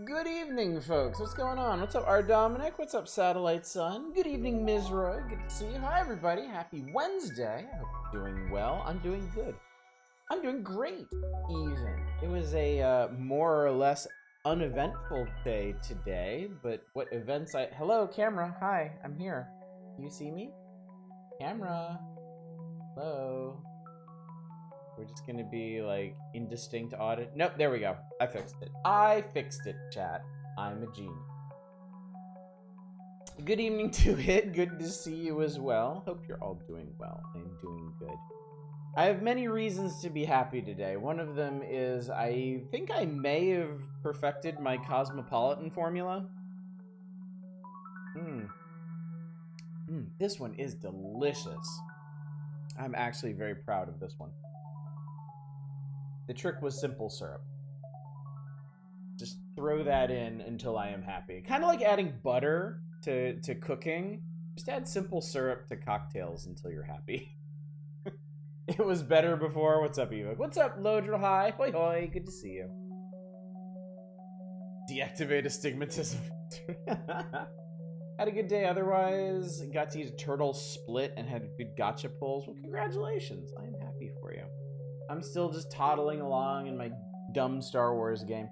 Good evening, folks. What's going on? What's up, R. Dominic? What's up, Satellite Sun? Good evening, Ms. Roy. Good to see you. Hi, everybody. Happy Wednesday. I hope you're doing well. I'm doing good. I'm doing great, even. It was a more or less uneventful day today, but what events Hello, camera. Hi, I'm here. Do you see me? Camera. Hello. We're just gonna be like indistinct audio. Nope, there we go. I fixed it, chat. I'm a genius. Good evening to it. Good to see you as well. Hope you're all doing well. I'm doing good. I have many reasons to be happy today. One of them is I think I may have perfected my Cosmopolitan formula. This one is delicious. I'm actually very proud of this one. The trick was simple syrup. Just throw that in until I am happy. Kind of like adding butter to cooking. Just add simple syrup to cocktails until you're happy. It was better before. What's up, Eva? What's up, Lodra? Hi. Hoi hoi. Good to see you. Deactivate astigmatism. Had a good day otherwise. Got to eat a turtle split and had good gotcha pulls. Well, congratulations. I am happy for you. I'm still just toddling along in my dumb Star Wars game.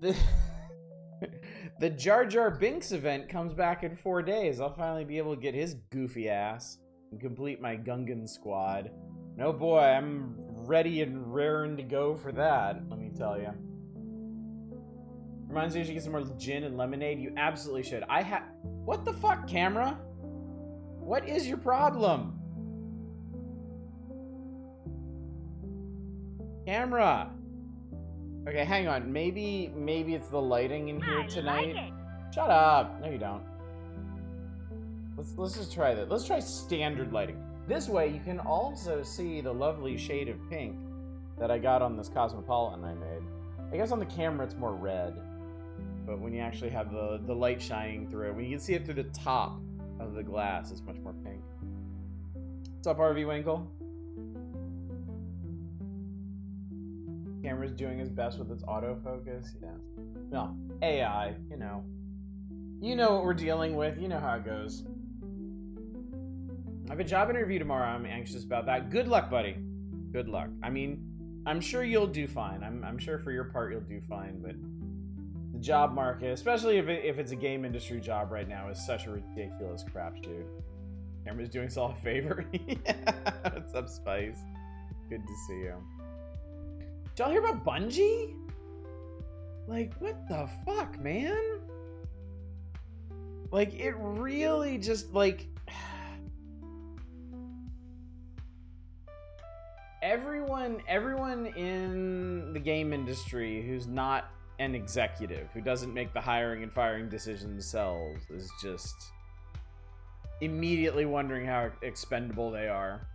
The Jar Jar Binks event comes back in 4 days. I'll finally be able to get his goofy ass and complete my Gungan squad. No boy, I'm ready and raring to go for that, let me tell you. Reminds me you should get some more gin and lemonade. You absolutely should. What the fuck, camera? What is your problem? Camera. Okay, hang on. Maybe it's the lighting in here tonight. Like Shut up. No, you don't. Let's just try that. Let's try standard lighting. This way, you can also see the lovely shade of pink that I got on this Cosmopolitan I made. I guess on the camera it's more red, but when you actually have the light shining through it, when you can see it through the top of the glass, it's much more pink. What's up, RV Winkle? Camera's doing his best with its autofocus. Yes. No, AI, you know. You know what we're dealing with. You know how it goes. I have a job interview tomorrow. I'm anxious about that. Good luck, buddy. Good luck. I mean, I'm sure you'll do fine. I'm sure for your part you'll do fine, but the job market, especially if it's a game industry job right now, is such a ridiculous crapshoot. Camera's doing us all a favor. Yeah. What's up, Spice? Good to see you. Did y'all hear about Bungie? Like, what the fuck, man? Like, it really just, like... everyone in the game industry who's not an executive, who doesn't make the hiring and firing decisions themselves, is just immediately wondering how expendable they are.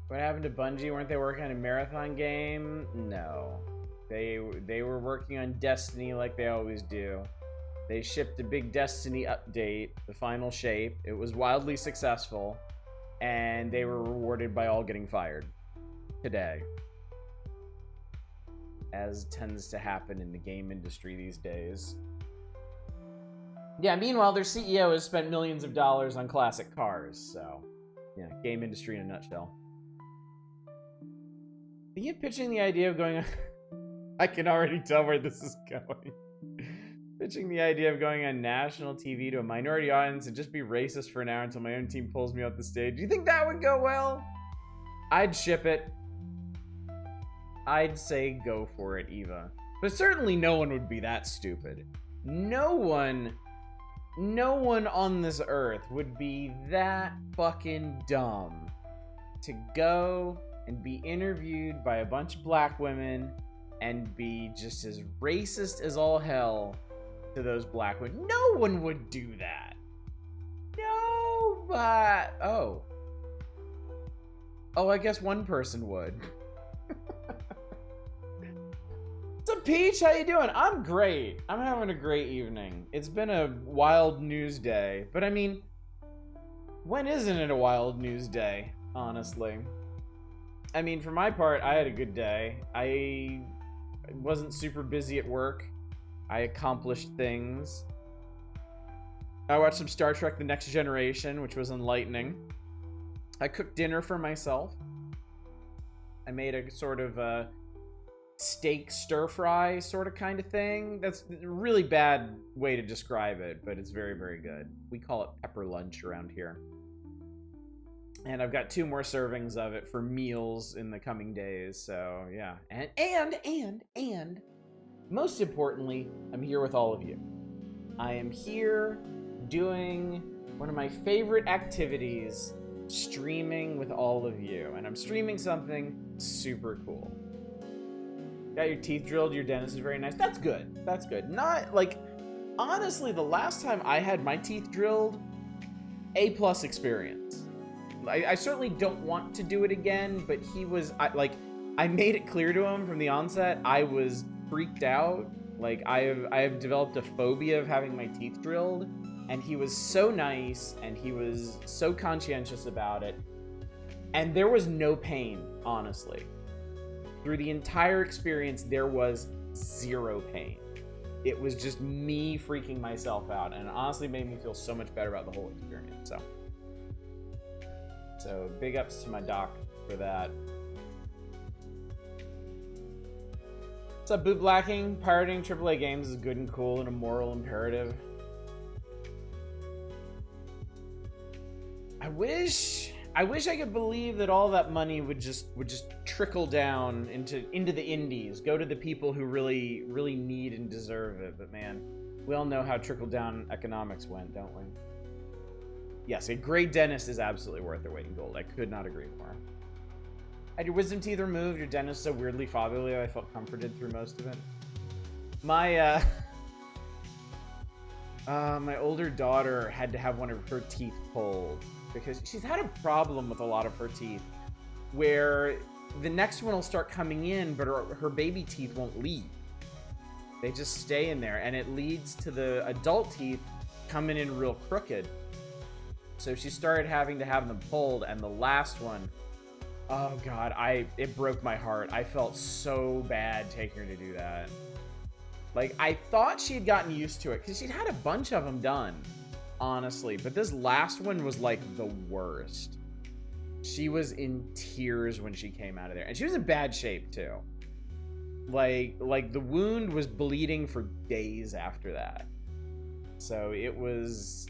What happened to Bungie? Weren't they working on a marathon game? No. They were working on Destiny like they always do. They shipped a big Destiny update, the final shape. It was wildly successful, and they were rewarded by all getting fired today, as tends to happen in the game industry these days. Yeah, meanwhile, their CEO has spent millions of dollars on classic cars, so yeah, game industry in a nutshell. Are you pitching the idea of going on... I can already tell where this is going. Pitching the idea of going on national TV to a minority audience and just be racist for an hour until my own team pulls me off the stage. Do you think that would go well? I'd ship it. I'd say go for it, Eva. But certainly no one would be that stupid. No one on this earth would be that fucking dumb to go and be interviewed by a bunch of black women and be just as racist as all hell to those black women. No one would do that. No, but... Oh, I guess one person would. What's up, Peach? How you doing? I'm great. I'm having a great evening. It's been a wild news day, but I mean, when isn't it a wild news day, honestly? I mean, for my part, I had a good day. I wasn't super busy at work. I accomplished things. I watched some Star Trek The Next Generation, which was enlightening. I cooked dinner for myself. I made a sort of a steak stir-fry sort of kind of thing. That's a really bad way to describe it, but it's very, very good. We call it pepper lunch around here. And I've got 2 more servings of it for meals in the coming days, so yeah. And most importantly, I'm here with all of you. I am here doing one of my favorite activities, streaming with all of you. And I'm streaming something super cool. Got your teeth drilled, your dentist is very nice. That's good. That's good. Not, like, honestly, the last time I had my teeth drilled, A+ experience. I certainly don't want to do it again, but he was, I made it clear to him from the onset, I was freaked out. Like, I have developed a phobia of having my teeth drilled, and he was so nice, and he was so conscientious about it, and there was no pain, honestly. Through the entire experience, there was 0 pain. It was just me freaking myself out, and it honestly made me feel so much better about the whole experience, So big ups to my doc for that. What's up, Boot Blacking? Pirating AAA games is good and cool and a moral imperative. I wish I could believe that all that money would just trickle down into the indies, go to the people who really need and deserve it. But man, we all know how trickle down economics went, don't we? Yes, a great dentist is absolutely worth their weight in gold. I could not agree more. Had your wisdom teeth removed, your dentist so weirdly fatherly, I felt comforted through most of it. My my older daughter had to have one of her teeth pulled because she's had a problem with a lot of her teeth where the next one will start coming in, but her baby teeth won't leave. They just stay in there, and it leads to the adult teeth coming in real crooked. So she started having to have them pulled, and the last one, oh god, it broke my heart. I felt so bad taking her to do that. Like, I thought she had gotten used to it, because she'd had a bunch of them done, honestly. But this last one was, like, the worst. She was in tears when she came out of there. And she was in bad shape, too. Like the wound was bleeding for days after that. So it was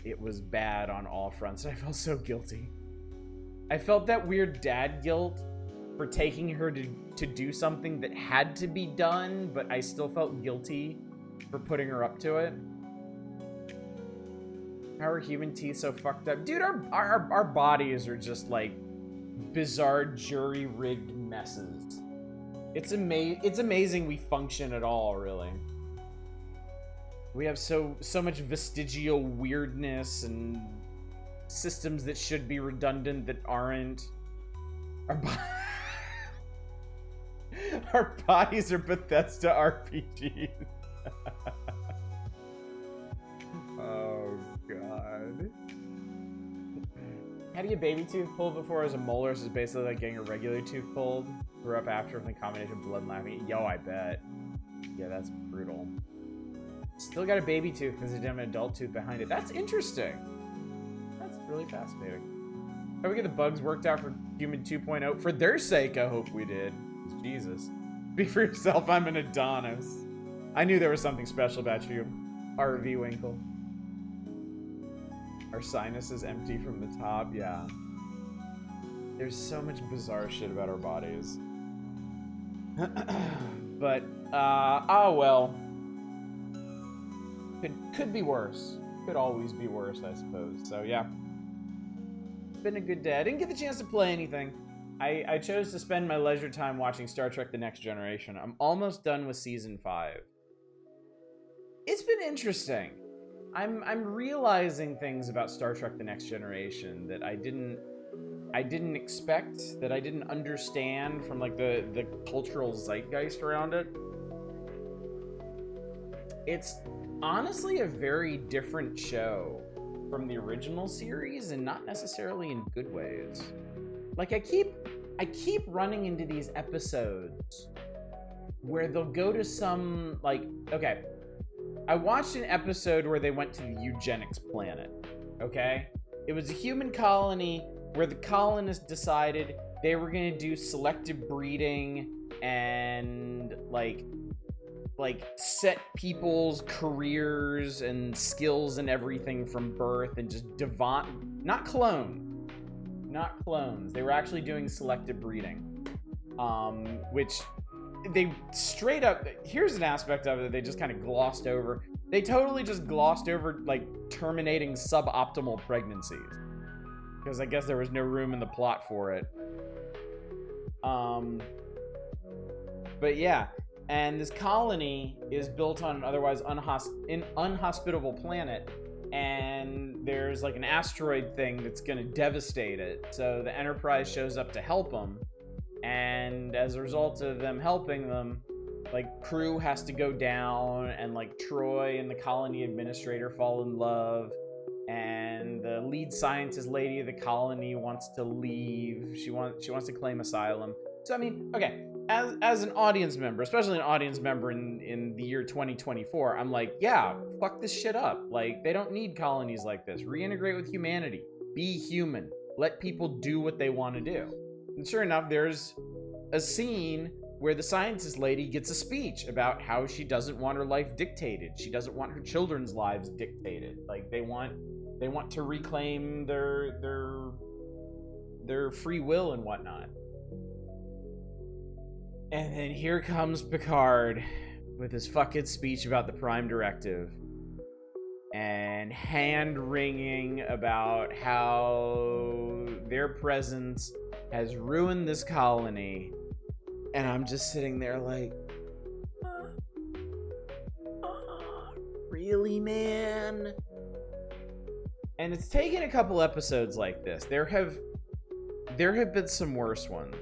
bad on all fronts. I felt so guilty. I felt that weird dad guilt for taking her to do something that had to be done, but I still felt guilty for putting her up to it. How are human teeth so fucked up? Dude, our bodies are just like bizarre jury-rigged messes. It's amazing we function at all, really. We have so much vestigial weirdness and systems that should be redundant that aren't. Our bodies are Bethesda RPGs. Oh, God. Had to get baby tooth pulled before as a molar, so it's basically like getting a regular tooth pulled. Grew up after from the combination of blood and laughing. Yo, I bet. Yeah, that's brutal. Still got a baby tooth because they didn't have an adult tooth behind it. That's interesting. That's really fascinating. Hope we get the bugs worked out for Human 2.0. For their sake, I hope we did. Jesus. Speak for yourself, I'm an Adonis. I knew there was something special about you, RV Winkle. Our sinus is empty from the top, yeah. There's so much bizarre shit about our bodies. But, oh well. Could be worse. Could always be worse, I suppose. So, yeah. Been a good day. I didn't get the chance to play anything. I chose to spend my leisure time watching Star Trek The Next Generation. I'm almost done with Season 5. It's been interesting. I'm realizing things about Star Trek The Next Generation that I didn't expect, that I didn't understand from like the cultural zeitgeist around it. It's honestly a very different show from the original series, and not necessarily in good ways. Like I keep running into these episodes where they'll go to some, like, okay, I watched an episode where they went to the eugenics planet, okay? It was a human colony where the colonists decided they were gonna do selective breeding and like set people's careers and skills and everything from birth and just not clones. They were actually doing selective breeding, which they straight up, here's an aspect of it they just kind of glossed over. They totally just glossed over like terminating suboptimal pregnancies because I guess there was no room in the plot for it. But yeah, and this colony is built on an otherwise unhospitable planet, and there's like an asteroid thing that's gonna devastate it. So the Enterprise shows up to help them, and as a result of them helping them, like crew has to go down, and like Troy and the colony administrator fall in love, and the lead scientist lady of the colony wants to leave. She wants to claim asylum. So I mean, okay, as an audience member, especially an audience member in the year 2024, I'm like, yeah, fuck this shit up. Like, they don't need colonies like this. Reintegrate with humanity. Be human. Let people do what they want to do. And sure enough, there's a scene where the scientist lady gets a speech about how she doesn't want her life dictated. She doesn't want her children's lives dictated. Like, they want to reclaim their free will and whatnot. And then here comes Picard with his fucking speech about the Prime Directive and hand-wringing about how their presence has ruined this colony. And I'm just sitting there like, really, man? And it's taken a couple episodes like this. There have been some worse ones.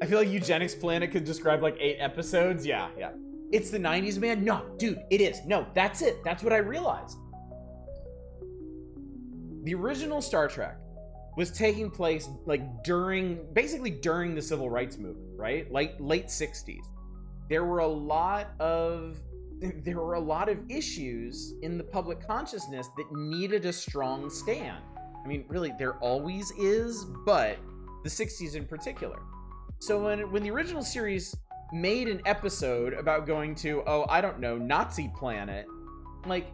I feel like Eugenics Planet could describe like 8 episodes. Yeah. It's the 90s, man. No, dude, it is. No, that's it. That's what I realized. The original Star Trek was taking place like basically during the Civil Rights Movement, right? Like late 60s. There were a lot of issues in the public consciousness that needed a strong stand. I mean, really, there always is, but the 60s in particular. So when the original series made an episode about going to, I don't know, Nazi planet, like,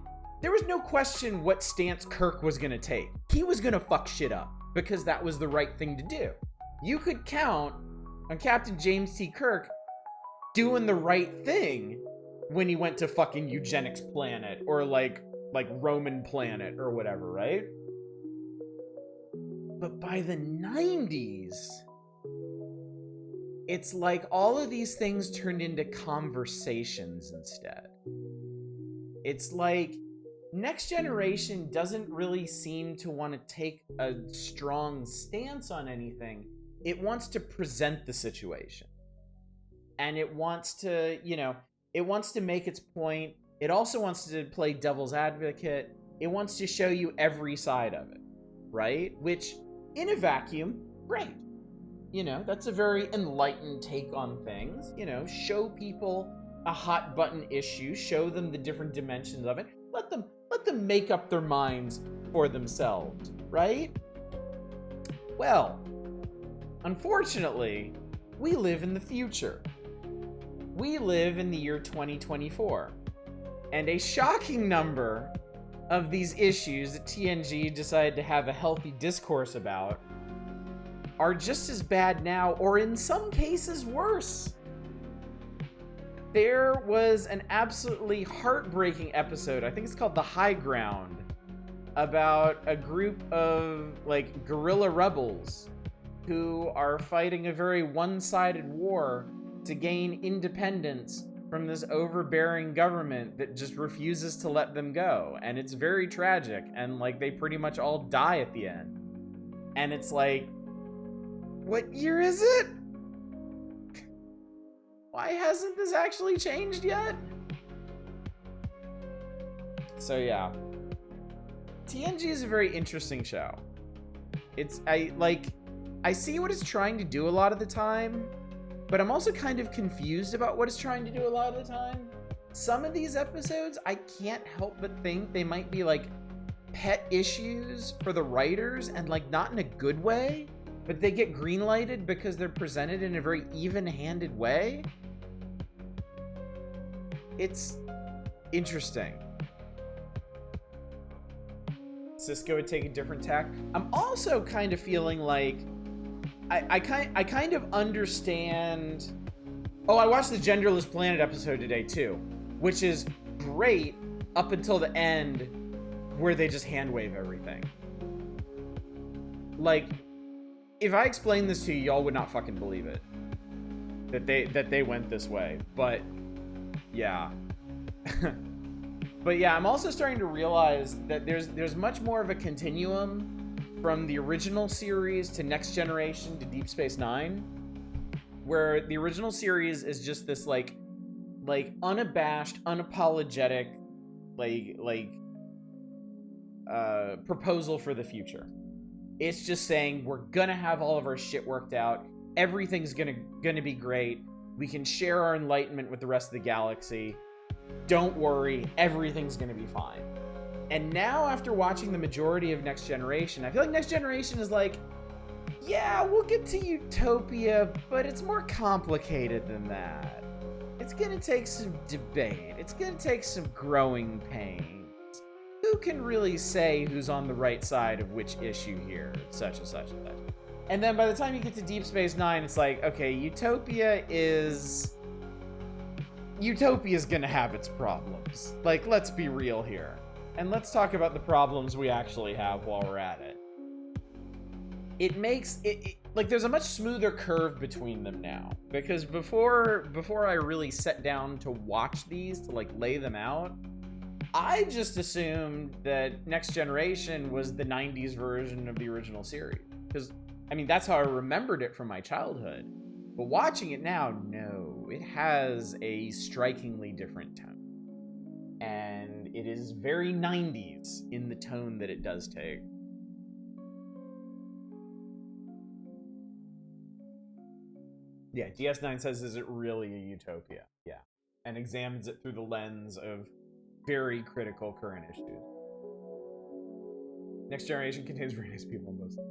there was no question what stance Kirk was gonna take. He was gonna fuck shit up, because that was the right thing to do. You could count on Captain James T. Kirk doing the right thing when he went to fucking Eugenics Planet, or like like Roman planet or whatever, right? But by the 90s, it's like all of these things turned into conversations instead. It's like Next Generation doesn't really seem to want to take a strong stance on anything. It wants to present the situation. And it wants to, it wants to make its point. It also wants to play devil's advocate. It wants to show you every side of it, right? Which, in a vacuum, great. That's a very enlightened take on things. Show people a hot button issue, show them the different dimensions of it. Let them make up their minds for themselves, right? Well, unfortunately, we live in the future. We live in the year 2024. And a shocking number of these issues that TNG decided to have a healthy discourse about are just as bad now, or in some cases worse. There was an absolutely heartbreaking episode, I think it's called The High Ground, about a group of, guerrilla rebels who are fighting a very one-sided war to gain independence from this overbearing government that just refuses to let them go. And it's very tragic, and, they pretty much all die at the end. And it's like, what year is it? Why hasn't this actually changed yet? So yeah. TNG is a very interesting show. I see what it's trying to do a lot of the time, but I'm also kind of confused about what it's trying to do a lot of the time. Some of these episodes, I can't help but think they might be pet issues for the writers, and not in a good way, but they get greenlighted because they're presented in a very even-handed way. It's interesting. Cisco would take a different tack. I'm also kind of feeling like I kind of understand. Oh, I watched the Genderless Planet episode today too, which is great up until the end where they just hand wave everything. If I explained this to you, y'all would not fucking believe it. That they went this way. But yeah. But yeah, I'm also starting to realize that there's much more of a continuum from the original series to Next Generation to Deep Space Nine, where the original series is just this unabashed, unapologetic proposal for the future. It's just saying we're gonna have all of our shit worked out. Everything's gonna be great. We can share our enlightenment with the rest of the galaxy. Don't worry, everything's gonna be fine. And now, after watching the majority of Next Generation, I feel like Next Generation is yeah, we'll get to Utopia, but it's more complicated than that. It's gonna take some debate. It's gonna take some growing pains. Who can really say who's on the right side of which issue here? Such and such and such. And then by the time you get to Deep Space Nine, it's okay, Utopia's gonna have its problems. Let's be real here. And let's talk about the problems we actually have while we're at it. It makes it there's a much smoother curve between them now. Because before I really sat down to watch these, to lay them out, I just assumed that Next Generation was the 90s version of the original series. Because, that's how I remembered it from my childhood. But watching it now, no, it has a strikingly different tone. And it is very 90s in the tone that it does take. Yeah, DS9 says, is it really a utopia? Yeah. And examines it through the lens of very critical current issues. Next Generation contains very nice people in both sides.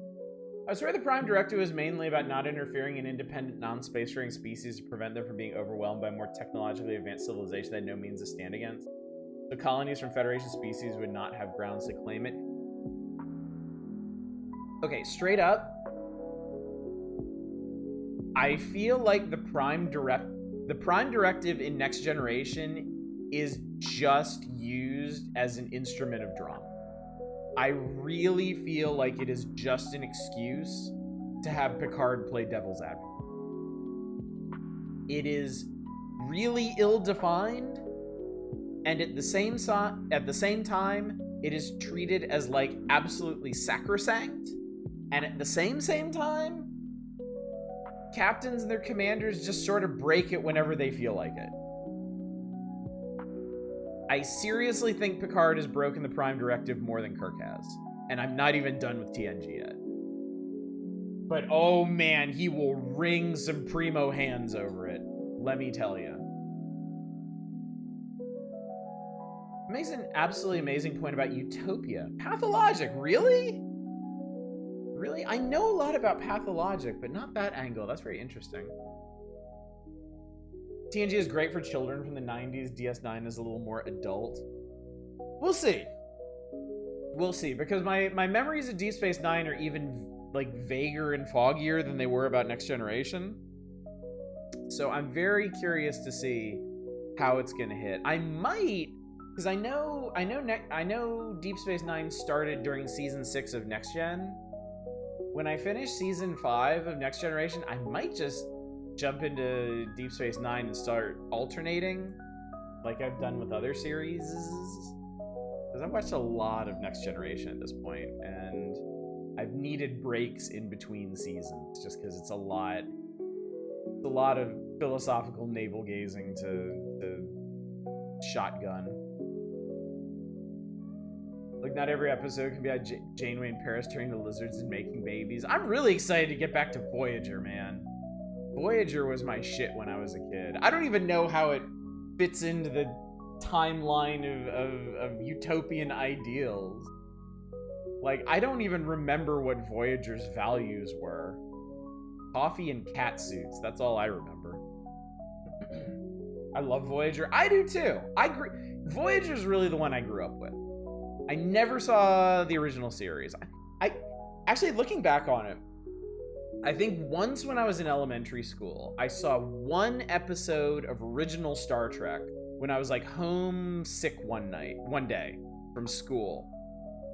I swear the Prime Directive was mainly about not interfering in independent, non-spacefaring species to prevent them from being overwhelmed by more technologically advanced civilization they had no means to stand against. So colonies from Federation species would not have grounds to claim it. Okay, straight up, I feel like the Prime Directive in Next Generation is just used as an instrument of drama. I really feel like it is just an excuse to have Picard play devil's advocate. It is really ill-defined, and at the same time, it is treated as like absolutely sacrosanct, and at the same time, captains and their commanders just sort of break it whenever they feel like it. I seriously think Picard has broken the Prime Directive more than Kirk has, and I'm not even done with TNG yet. But oh man, he will wring some primo hands over it, let me tell you. Makes an absolutely amazing point about Utopia. Pathologic, really? Really? I know a lot about Pathologic, but not that angle. That's very interesting. TNG is great for children from the 90s. DS9 is a little more adult. We'll see. We'll see, because my memories of Deep Space Nine are even like vaguer and foggier than they were about Next Generation. So I'm very curious to see how it's gonna hit. I might, because I know Deep Space Nine started during season 6 of Next Gen. When I finish season 5 of Next Generation, I might just jump into Deep Space Nine and start alternating, like I've done with other series. Because I've watched a lot of Next Generation at this point, and I've needed breaks in between seasons just because it's a lot of philosophical navel gazing to shotgun. Like, not every episode can be about Janeway and Paris turning to lizards and making babies. I'm really excited to get back to Voyager, man. Voyager was my shit when I was a kid. I don't even know how it fits into the timeline of utopian ideals. Like, I don't even remember what Voyager's values were. Coffee and cat suits, that's all I remember. I love Voyager. I do too. Voyager's really the one I grew up with. I never saw the original series. I actually, looking back on it, I think once when I was in elementary school, I saw one episode of original Star Trek when I was like homesick one day from school.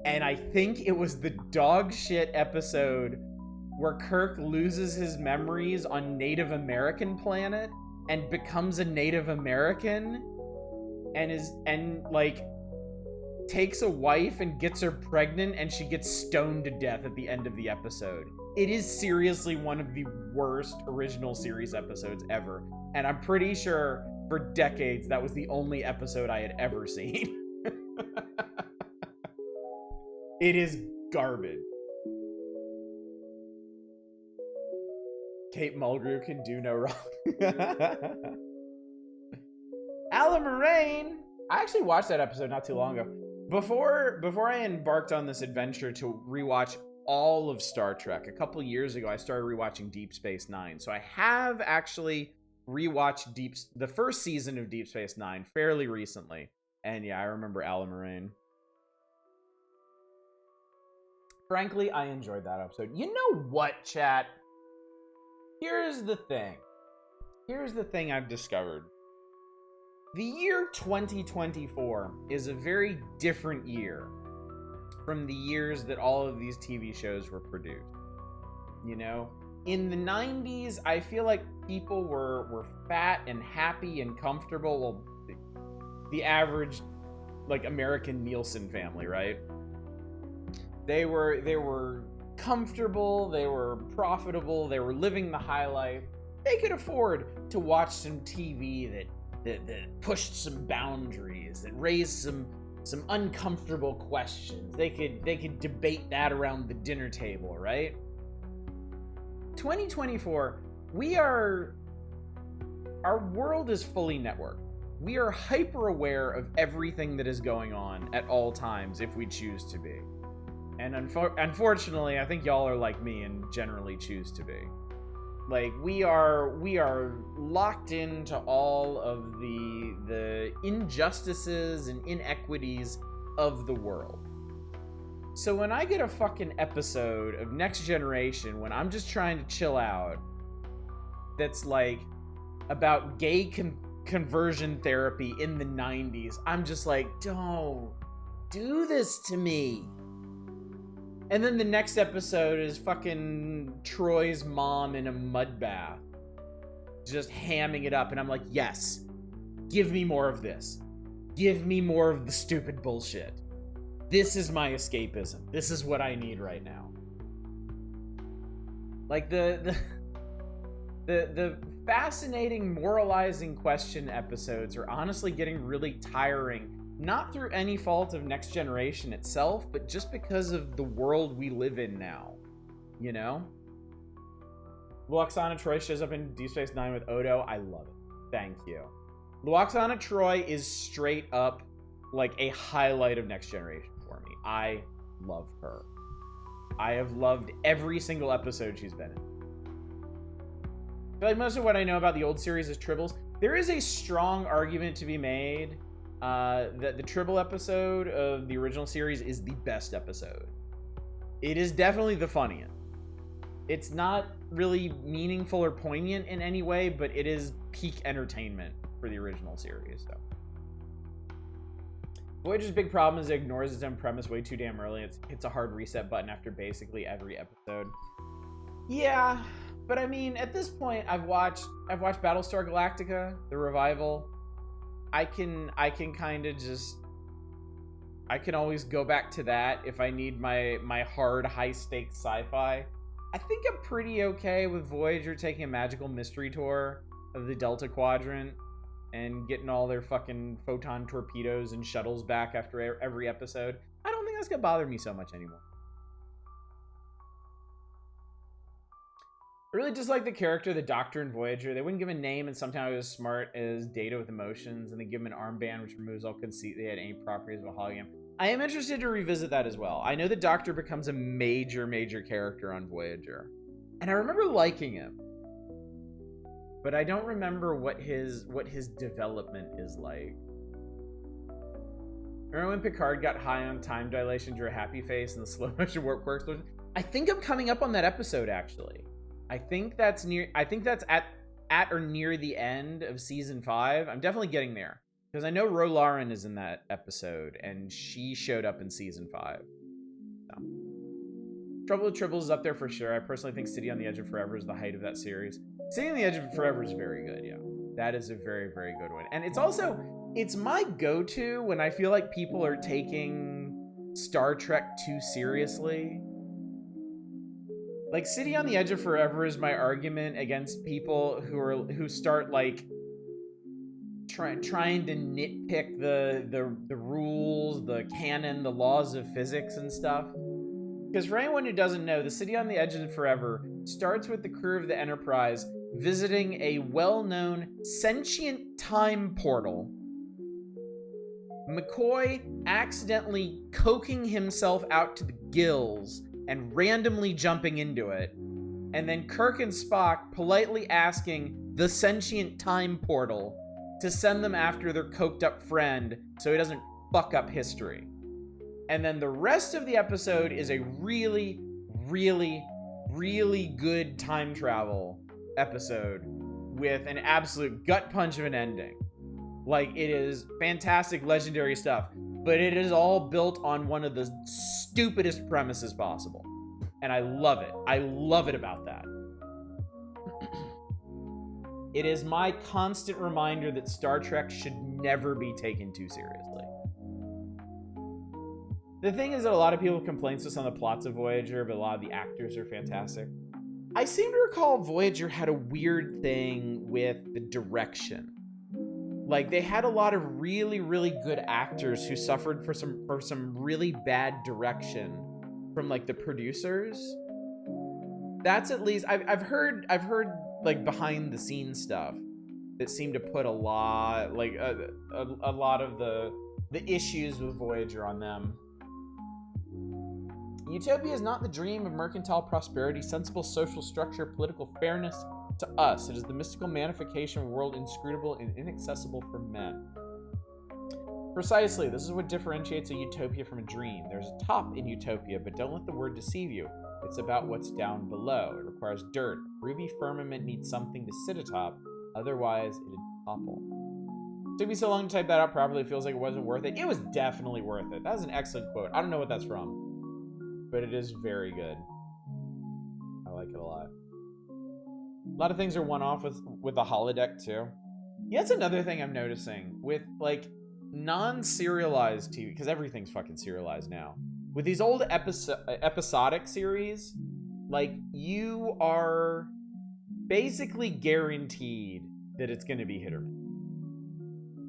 And I think it was the dog shit episode where Kirk loses his memories on Native American planet and becomes a Native American and like takes a wife and gets her pregnant, and she gets stoned to death at the end of the episode. It is seriously one of the worst original series episodes ever. And I'm pretty sure for decades that was the only episode I had ever seen. It is garbage. Kate Mulgrew can do no wrong. Alan Moraine! I actually watched that episode not too long ago. Before I embarked on this adventure to rewatch all of Star Trek, a couple years ago, I started rewatching Deep Space Nine. So I have actually rewatched the first season of Deep Space Nine fairly recently. And yeah, I remember Alan Moraine. Frankly, I enjoyed that episode. You know what, chat? Here's the thing. Here's the thing I've discovered. The year 2024 is a very different year from the years that all of these TV shows were produced. You know? In the 90s, I feel like people were fat and happy and comfortable. Well, the average, like, American Nielsen family, right? They were comfortable, they were profitable, they were living the high life. They could afford to watch some TV that pushed some boundaries, that raised some uncomfortable questions. They could debate that around the dinner table, right? 2024, our world is fully networked. We are hyper aware of everything that is going on at all times if we choose to be. And unfortunately, I think y'all are like me and generally choose to be. Like, we are locked into all of the injustices and inequities of the world. So when I get a fucking episode of Next Generation when I'm just trying to chill out, that's like about gay conversion therapy in the 90s. I'm just like, don't do this to me. And then the next episode is fucking Troy's mom in a mud bath, just hamming it up. And I'm like, yes, give me more of this. Give me more of the stupid bullshit. This is my escapism. This is what I need right now. Like the fascinating moralizing question episodes are honestly getting really tiring, not through any fault of Next Generation itself, but just because of the world we live in now, you know? Luoxana Troy shows up in Deep Space Nine with Odo. I love it. Thank you. Luoxana Troy is straight up like a highlight of Next Generation for me. I love her. I have loved every single episode she's been in. I feel like most of what I know about the old series is Tribbles. There is a strong argument to be made that the Tribble episode of the original series is the best episode. It is definitely the funniest. It's not really meaningful or poignant in any way, but it is peak entertainment for the original series. So. Voyager's big problem is it ignores its own premise way too damn early. It hits a hard reset button after basically every episode. Yeah, but I mean, at this point, I've watched Battlestar Galactica, the revival. I can kind of just, I can always go back to that if I need my hard, high-stakes sci-fi. I think I'm pretty okay with Voyager taking a magical mystery tour of the Delta Quadrant and getting all their fucking photon torpedoes and shuttles back after every episode. I don't think that's gonna bother me so much anymore. I really dislike the character, the Doctor in Voyager. They wouldn't give a name, and somehow he was smart as Data with emotions, and they give him an armband which removes all conceit they had any properties of a hologram. I am interested to revisit that as well. I know the Doctor becomes a major character on Voyager, and I remember liking him, but I don't remember what his development is like. Remember when Picard got high on time dilation, drew a happy face, and the slow motion warp core explosion? I think I'm coming up on that episode actually. I think that's at or near the end of season 5. I'm definitely getting there because I know Ro Lauren is in that episode and she showed up in season 5. So. Trouble with Tribbles is up there for sure. I personally think City on the Edge of Forever is the height of that series. City on the Edge of Forever is very good, yeah. That is a very good one. And it's my go-to when I feel like people are taking Star Trek too seriously. Like, City on the Edge of Forever is my argument against people who start like trying to nitpick the rules, the canon, the laws of physics and stuff. Because for anyone who doesn't know, the City on the Edge of Forever starts with the crew of the Enterprise visiting a well-known sentient time portal. McCoy accidentally coking himself out to the gills and randomly jumping into it, and then Kirk and Spock politely asking the sentient time portal to send them after their coked up friend so he doesn't fuck up history. And then the rest of the episode is a really good time travel episode with an absolute gut punch of an ending. Like, it is fantastic, legendary stuff, but it is all built on one of the stupidest premises possible. And I love it. I love it about that. It is my constant reminder that Star Trek should never be taken too seriously. The thing is that a lot of people complain to us on the plots of Voyager, but a lot of the actors are fantastic. I seem to recall Voyager had a weird thing with the direction. Like, they had a lot of really good actors who suffered for some really bad direction from like the producers. That's at least I've heard like behind the scenes stuff that seemed to put a lot of the issues with Voyager on them. Utopia is not the dream of mercantile prosperity, sensible social structure, political fairness. To us, it is the mystical manifestation of a world inscrutable and inaccessible for men. Precisely, this is what differentiates a utopia from a dream. There's a top in utopia, but don't let the word deceive you. It's about what's down below. It requires dirt. Ruby firmament needs something to sit atop, otherwise it'd topple. Took me so long to type that out properly, it feels like it wasn't worth it. It was definitely worth it. That was an excellent quote. I don't know what that's from, but it is very good. I like it a lot. A lot of things are one-off with the holodeck, too. Yeah, that's another thing I'm noticing. With, like, non-serialized TV, because everything's fucking serialized now. With these old episodic series, like, you are basically guaranteed that it's going to be hit or miss.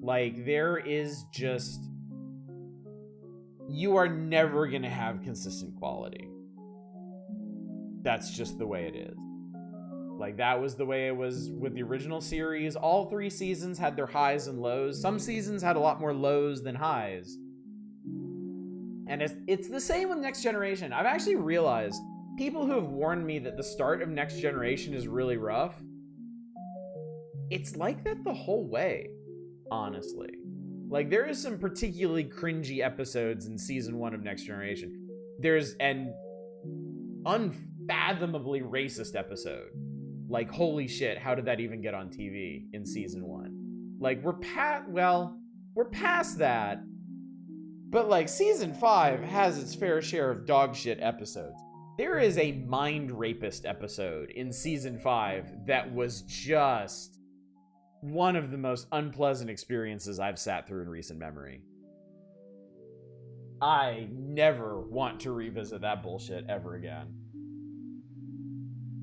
Like, there is just... You are never going to have consistent quality. That's just the way it is. Like, that was the way it was with the original series. All 3 seasons had their highs and lows. Some seasons had a lot more lows than highs. And it's the same with Next Generation. I've actually realized, people who have warned me that the start of Next Generation is really rough, it's like that the whole way, honestly. Like, there is some particularly cringy episodes in season 1 of Next Generation. There's an unfathomably racist episode. Like, holy shit, how did that even get on TV in season 1? Like, we're past that. But, like, season 5 has its fair share of dog shit episodes. There is a mind rapist episode in season 5 that was just one of the most unpleasant experiences I've sat through in recent memory. I never want to revisit that bullshit ever again.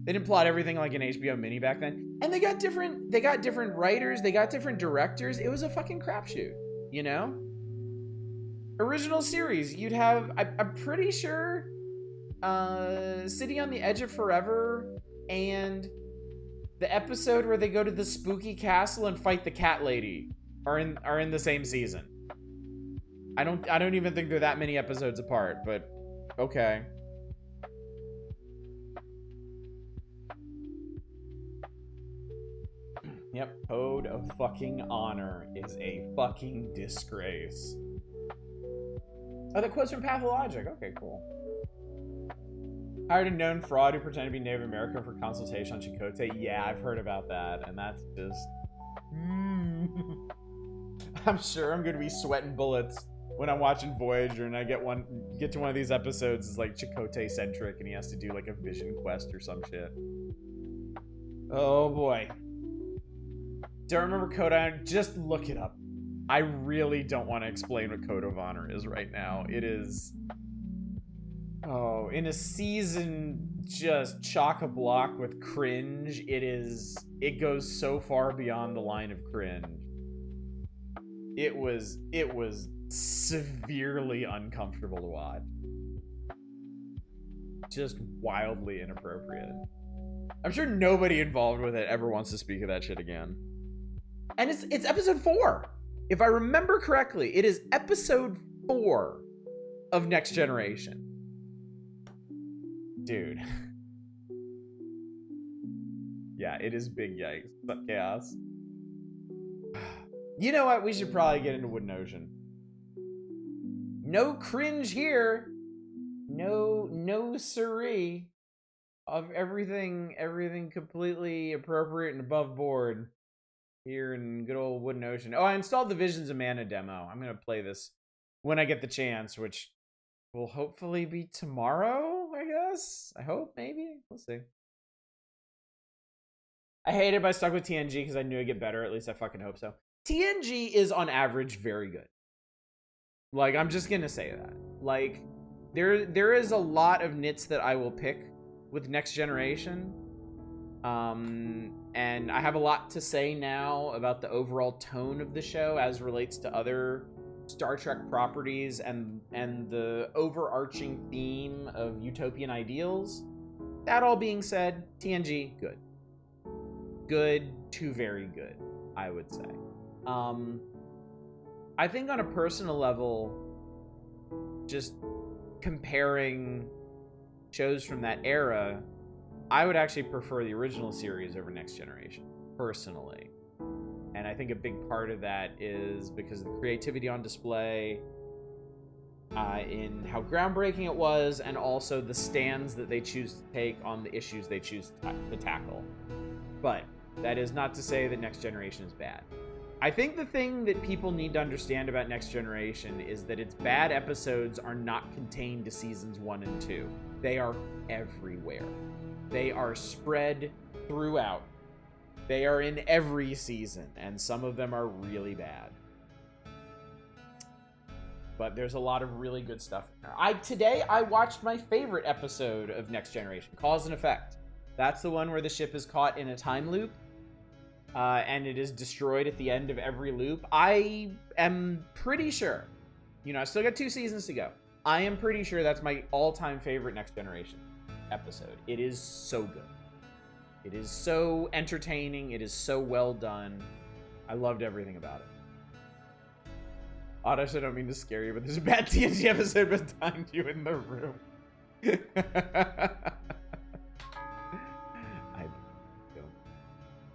They didn't plot everything like an HBO mini back then. And they got different writers, they got different directors. It was a fucking crapshoot, you know? Original series, you'd have, I'm pretty sure, City on the Edge of Forever and the episode where they go to the spooky castle and fight the cat lady are in the same season. I don't even think they're that many episodes apart, but okay. Yep, Code of fucking Honor is a fucking disgrace. Oh, the quote's from Pathologic. Okay, cool. Hired a known fraud who pretended to be Native American for consultation on Chakotay. Yeah, I've heard about that, and that's just... I'm sure I'm gonna be sweating bullets when I'm watching Voyager and I get to one of these episodes is like Chakotay-centric and he has to do like a vision quest or some shit. Oh boy. Don't remember Code of Honor? Just look it up. I really don't want to explain what Code of Honor is right now. It is... Oh, in a season just chock-a-block with cringe, it goes so far beyond the line of cringe. It was severely uncomfortable to watch. Just wildly inappropriate. I'm sure nobody involved with it ever wants to speak of that shit again. And it's episode 4. If I remember correctly, it is episode 4 of Next Generation. Dude. Yeah, it is big yikes. But chaos. You know what? We should probably get into Wooden Ocean. No cringe here. No siree. Of everything completely appropriate and above board here in good old Wooden Ocean. Oh, I installed the Visions of Mana demo. I'm gonna play this when I get the chance, which will hopefully be tomorrow, I guess. I hope, maybe. We'll see. I hate it, but I stuck with TNG because I knew it'd get better. At least I fucking hope so. TNG is on average very good. Like, I'm just gonna say that. Like, there is a lot of nits that I will pick with Next Generation. And I have a lot to say now about the overall tone of the show as relates to other Star Trek properties and the overarching theme of utopian ideals. That all being said, TNG, good. Good to very good, I would say. I think on a personal level, just comparing shows from that era, I would actually prefer the original series over Next Generation, personally. And I think a big part of that is because of the creativity on display, in how groundbreaking it was, and also the stands that they choose to take on the issues they choose to tackle. But that is not to say that Next Generation is bad. I think the thing that people need to understand about Next Generation is that its bad episodes are not contained to seasons 1 and 2. They are everywhere. They are spread throughout. They are in every season, and some of them are really bad. But there's a lot of really good stuff in there. Today I watched my favorite episode of Next Generation, Cause and Effect. That's the one where the ship is caught in a time loop. And it is destroyed at the end of every loop. I am pretty sure, I still got 2 seasons to go. I am pretty sure that's my all-time favorite Next Generation episode. It is so good. It is so entertaining. It is so well done. I loved everything about it. Oddish, I don't mean to scare you, but there's a bad TNG episode behind you in the room.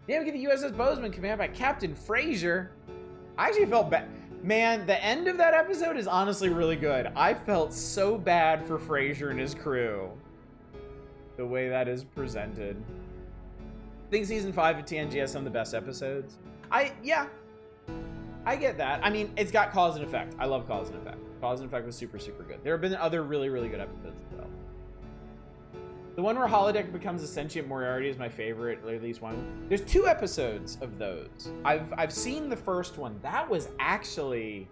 Damn, get the USS Bozeman commanded by Captain Fraser. I actually felt bad. Man, the end of that episode is honestly really good. I felt so bad for Fraser and his crew. The way that is presented. I think season 5 of TNG has some of the best episodes. Yeah, I get that. I mean, it's got Cause and Effect. I love Cause and Effect. Cause and Effect was super, super good. There have been other really, really good episodes as well. The one where Holodeck becomes a sentient Moriarty is my favorite, or at least one. There's 2 episodes of those. I've seen the first one. That was actually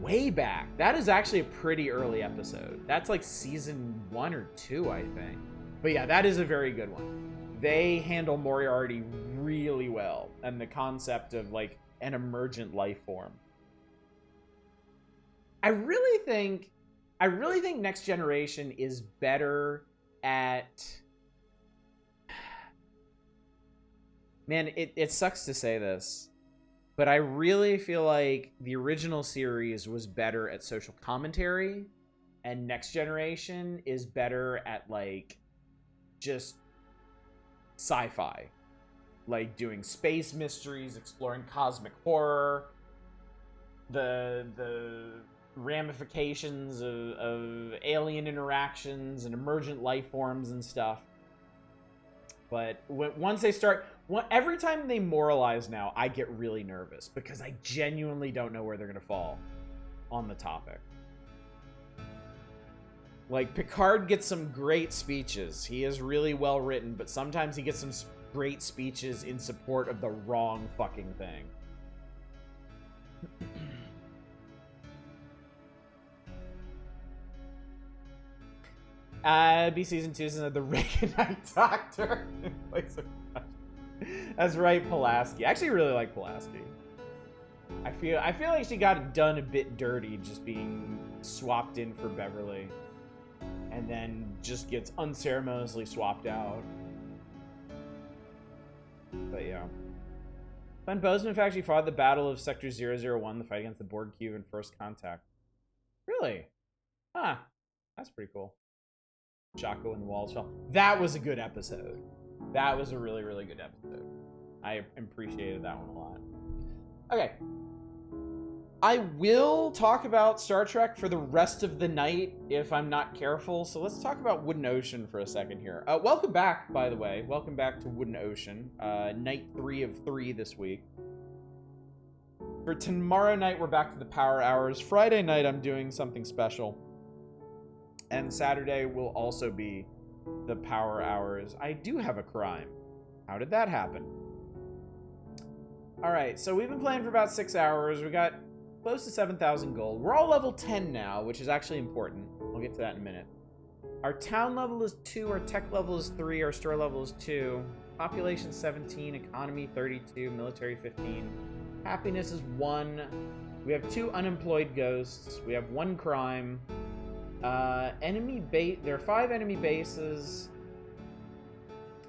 way back. That is actually a pretty early episode. That's like season 1 or 2, I think. But yeah, that is a very good one. They handle Moriarty really well, and the concept of like an emergent life form. I really think Next Generation is better at... Man, it sucks to say this, but I really feel like the original series was better at social commentary, and Next Generation is better at like just sci-fi, like doing space mysteries, exploring cosmic horror, the ramifications of alien interactions and emergent life forms and stuff. But once they start, every time they moralize now, I get really nervous because I genuinely don't know where they're going to fall on the topic. Like, Picard gets some great speeches. He is really well written, but sometimes he gets some great speeches in support of the wrong fucking thing. Be season 2 season of the Reaganite Doctor. That's right, Pulaski. I actually really like Pulaski. I feel like she got done a bit dirty just being swapped in for Beverly, and then just gets unceremoniously swapped out. But yeah. Glenn Bozeman actually fought the Battle of Sector 001, the fight against the Borg Cube in First Contact. Really? Huh. That's pretty cool. Chaco and the Walls Fell. That was a good episode. That was a really, really good episode. I appreciated that one a lot. Okay. I will talk about Star Trek for the rest of the night if I'm not careful. So let's talk about Wooden Ocean for a second here. Welcome back, by the way. Welcome back to Wooden Ocean. Night 3 of 3 this week. For tomorrow night, we're back to the Power Hours. Friday night, I'm doing something special. And Saturday will also be the Power Hours. I do have a crime. How did that happen? All right, so we've been playing for about 6 hours. We got close to 7,000 gold. We're all level 10 now, which is actually important. We'll get to that in a minute. Our town level is 2, our tech level is 3, our store level is 2. Population 17, economy 32, military 15. Happiness is 1. We have 2 unemployed ghosts. We have 1 crime. There are 5 enemy bases.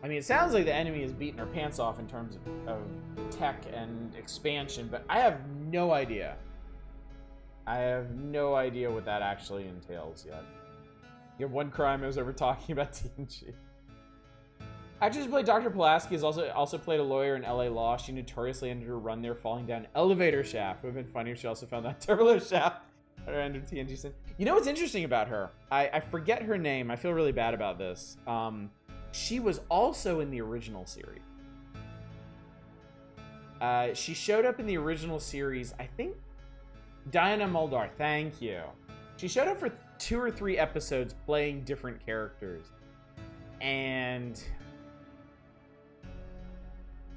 I mean, it sounds like the enemy is beating our pants off in terms of tech and expansion, but I have no idea. I have no idea what that actually entails yet. You have 1 crime. I was over talking about TNG. Actress who played Dr. Pulaski has also played a lawyer in LA Law. She notoriously ended her run there falling down an elevator shaft. It would have been funny if she also found that turbo shaft at her end of TNG sin. You know what's interesting about her? I forget her name. I feel really bad about this. She was also in the original series. She showed up in the original series, I think. Diana Muldaur, thank you. She showed up for 2 or 3 episodes playing different characters. And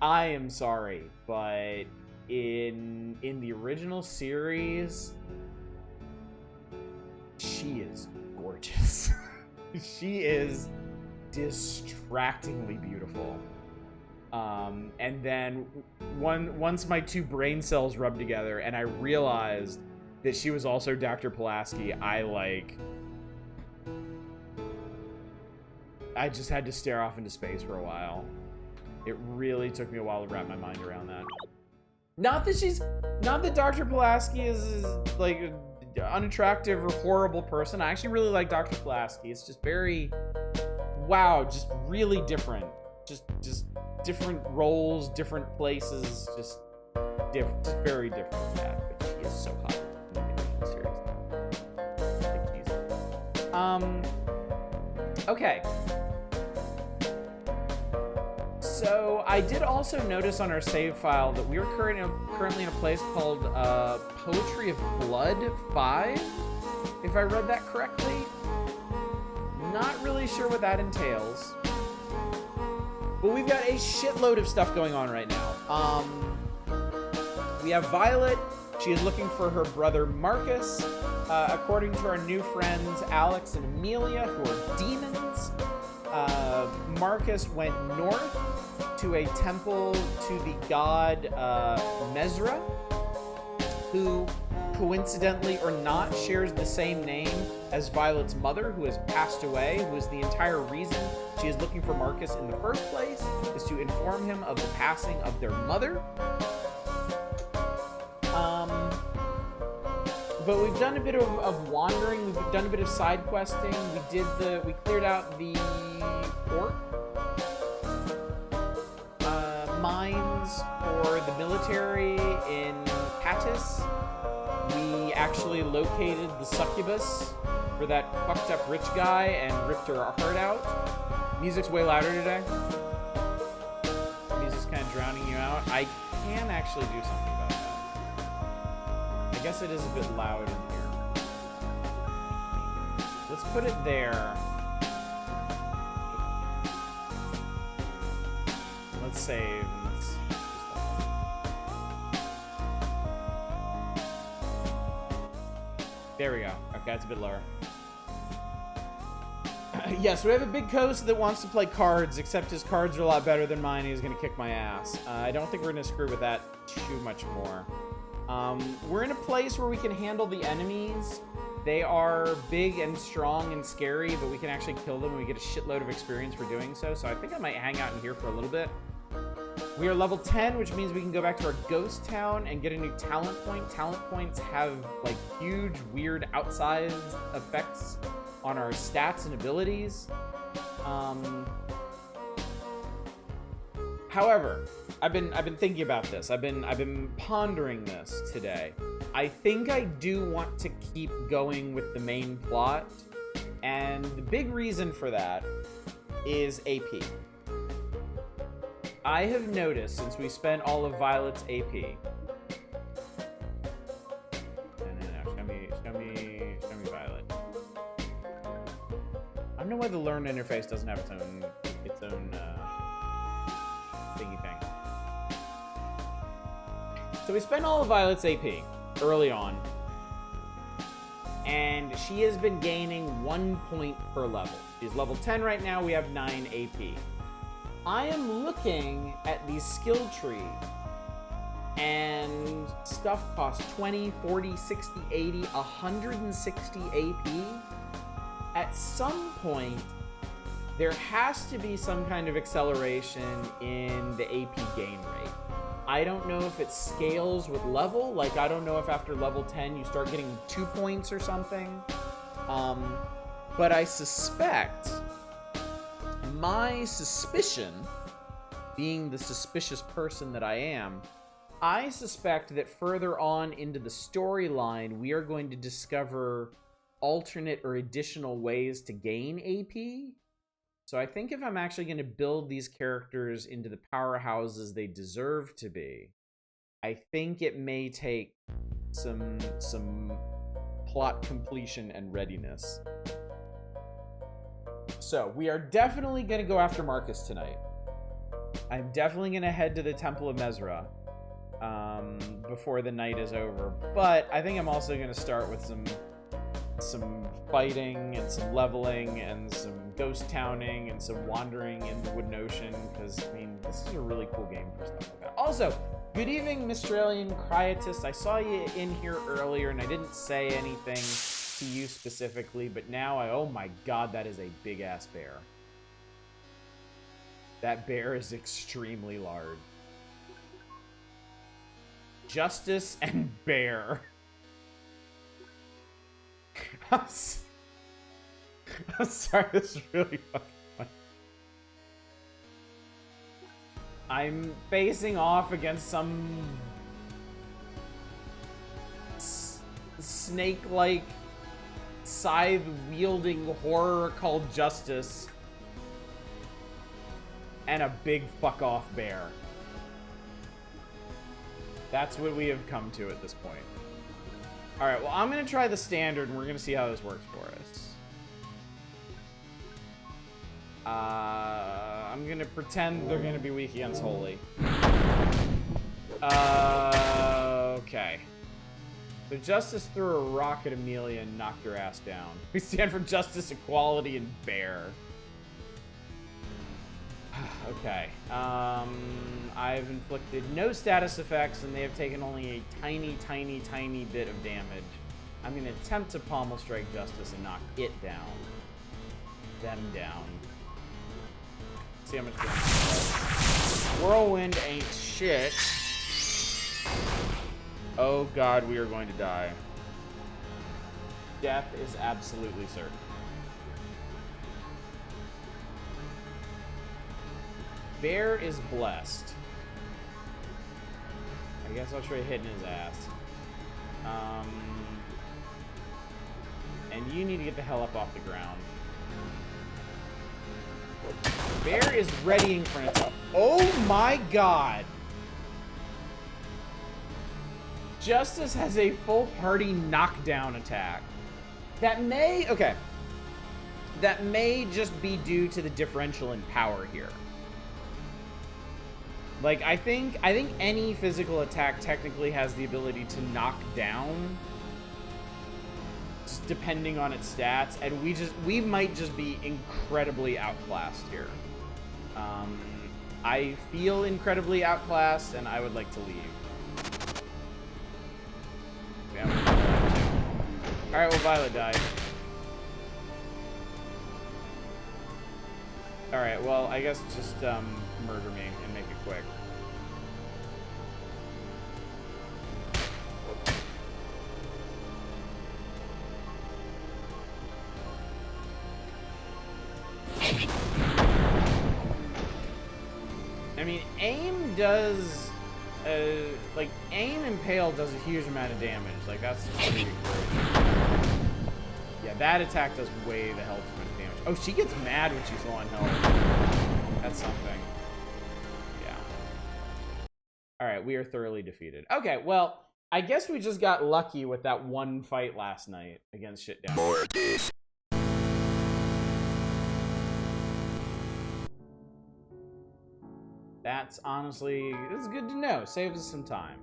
I am sorry, but in the original series, she is gorgeous. She is distractingly beautiful. And then once my 2 brain cells rubbed together and I realized that she was also Dr. Pulaski, I just had to stare off into space for a while. It really took me a while to wrap my mind around that. Not that Dr. Pulaski is like an unattractive or horrible person. I actually really like Dr. Pulaski. It's just very, wow, just really different. Just different roles, different places, just very different from that. But she is so hot in the series. Like, Jesus. Okay. So I did also notice on our save file that we are currently in a place called Poetry of Blood 5, if I read that correctly. Not really sure what that entails. But we've got a shitload of stuff going on right now. We have Violet. She is looking for her brother Marcus. According to our new friends Alex and Amelia, who are demons, Marcus went north to a temple to the god Mesra, who, coincidentally or not, shares the same name as Violet's mother, who has passed away, who is the entire reason she is looking for Marcus in the first place, is to inform him of the passing of their mother. But we've done a bit of wandering, we've done a bit of side questing, we cleared out the port mines for the military in Patis. We actually located the succubus for that fucked up rich guy and ripped her heart out. Music's way louder today. Music's kind of drowning you out. I can actually do something about that. I guess it is a bit loud in here. Let's put it there. Let's save. There we go. Okay, that's a bit lower. Yes, we have a big coast that wants to play cards, except his cards are a lot better than mine. He's going to kick my ass. I don't think we're going to screw with that too much more. We're in a place where we can handle the enemies. They are big and strong and scary, but we can actually kill them and we get a shitload of experience for doing so. So I think I might hang out in here for a little bit. We are level 10, which means we can go back to our ghost town and get a new talent point. Talent points have like huge, weird, outsized effects on our stats and abilities. However, I've been thinking about this. I've been pondering this today. I think I do want to keep going with the main plot, and the big reason for that is AP. I have noticed since we spent all of Violet's AP. No. Show me Violet. I don't know why the Learn interface doesn't have its own thingy thing. So we spent all of Violet's AP early on, and she has been gaining 1 point per level. She's level 10 right now. We have 9 AP. I am looking at the skill tree, and stuff costs 20, 40, 60, 80, 160 AP. At some point, there has to be some kind of acceleration in the AP gain rate. I don't know if it scales with level. Like, I don't know if after level 10 you start getting 2 points or something. But I suspect, my suspicion, being the suspicious person that I am, I suspect that further on into the storyline, we are going to discover alternate or additional ways to gain AP. So I think if I'm actually going to build these characters into the powerhouses they deserve to be, I think it may take some plot completion and readiness. So, we are definitely going to go after Marcus tonight. I'm definitely going to head to the Temple of Mesra before the night is over. But I think I'm also going to start with some fighting and some leveling and some ghost towning and some wandering in the Wooden Ocean, because, I mean, this is a really cool game for stuff like that. Also, good evening, Mistralian Cryatus. I saw you in here earlier, and I didn't say anything to you specifically, but now oh my god, that is a big-ass bear. That bear is extremely large. Justice and bear. I'm sorry, this is really fucking funny. I'm facing off against some snake-like, scythe-wielding horror called Justice. And a big fuck-off bear. That's what we have come to at this point. Alright, well, I'm going to try the standard, and we're going to see how this works for us. I'm going to pretend they're going to be weak against Holy. Okay. So Justice threw a rock at Amelia and knocked her ass down. We stand for justice, equality, and bear. Okay. I've inflicted no status effects, and they have taken only a tiny, tiny, tiny bit of damage. I'm going to attempt to pommel strike Justice and knock it down. Them down. See how much damage. Whirlwind ain't shit. Oh god, we are going to die. Death is absolutely certain. Bear is blessed. I guess I'll try hitting his ass. And you need to get the hell up off the ground. Bear is readying for an attack. Oh my god! Justice has a full party knockdown attack. That may... Okay. That may just be due to the differential in power here. Like, I think any physical attack technically has the ability to knock down, just depending on its stats, and we might just be incredibly outclassed here. I feel incredibly outclassed, and I would like to leave. Yeah. Alright, well, Violet died. Alright, well, I guess just murder me and make it quick. I mean, aim does, like, aim impale does a huge amount of damage. Like, that's pretty great. Yeah, that attack does way the hell too much damage. Oh, she gets mad when she's low on health. That's something. Yeah. Alright, we are thoroughly defeated. Okay, well, I guess we just got lucky with that one fight last night against Shitdown. Mortis. That's honestly, it's good to know. Saves us some time.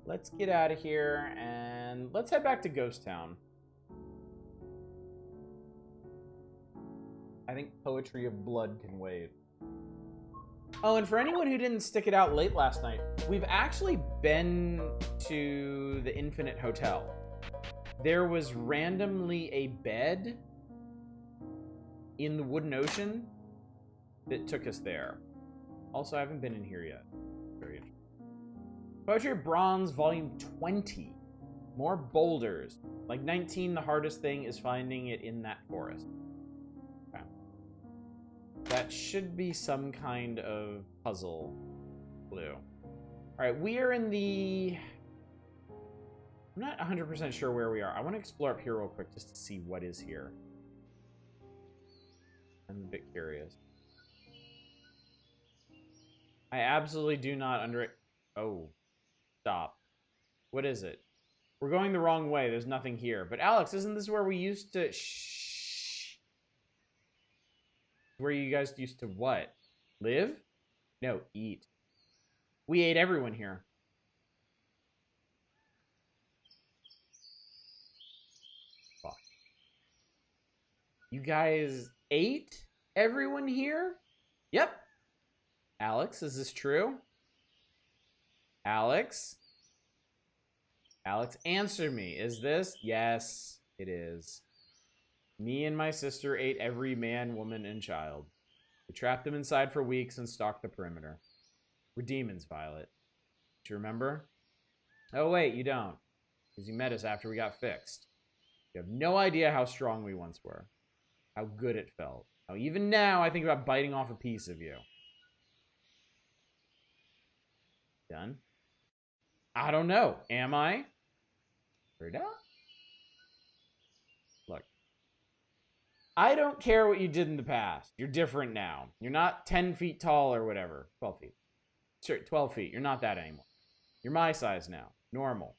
Let's get out of here and let's head back to Ghost Town. I think Poetry of Blood can wait. Oh, and for anyone who didn't stick it out late last night, we've actually been to the Infinite Hotel. There was randomly a bed in the Wooden Ocean that took us there. Also, I haven't been in here yet. Very interesting. Poetry of Bronze, Volume 20. More boulders. Like 19, the hardest thing is finding it in that forest. Okay. That should be some kind of puzzle clue. Alright, we are in the... I'm not 100% sure where we are. I want to explore up here real quick just to see what is here. I'm a bit curious. I absolutely do not Oh. Stop. What is it? We're going the wrong way. There's nothing here. But Alex, isn't this where we used to... Shh. Where you guys used to what? Live? No, eat. We ate everyone here. Fuck. You guys ate everyone here? Yep. Alex, is this true? Alex? Alex, answer me. Is this? Yes, it is. Me and my sister ate every man, woman, and child. We trapped them inside for weeks and stalked the perimeter. We're demons, Violet. Do you remember? Oh, wait, you don't. Because you met us after we got fixed. You have no idea how strong we once were. How good it felt. How even now I think about biting off a piece of you. Done? I don't know. Am I? Frida? Look. I don't care what you did in the past. You're different now. You're not 10 feet tall or whatever. 12 feet. Sure, 12 feet. You're not that anymore. You're my size now. Normal.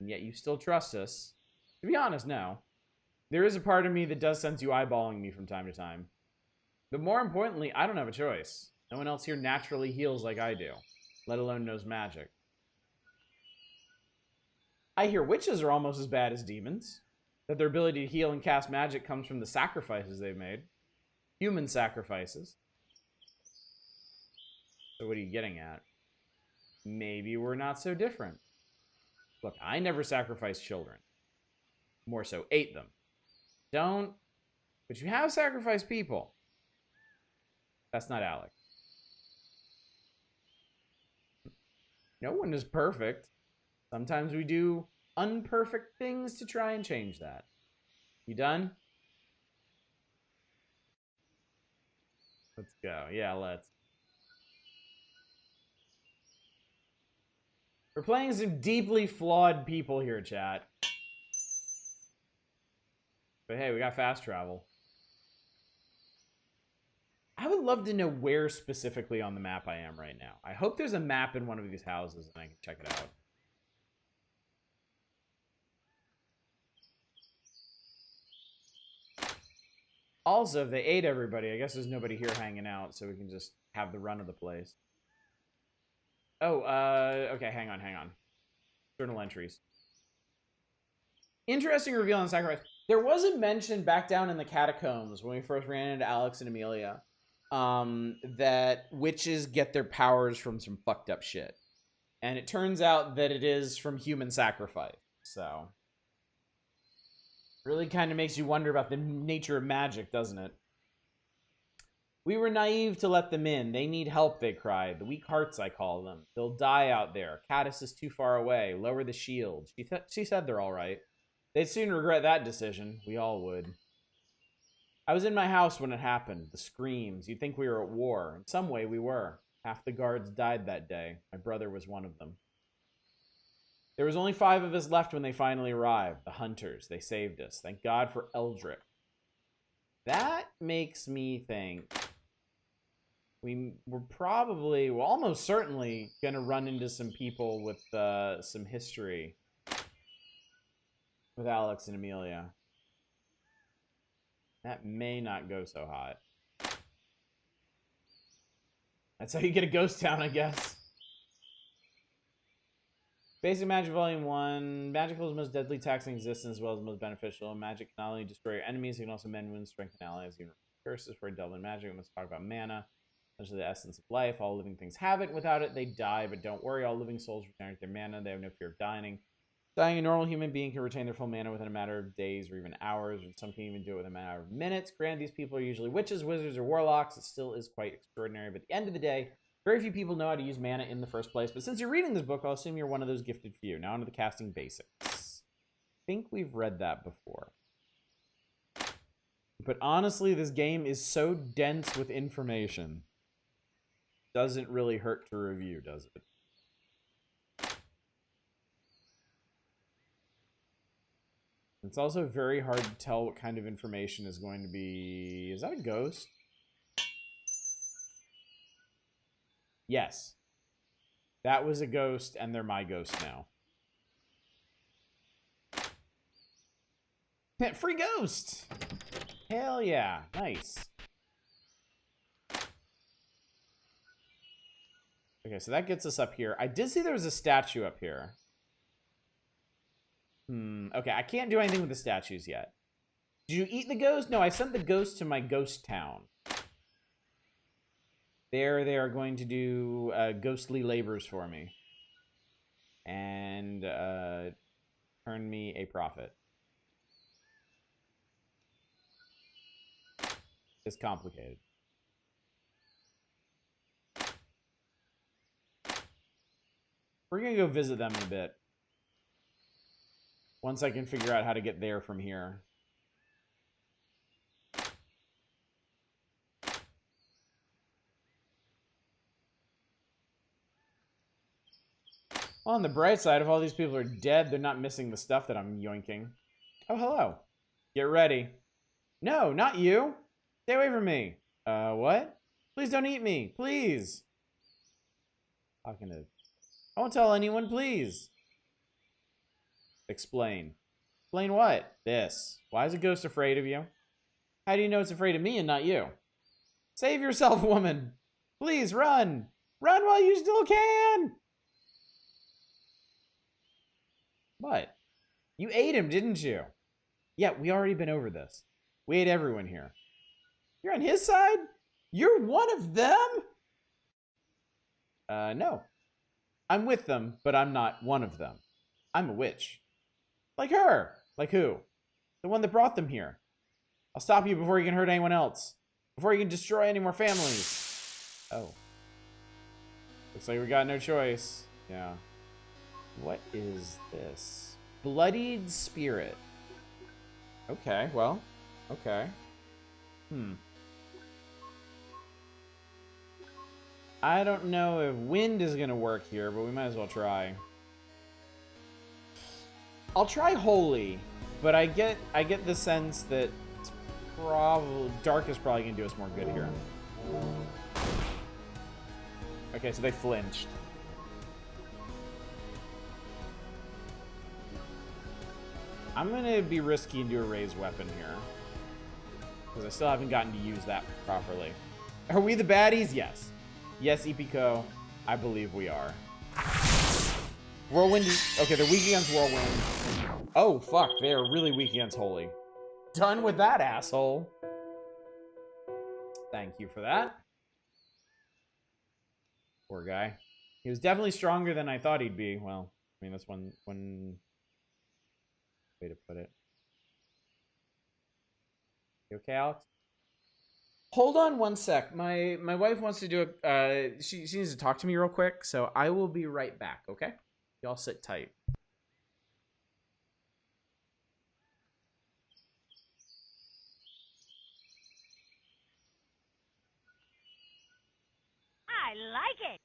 And yet you still trust us. To be honest, no. There is a part of me that does sense you eyeballing me from time to time. But more importantly, I don't have a choice. No one else here naturally heals like I do. Let alone knows magic. I hear witches are almost as bad as demons. That their ability to heal and cast magic comes from the sacrifices they've made. Human sacrifices. So what are you getting at? Maybe we're not so different. Look, I never sacrificed children. More so, ate them. Don't. But you have sacrificed people. That's not Alec. No one is perfect. Sometimes we do unperfect things to try and change that. You done? Let's go. Yeah, let's. We're playing some deeply flawed people here, chat. But hey, we got fast travel. I would love to know where specifically on the map I am right now. I hope there's a map in one of these houses and I can check it out. Also, if they ate everybody, I guess there's nobody here hanging out, so we can just have the run of the place. Oh, okay, hang on. Journal entries. Interesting reveal on sacrifice. There was a mention back down in the catacombs when we first ran into Alex and Amelia, that witches get their powers from some fucked up shit. And it turns out that it is from human sacrifice, so... Really kind of makes you wonder about the nature of magic, doesn't it? We were naive to let them in. They need help, they cried. The weak hearts, I call them. They'll die out there. Caddis is too far away. Lower the shield. She said they're all right. They'd soon regret that decision. We all would. I was in my house when it happened. The screams. You'd think we were at war. In some way, we were. Half the guards died that day. My brother was one of them. There was only 5 of us left when they finally arrived. The hunters. They saved us. Thank God for Eldrick. That makes me think we're probably, well, almost certainly going to run into some people with some history with Alex and Amelia. That may not go so hot. That's how you get a ghost town, I guess. Basic Magic Volume 1. Magical is the most deadly tax in existence as well as the most beneficial. Magic can not only destroy your enemies, it can also mend wounds, strengthen allies, even curses. For a delve in magic, we must talk about mana. Essentially the essence of life. All living things have it. Without it, they die. But don't worry, all living souls regenerate their mana. They have no fear of dying. Dying, a normal human being can retain their full mana within a matter of days or even hours. Or some can even do it within a matter of minutes. Granted, these people are usually witches, wizards, or warlocks. It still is quite extraordinary. But at the end of the day, very few people know how to use mana in the first place, but since you're reading this book, I'll assume you're one of those gifted few. Now onto the casting basics. I think we've read that before. But honestly, this game is so dense with information. Doesn't really hurt to review, does it? It's also very hard to tell what kind of information is going to be... Is that a ghost? Yes. That was a ghost, and they're my ghost now. Free ghost! Hell yeah. Nice. Okay, so that gets us up here. I did see there was a statue up here. Okay, I can't do anything with the statues yet. Did you eat the ghost? No, I sent the ghost to my ghost town. There, they are going to do ghostly labors for me. And turn me a profit. It's complicated. We're going to go visit them in a bit. Once I can figure out how to get there from here. Well, on the bright side, if all these people are dead, they're not missing the stuff that I'm yoinking. Oh, hello. Get ready. No, not you. Stay away from me. What? Please don't eat me. Please. Talking to... I won't tell anyone, please. Explain. Explain what? This. Why is a ghost afraid of you? How do you know it's afraid of me and not you? Save yourself, woman. Please, run. Run while you still can. What? You ate him, didn't you? Yeah, we already been over this. We ate everyone here. You're on his side? You're one of them? No. I'm with them, but I'm not one of them. I'm a witch. Like her. Like who? The one that brought them here. I'll stop you before you can hurt anyone else. Before you can destroy any more families. Oh. Looks like we got no choice. Yeah. What is this? Bloodied spirit. Okay, well. Okay. I don't know if wind is gonna work here, but we might as well try. I'll try holy, but I get the sense that it's probably dark is probably gonna do us more good here. Okay, so they flinched. I'm gonna be risky and do a raised weapon here, because I still haven't gotten to use that properly. Are we the baddies? Yes. Yes, Epiko, I believe we are. Whirlwind is... Okay, they're weak against Whirlwind. Oh, fuck, they are really weak against Holy. Done with that, asshole. Thank you for that. Poor guy. He was definitely stronger than I thought he'd be. Well, I mean, that's one way to put it. You okay, Alex? Hold on one sec. My wife wants to do a she needs to talk to me real quick, so I will be right back, okay? Y'all sit tight. I like it.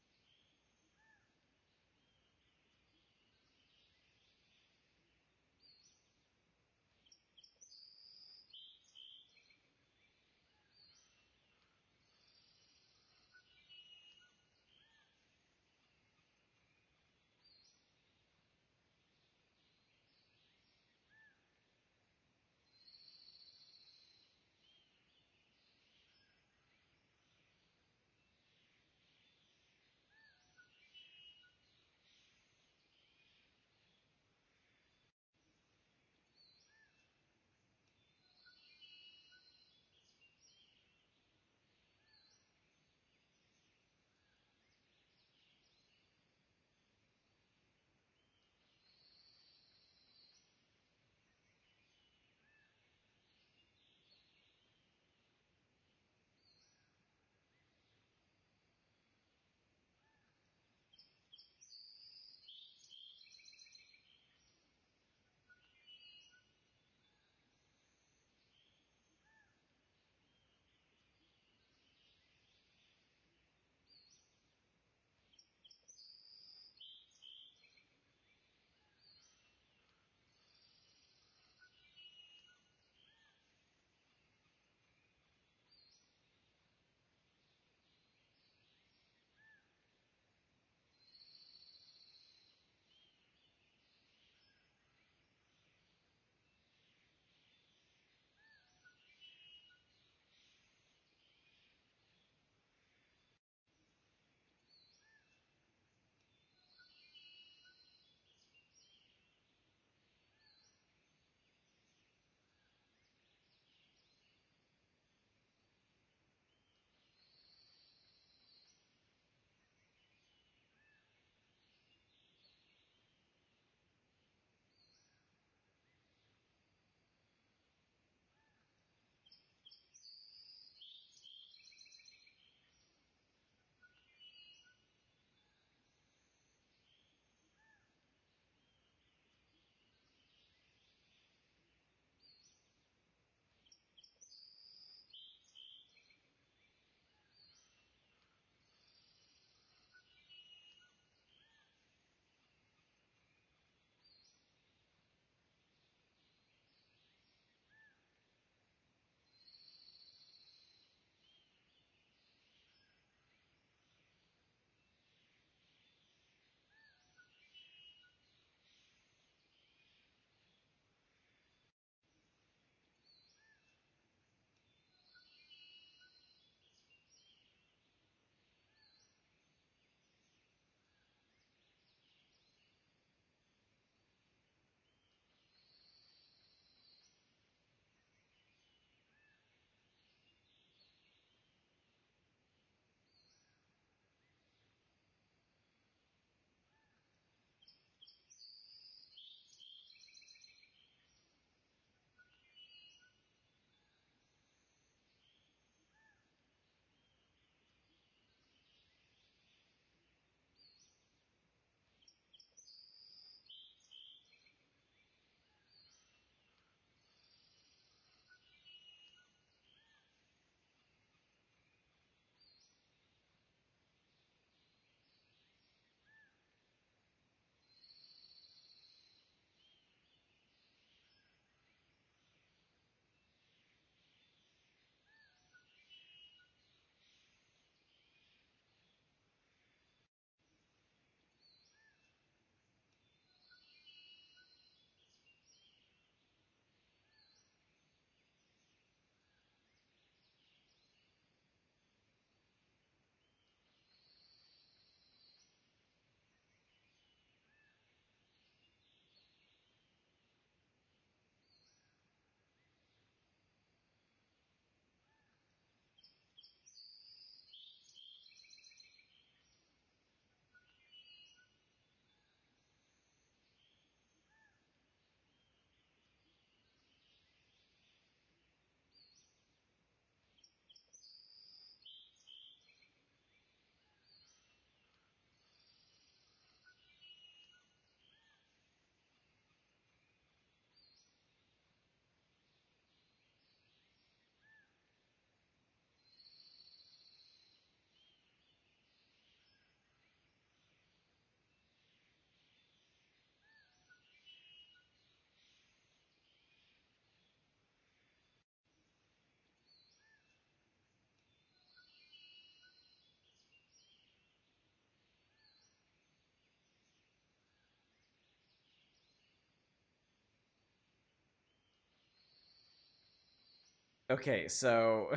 Okay, so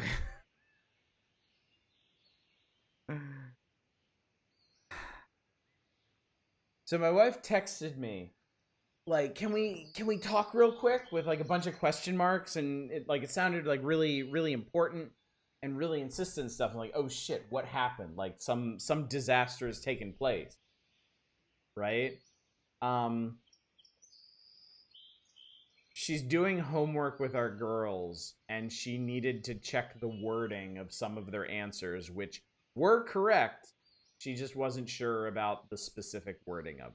so my wife texted me like, can we talk real quick with like a bunch of question marks, and it sounded like really important and really insistent and stuff. I'm like, oh shit, what happened? Like some disaster has taken place, right? Um, she's doing homework with our girls, and she needed to check the wording of some of their answers, which were correct. She just wasn't sure about the specific wording of it.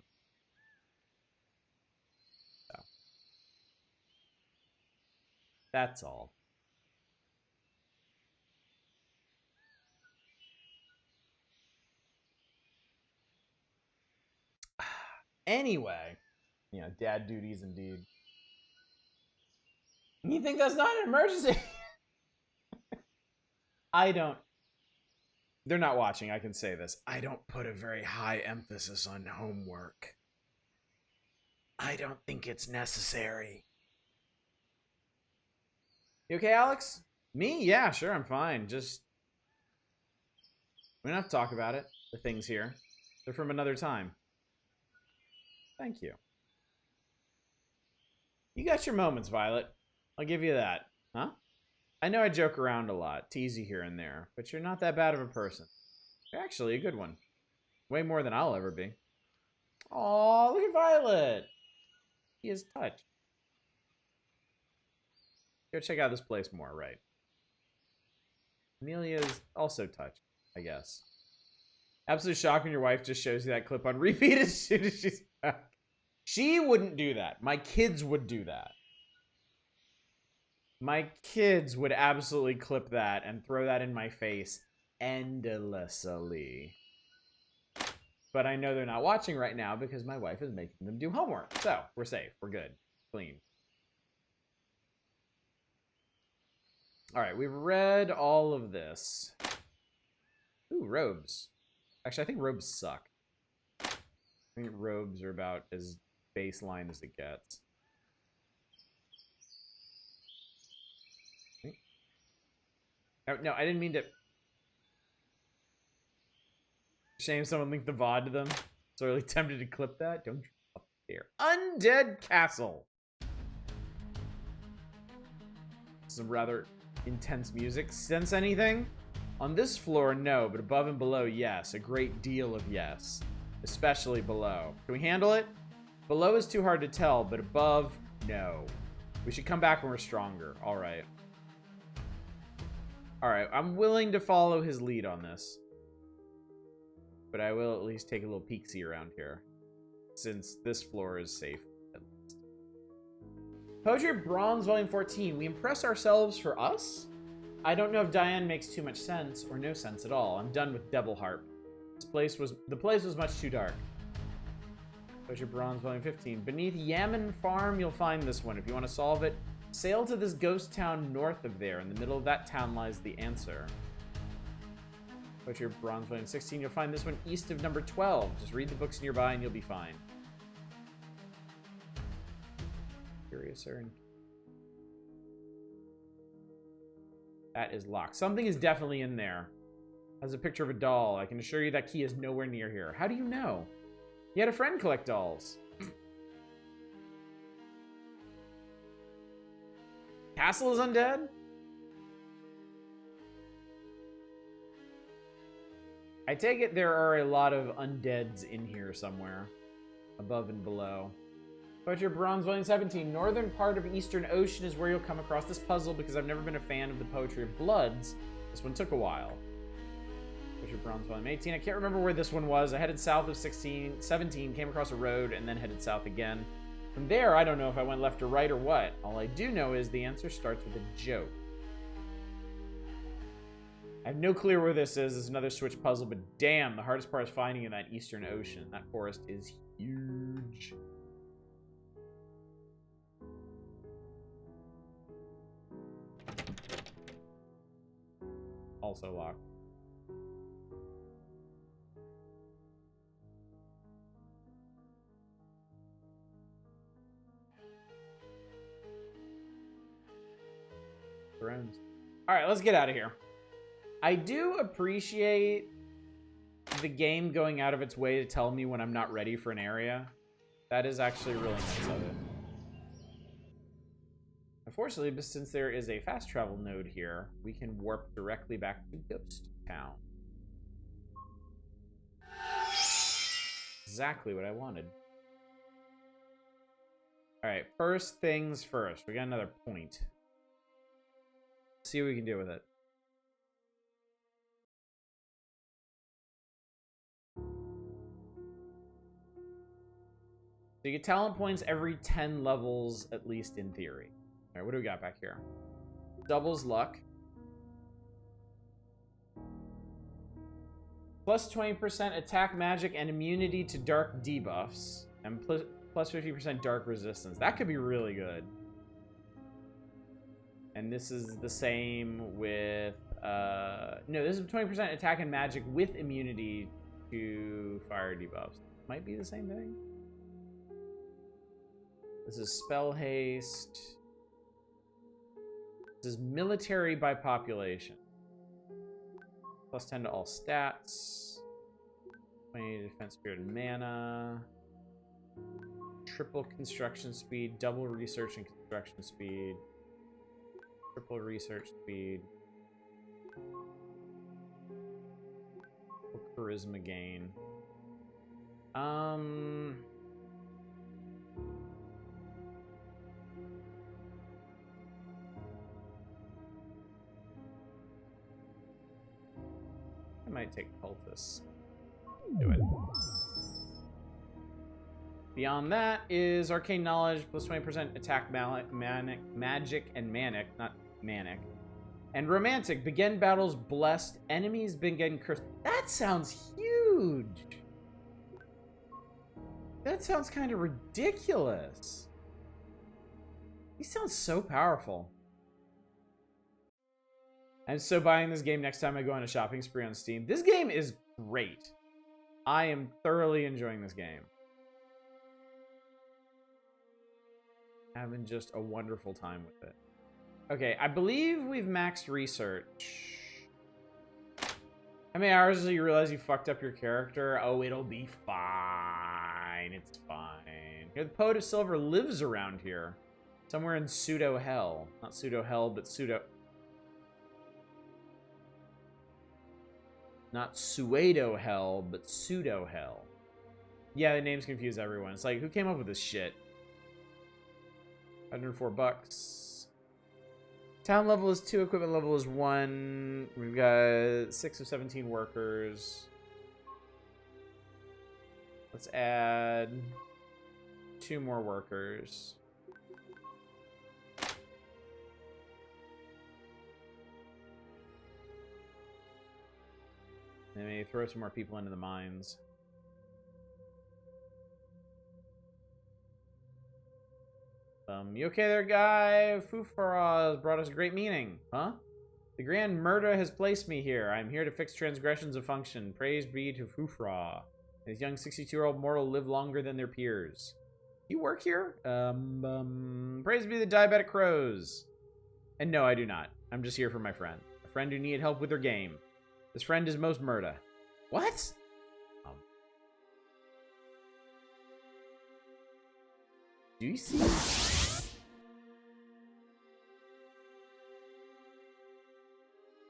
So that's all. Anyway, dad duties indeed. You think that's not an emergency? I don't. They're not watching. I can say this. I don't put a very high emphasis on homework. I don't think it's necessary. You okay, Alex? Me? Yeah, sure, I'm fine. Just we don't have to talk about it. The things here, they're from another time. Thank you. You got your moments, Violet. I'll give you that. Huh? I know I joke around a lot, tease you here and there, but you're not that bad of a person. You're actually a good one. Way more than I'll ever be. Aw, look at Violet. He is touched. Go check out this place more, right? Amelia's also touched, I guess. Absolute shock when your wife just shows you that clip on repeat as soon as she's back. She wouldn't do that. My kids would do that. My kids would absolutely clip that and throw that in my face endlessly. But I know they're not watching right now because my wife is making them do homework. So, we're safe. We're good. Clean. Alright, we've read all of this. Ooh, robes. Actually, I think robes suck. I think robes are about as baseline as it gets. Oh, no, I didn't mean to... Shame someone linked the VOD to them. So really tempted to clip that. Don't you up there. Undead Castle. Some rather intense music. Sense anything? On this floor, no, but above and below, yes. A great deal of yes. Especially below. Can we handle it? Below is too hard to tell, but above, no. We should come back when we're stronger. Alright. Alright, I'm willing to follow his lead on this. But I will at least take a little peek-see around here. Since this floor is safe, at least. Poetry Bronze Volume 14. We impress ourselves for us? I don't know if Diane makes too much sense, or no sense at all. I'm done with Devil Harp. The place was much too dark. Poetry Bronze Volume 15. Beneath Yaman Farm, you'll find this one. If you want to solve it, sail to this ghost town north of there. In the middle of that town lies the answer. Poetry Bronze Volume 16. You'll find this one east of number 12. Just read the books nearby and you'll be fine. Curious, sir. That is locked. Something is definitely in there. Has a picture of a doll. I can assure you that key is nowhere near here. How do you know? You had a friend collect dolls. Castle is undead? I take it there are a lot of undeads in here somewhere. Above and below. Poetry Bronze Volume 17. Northern part of Eastern Ocean is where you'll come across this puzzle because I've never been a fan of the Poetry of Bloods. This one took a while. Poetry Bronze Volume 18. I can't remember where this one was. I headed south of 17, came across a road, and then headed south again. From there, I don't know if I went left or right or what. All I do know is the answer starts with a joke. I have no clue where this is. It's another Switch puzzle, but damn, the hardest part is finding in that Eastern Ocean. That forest is huge. Also locked. Thrones. All right, let's get out of here. I do appreciate the game going out of its way to tell me when I'm not ready for an area. That is actually really nice of it. Unfortunately, but since there is a fast travel node here, we can warp directly back to Ghost Town. Exactly what I wanted. Alright, first things first. We got another point. See what we can do with it. So you get talent points every 10 levels, at least in theory. Alright, what do we got back here? Doubles luck. Plus 20% attack, magic, and immunity to dark debuffs. And plus 50% dark resistance. That could be really good. And this is the same with... no, this is 20% attack and magic with immunity to fire debuffs. Might be the same thing. This is spell haste. This is military by population. Plus 10 to all stats. 20 defense, spirit, and mana. Triple construction speed, double research and construction speed. Triple research speed. Triple charisma gain. I might take cultists. Do it. Beyond that is arcane knowledge plus 20% attack, magic and manic, not manic. And romantic, begin battles blessed, enemies begin cursed. That sounds huge. That sounds kind of ridiculous. These sound so powerful. I'm so buying this game next time I go on a shopping spree on Steam. This game is great. I am thoroughly enjoying this game. Having just a wonderful time with it. Okay, I believe we've maxed research. How many hours do you realize you fucked up your character? Oh, it'll be fine. It's fine. The Poet of Silver lives around here. Somewhere in pseudo-hell. Not pseudo-hell, but pseudo... Not pseudo-hell, but pseudo-hell. Yeah, the names confuse everyone. It's like, who came up with this shit? 104 bucks. Town level is 2, equipment level is 1. We've got 6 of 17 workers. Let's add 2 more workers. And maybe throw some more people into the mines. You okay there, guy? Fufara has brought us great meaning. Huh? The Grand Murder has placed me here. I am here to fix transgressions of function. Praise be to Fufara. This young 62-year-old mortal live longer than their peers. You work here? Praise be the diabetic crows. And no, I do not. I'm just here for my friend. A friend who needed help with their game. This friend is Most Murda. What? Do you see?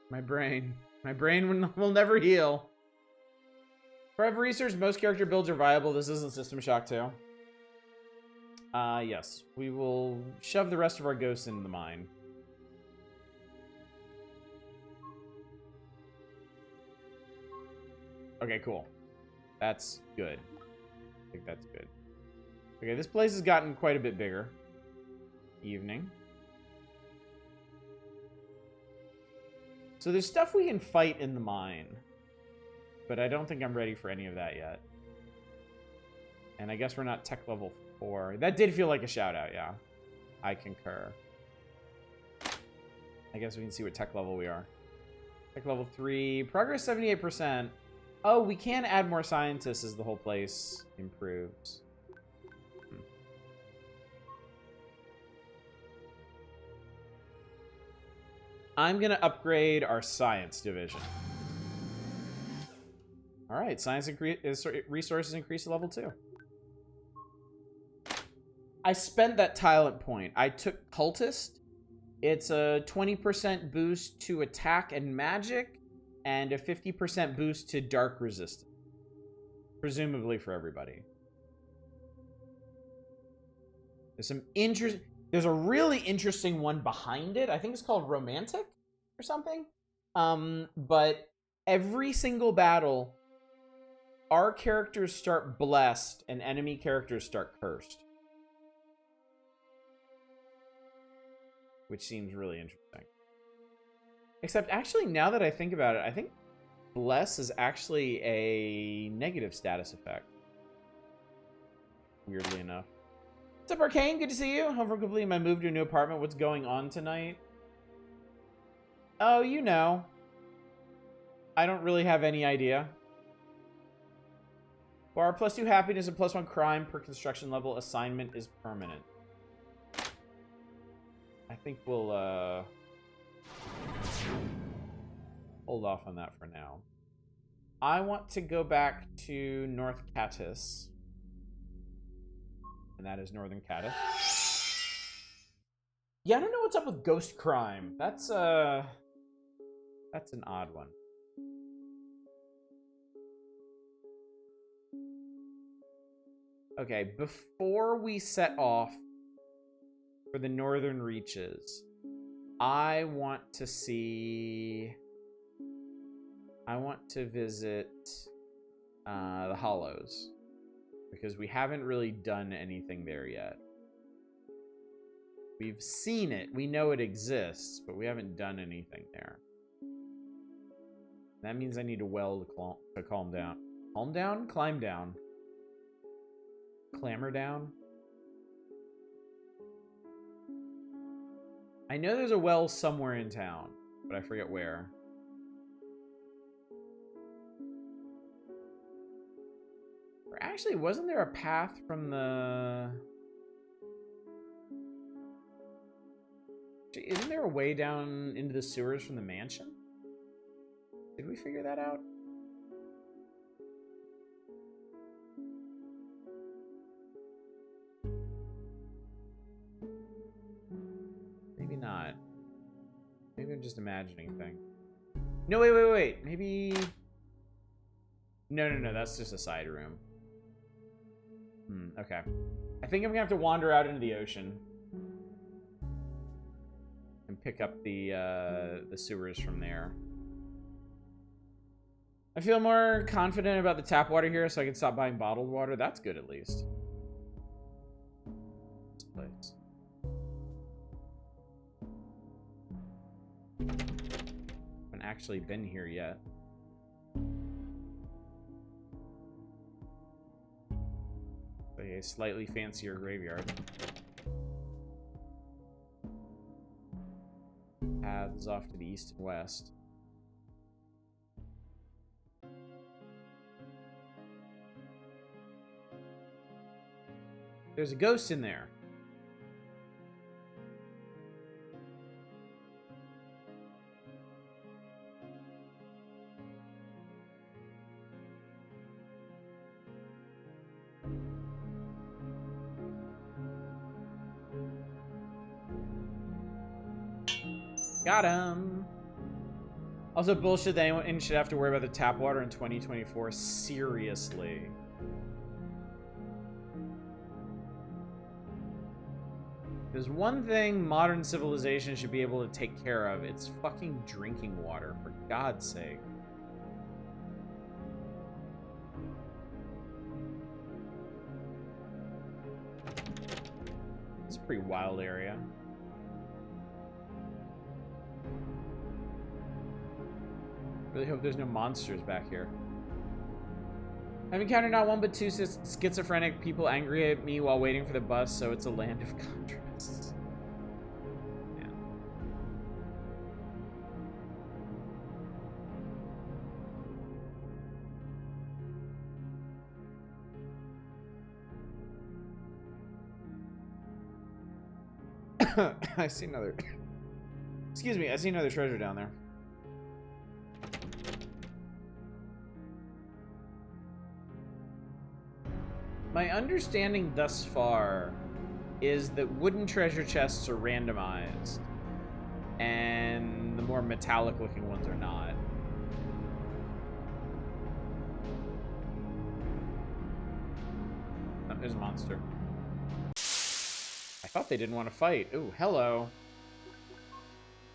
My brain. My brain will never heal. Forever research, most character builds are viable. This isn't System Shock 2. Yes. We will shove the rest of our ghosts into the mine. Okay, cool. That's good. I think that's good. Okay, this place has gotten quite a bit bigger. Evening. So there's stuff we can fight in the mine. But I don't think I'm ready for any of that yet. And I guess we're not tech level 4. That did feel like a shout out, yeah. I concur. I guess we can see what tech level we are. Tech level 3. Progress 78%. Oh, we can add more scientists as the whole place improves. Hmm. I'm going to upgrade our science division. All right, science resources increase to level 2. I spent that talent point. I took Cultist. It's a 20% boost to attack and magic, and a 50% boost to dark resistance. Presumably for everybody. There's a really interesting one behind it. I think it's called Romantic or something. But every single battle, our characters start blessed and enemy characters start cursed. Which seems really interesting. Except, actually, now that I think about it, I think Bless is actually a negative status effect. Weirdly enough. What's up, Arcane? Good to see you. Home from completing my move to a new apartment. What's going on tonight? Oh, you know. I don't really have any idea. Bar +2 happiness and +1 crime per construction level. Assignment is permanent. I think we'll hold off on that for now. I want to go back to North Catus. And that is Northern Catus. Yeah, I don't know what's up with ghost crime. That's an odd one. Okay, before we set off for the northern reaches, I want to visit the Hollows, because we haven't really done anything there yet. We've seen it, we know it exists, but we haven't done anything there. That means I need a well to calm down. Calm down? Climb down. Clamber down. I know there's a well somewhere in town, but I forget where. Or actually, wasn't there a path from the... Isn't there a way down into the sewers from the mansion? Did we figure that out? Maybe not. Maybe I'm just imagining things. No, wait. Maybe... No, that's just a side room. Okay. I think I'm gonna have to wander out into the ocean and pick up the sewers from there. I feel more confident about the tap water here, so I can stop buying bottled water. That's good, at least. This place. Haven't actually been here yet. A slightly fancier graveyard. Paths off to the east and west. There's a ghost in there. Got him. Also, bullshit that anyone should have to worry about the tap water in 2024. Seriously. There's one thing modern civilization should be able to take care of. It's fucking drinking water, for God's sake. It's a pretty wild area. Really hope there's no monsters back here. I've encountered not one but two schizophrenic people angry at me while waiting for the bus, so it's a land of contrasts. Yeah. I see another Excuse me, I see another treasure down there. My understanding thus far is that wooden treasure chests are randomized, and the more metallic looking ones are not. Oh, there's a monster. I thought they didn't want to fight. Ooh, hello.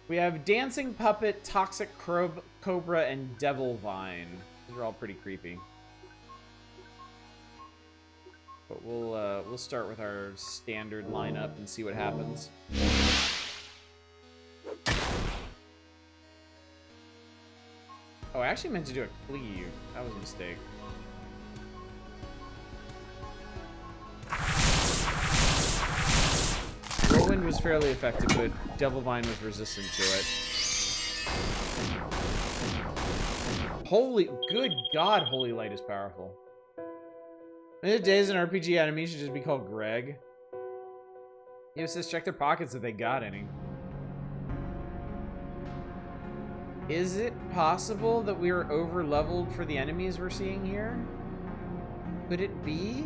We have Dancing Puppet, Toxic Cobra, and Devil Vine. These are all pretty creepy. But we'll start with our standard lineup and see what happens. Oh, I actually meant to do a cleave. That was a mistake. Whirlwind was fairly effective, but Devil Vine was resistant to it. Holy, good God, Holy Light is powerful. In the days an RPG enemy should just be called Greg. You just check their pockets if they got any. Is it possible that we are over-leveled for the enemies we're seeing here? Could it be?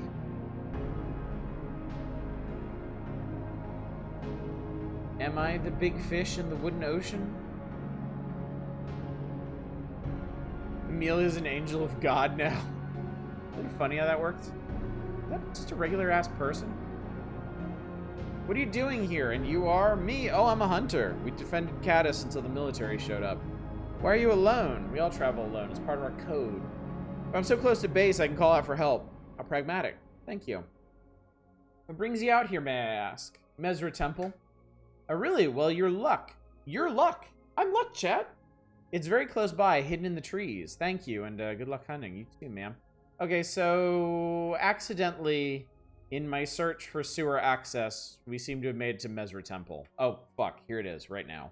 Am I the big fish in the wooden ocean? Amelia's an angel of God now. Isn't it funny how that works? Is that just a regular-ass person? What are you doing here? And you are? Me? Oh, I'm a hunter. We defended Caddis until the military showed up. Why are you alone? We all travel alone. It's part of our code. If I'm so close to base, I can call out for help. How pragmatic. Thank you. What brings you out here, may I ask? Mezra Temple? Oh, really? Well, you're Luck. You're Luck. I'm Luck, chat. It's very close by, hidden in the trees. Thank you, and good luck hunting. You too, ma'am. Okay, so accidentally, in my search for sewer access, we seem to have made it to Mezra Temple. Oh, fuck. Here it is, right now.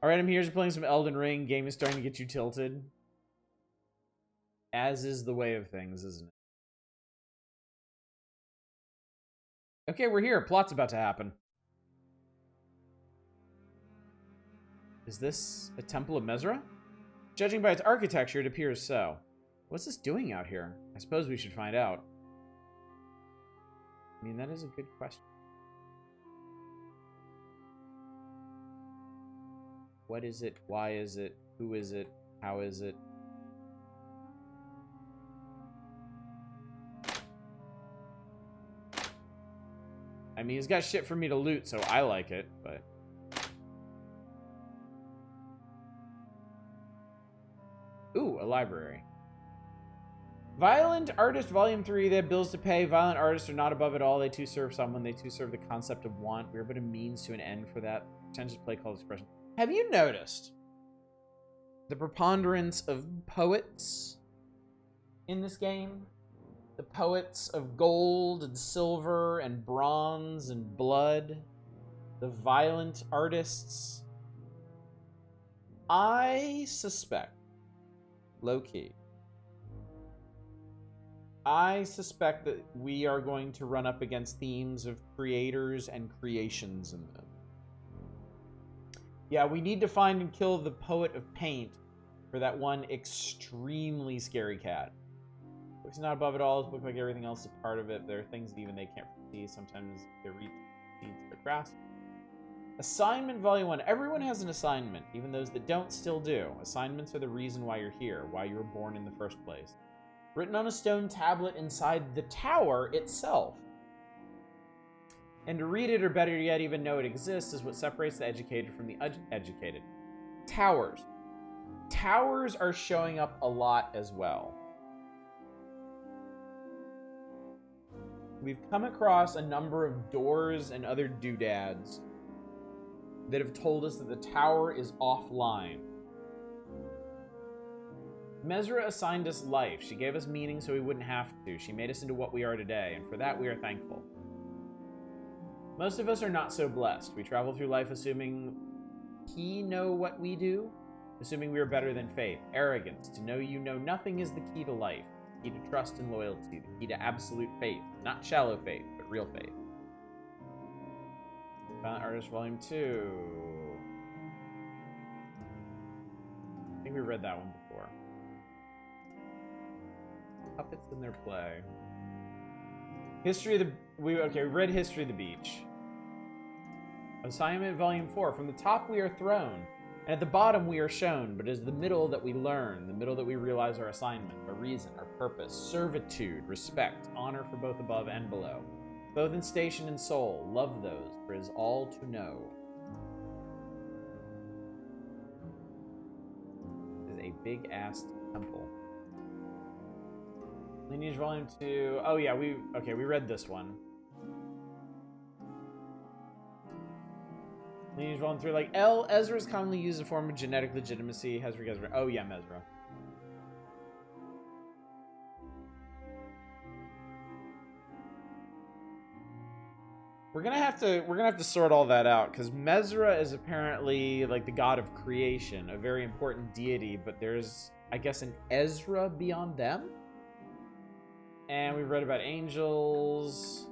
Alright, I'm here just playing some Elden Ring. Game is starting to get you tilted. As is the way of things, isn't it? Okay, we're here. Plot's about to happen. Is this a Temple of Mezra? Judging by its architecture, it appears so. What's this doing out here? I suppose we should find out. I mean, that is a good question. What is it? Why is it? Who is it? How is it? I mean, he's got shit for me to loot, so I like it, but... Ooh, a library. Violent Artist Volume 3, they have bills to pay. Violent artists are not above it all. They too serve someone. They too serve the concept of want. We are but a means to an end for that. Pretentious play called expression. Have you noticed the preponderance of poets in this game? The poets of gold and silver and bronze and blood. The violent artists. I suspect, low-key, I suspect that we are going to run up against themes of creators and creations in them. Yeah, we need to find and kill the poet of paint for that one extremely scary cat. Looks not above it all. It looks like everything else is part of it. There are things that even they can't see. Sometimes they reach needs to grasp. Assignment Volume 1. Everyone has an assignment. Even those that don't still do. Assignments are the reason why you're here, why you were born in the first place. Written on a stone tablet inside the tower itself. And to read it, or better yet, even know it exists, is what separates the educated from the uneducated. Towers. Towers are showing up a lot as well. We've come across a number of doors and other doodads that have told us that the tower is offline. Mezra assigned us life. She gave us meaning so we wouldn't have to. She made us into what we are today, and for that we are thankful. Most of us are not so blessed. We travel through life assuming he know what we do, assuming we are better than faith. Arrogance. To know you know nothing is the key to life. The key to trust and loyalty. The key to absolute faith. Not shallow faith, but real faith. Violent Artist Volume 2. I think we read that one before. Puppets in their play. History of the... we read History of the Beach. Assignment Volume 4. From the top we are thrown, and at the bottom we are shown, but it is the middle that we learn, the middle that we realize our assignment, our reason, our purpose, servitude, respect, honor for both above and below. Both in station and soul, love those, for it is all to know. It is a big-ass temple. Lineage Volume 2. Oh yeah, we read this one. Lineage Volume 3, like, Ezra is commonly used as a form of genetic legitimacy. Ezra. Oh yeah, Mesra. We're gonna have to sort all that out, because Mesra is apparently like the god of creation, a very important deity, but there's, I guess, an Ezra beyond them. And we've read about angels.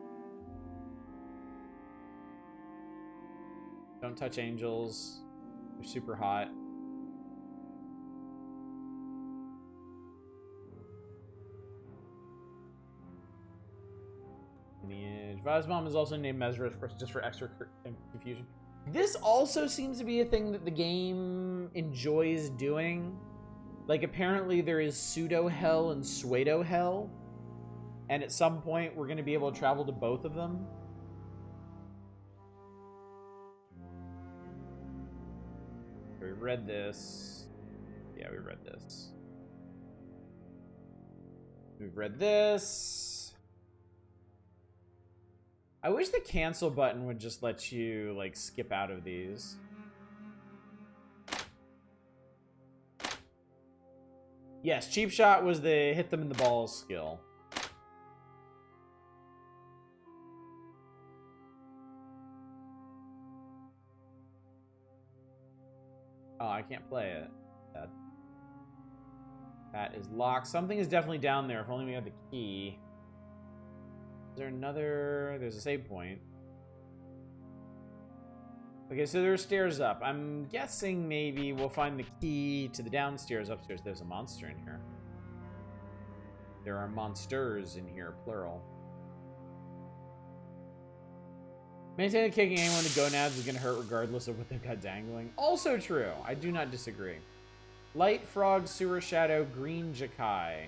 Don't touch angels. They're super hot. Lineage. Vazmom is also named Mesra just for extra confusion. This also seems to be a thing that the game enjoys doing. Like, apparently there is pseudo-hell and pseudo-hell. And at some point, we're going to be able to travel to both of them. We read this. Yeah, we read this. We've read this. I wish the cancel button would just let you, like, skip out of these. Yes, cheap shot was the hit them in the balls skill. Oh, I can't play it. That is locked. Something is definitely down there. If only we had the key. Is there another... There's a save point. Okay, so there are stairs up. I'm guessing maybe we'll find the key to the downstairs. Upstairs, there's a monster in here. There are monsters in here, plural. Maintain that kicking anyone to gonads is going to hurt regardless of what they've got dangling. Also true. I do not disagree. Light Frog, Sewer Shadow, Green Jakai.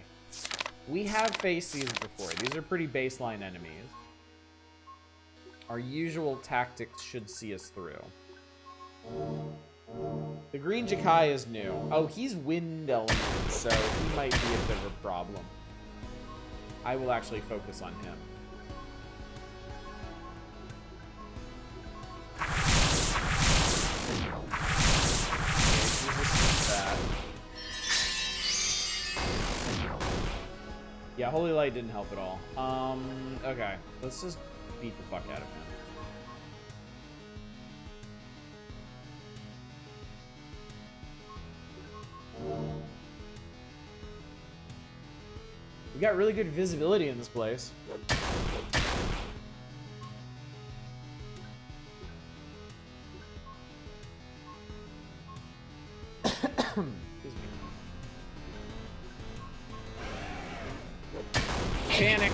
We have faced these before. These are pretty baseline enemies. Our usual tactics should see us through. The Green Jakai is new. Oh, he's wind element, so he might be a bit of a problem. I will actually focus on him. Yeah, Holy Light didn't help at all. Okay. Let's just beat the fuck out of him. We got really good visibility in this place. Panicked.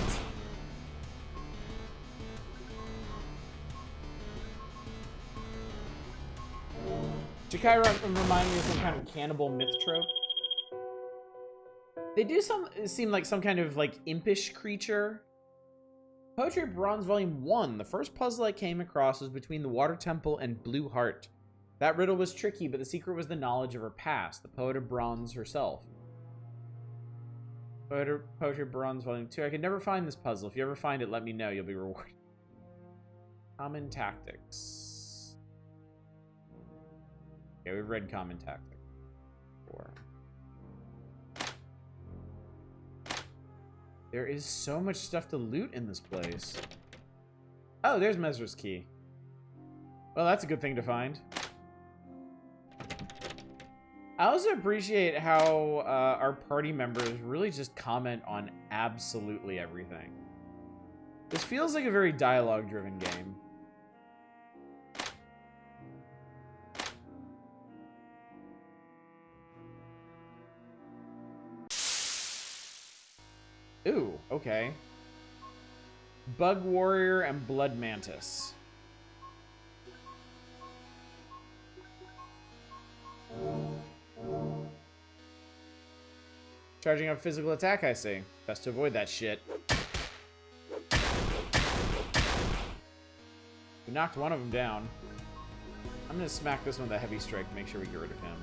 Jakai remind me of some kind of cannibal myth trope. They do seem like some kind of like impish creature. Poetry of Bronze Volume 1. The first puzzle I came across was between the Water Temple and Blue Heart. That riddle was tricky, but the secret was the knowledge of her past, the Poet of Bronze herself. Poetry of Bronze Volume 2. I could never find this puzzle. If you ever find it, let me know. You'll be rewarded. Common Tactics. Yeah, we've read Common Tactics before. There is so much stuff to loot in this place. Oh, there's Mesra's key. Well, that's a good thing to find. I also appreciate how our party members really just comment on absolutely everything. This feels like a very dialogue-driven game. Ooh, okay. Bug Warrior and Blood Mantis. Charging up physical attack, I see. Best to avoid that shit. We knocked one of them down. I'm gonna smack this one with a heavy strike to make sure we get rid of him.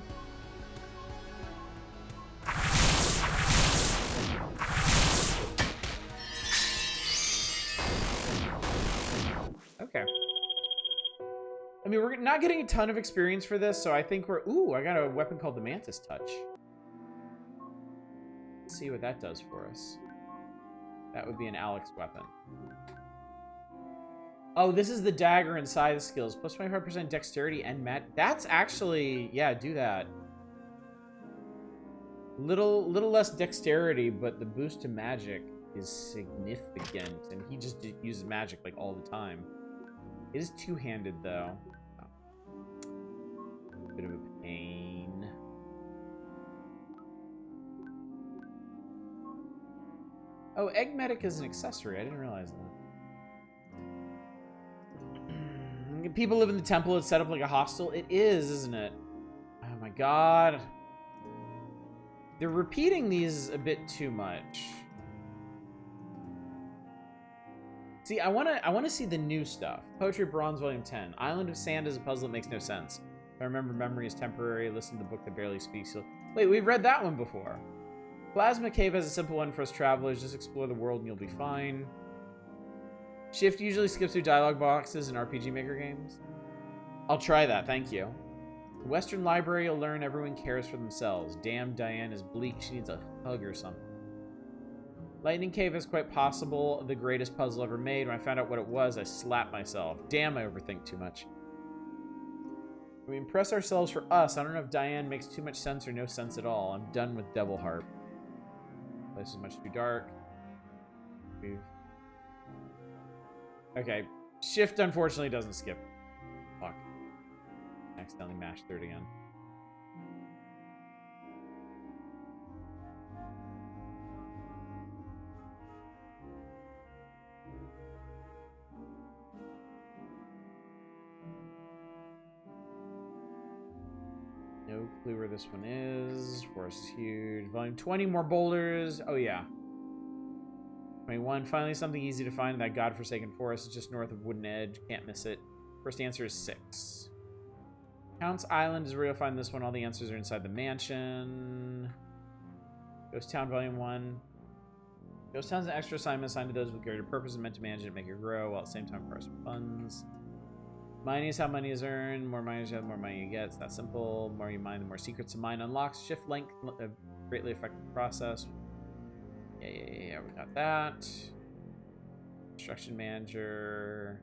Okay. I mean, we're not getting a ton of experience for this, so I think we're... Ooh, I got a weapon called the Mantis Touch. Let's see what that does for us. That would be an Alex weapon. Oh, this is the dagger and scythe skills. Plus 25% dexterity and that's actually... Yeah, do that. Little less dexterity, but the boost to magic is significant. And he just uses magic, like, all the time. It is two-handed, though. Oh. Bit of a pain. Oh, Egg Medic is an accessory. I didn't realize that. People live in the temple. It's set up like a hostel. It is, isn't it? Oh my god. They're repeating these a bit too much. See, I wanna see the new stuff. Poetry Bronze Volume 10. Island of Sand is a puzzle that makes no sense. If I remember, memory is temporary. Listen to the book that barely speaks. So, wait, we've read that one before. Plasma Cave has a simple one for us travelers. Just explore the world and you'll be fine. Shift usually skips through dialogue boxes in RPG Maker games. I'll try that, thank you. Western Library, you'll learn everyone cares for themselves. Damn, Diane is bleak. She needs a hug or something. Lightning Cave is quite possible the greatest puzzle ever made. When I found out what it was, I slapped myself. Damn, I overthink too much. We impress ourselves for us. I don't know if Diane makes too much sense or no sense at all. I'm done with Devil Harp. This is much too dark. Okay. Shift, unfortunately, doesn't skip. Fuck. Accidentally mashed through it again. No clue where this one is. Forest is huge. Volume 20, more boulders. Oh, yeah. 21, finally something easy to find in that godforsaken forest. It's just north of Wooden Edge. Can't miss it. First answer is 6. Count's Island is where you'll find this one. All the answers are inside the mansion. Ghost Town Volume 1. Ghost Town's an extra assignment assigned to those with greater purpose and meant to manage it and make it grow, while at the same time acquire some funds. Mining is how money is earned. More miners you have, more money you get. It's that simple. The more you mine, the more secrets to mine unlocks. Shift length greatly affect the process. Yeah, we got that. Construction manager.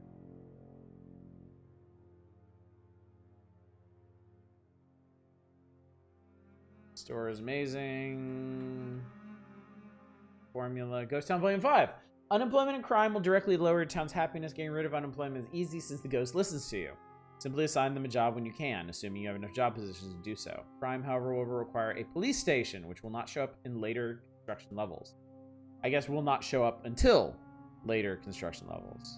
Store is amazing. Formula. Ghost Town Volume 5. Unemployment and crime will directly lower your town's happiness. Getting rid of unemployment is easy since the ghost listens to you. Simply assign them a job when you can, assuming you have enough job positions to do so. Crime, however, will require a police station, which will not show up in later construction levels. I guess will not show up until later construction levels.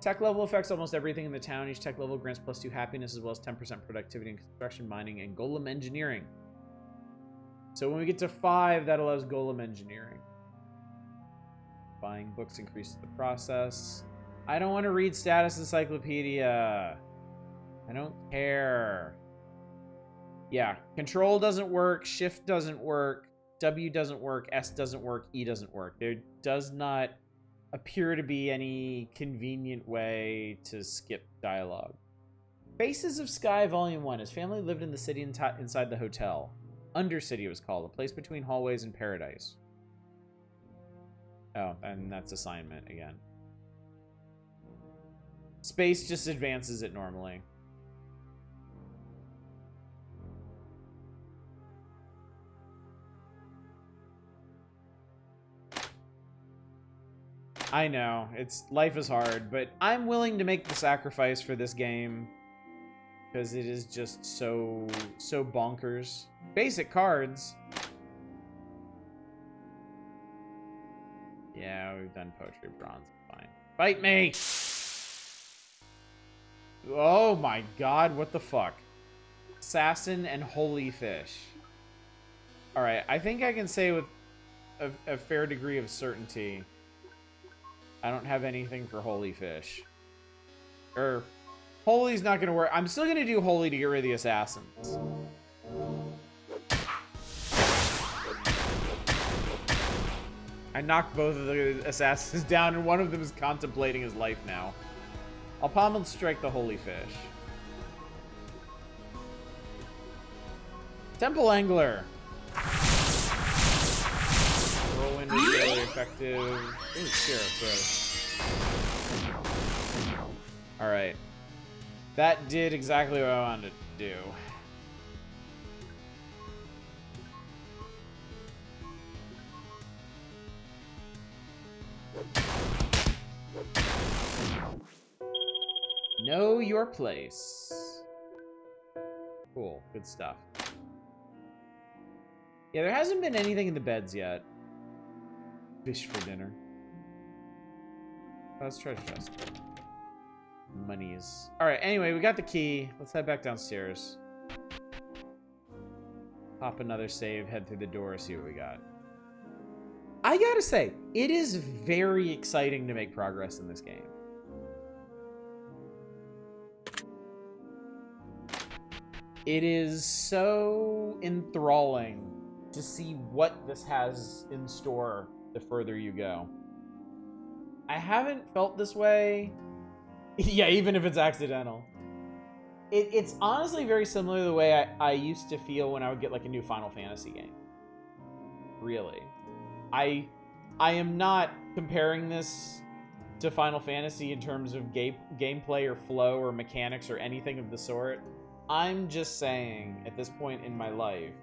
Tech level affects almost everything in the town. Each tech level grants +2 happiness as well as 10% productivity in construction, mining, and golem engineering. So when we get to 5, that allows golem engineering. Buying books increases the process. I don't want to read Status Encyclopedia. I don't care. Yeah, control doesn't work, shift doesn't work, W doesn't work, S doesn't work, E doesn't work. There does not appear to be any convenient way to skip dialogue. Faces of Sky Volume 1. His family lived in the city inside the hotel. Undercity it was called, a place between hallways and paradise. Oh, and that's assignment again. Space just advances it normally. I know, life is hard, but I'm willing to make the sacrifice for this game because it is just so bonkers. Basic cards. Yeah, we've done poetry bronze. Fine. Fight me! Oh my god, what the fuck? Assassin and holy fish. Alright, I think I can say with a fair degree of certainty I don't have anything for holy fish. Holy's not gonna work. I'm still gonna do holy to get rid of the assassins. I knocked both of the assassins down, and one of them is contemplating his life now. I'll pommel strike the holy fish. Temple Angler. Whirlwind is really effective. Ooh, Sheriff, bro. Alright. That did exactly what I wanted to do. Know your place. Cool. Good stuff. Yeah, there hasn't been anything in the beds yet. Fish for dinner. Let's treasure chest. Monies. Alright, anyway, we got the key. Let's head back downstairs. Pop another save, head through the door, see what we got. I gotta say, it is very exciting to make progress in this game. It is so enthralling to see what this has in store the further you go. I haven't felt this way. Yeah, even if it's accidental. It's honestly very similar to the way I used to feel when I would get like a new Final Fantasy game. Really. I am not comparing this to Final Fantasy in terms of gameplay or flow or mechanics or anything of the sort. I'm just saying, at this point in my life,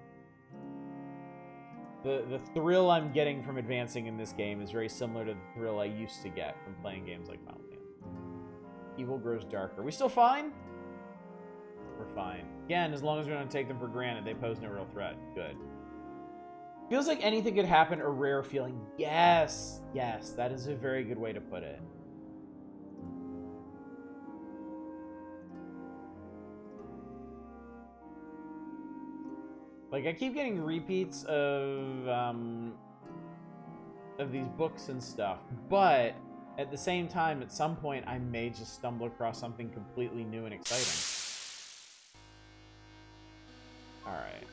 the thrill I'm getting from advancing in this game is very similar to the thrill I used to get from playing games like Final Fantasy. Evil grows darker. We still fine? We're fine. Again, as long as we don't take them for granted, they pose no real threat. Good. Feels like anything could happen, a rare feeling. Yes, yes, that is a very good way to put it. Like, I keep getting repeats of these books and stuff, but at the same time, at some point, I may just stumble across something completely new and exciting. Alright.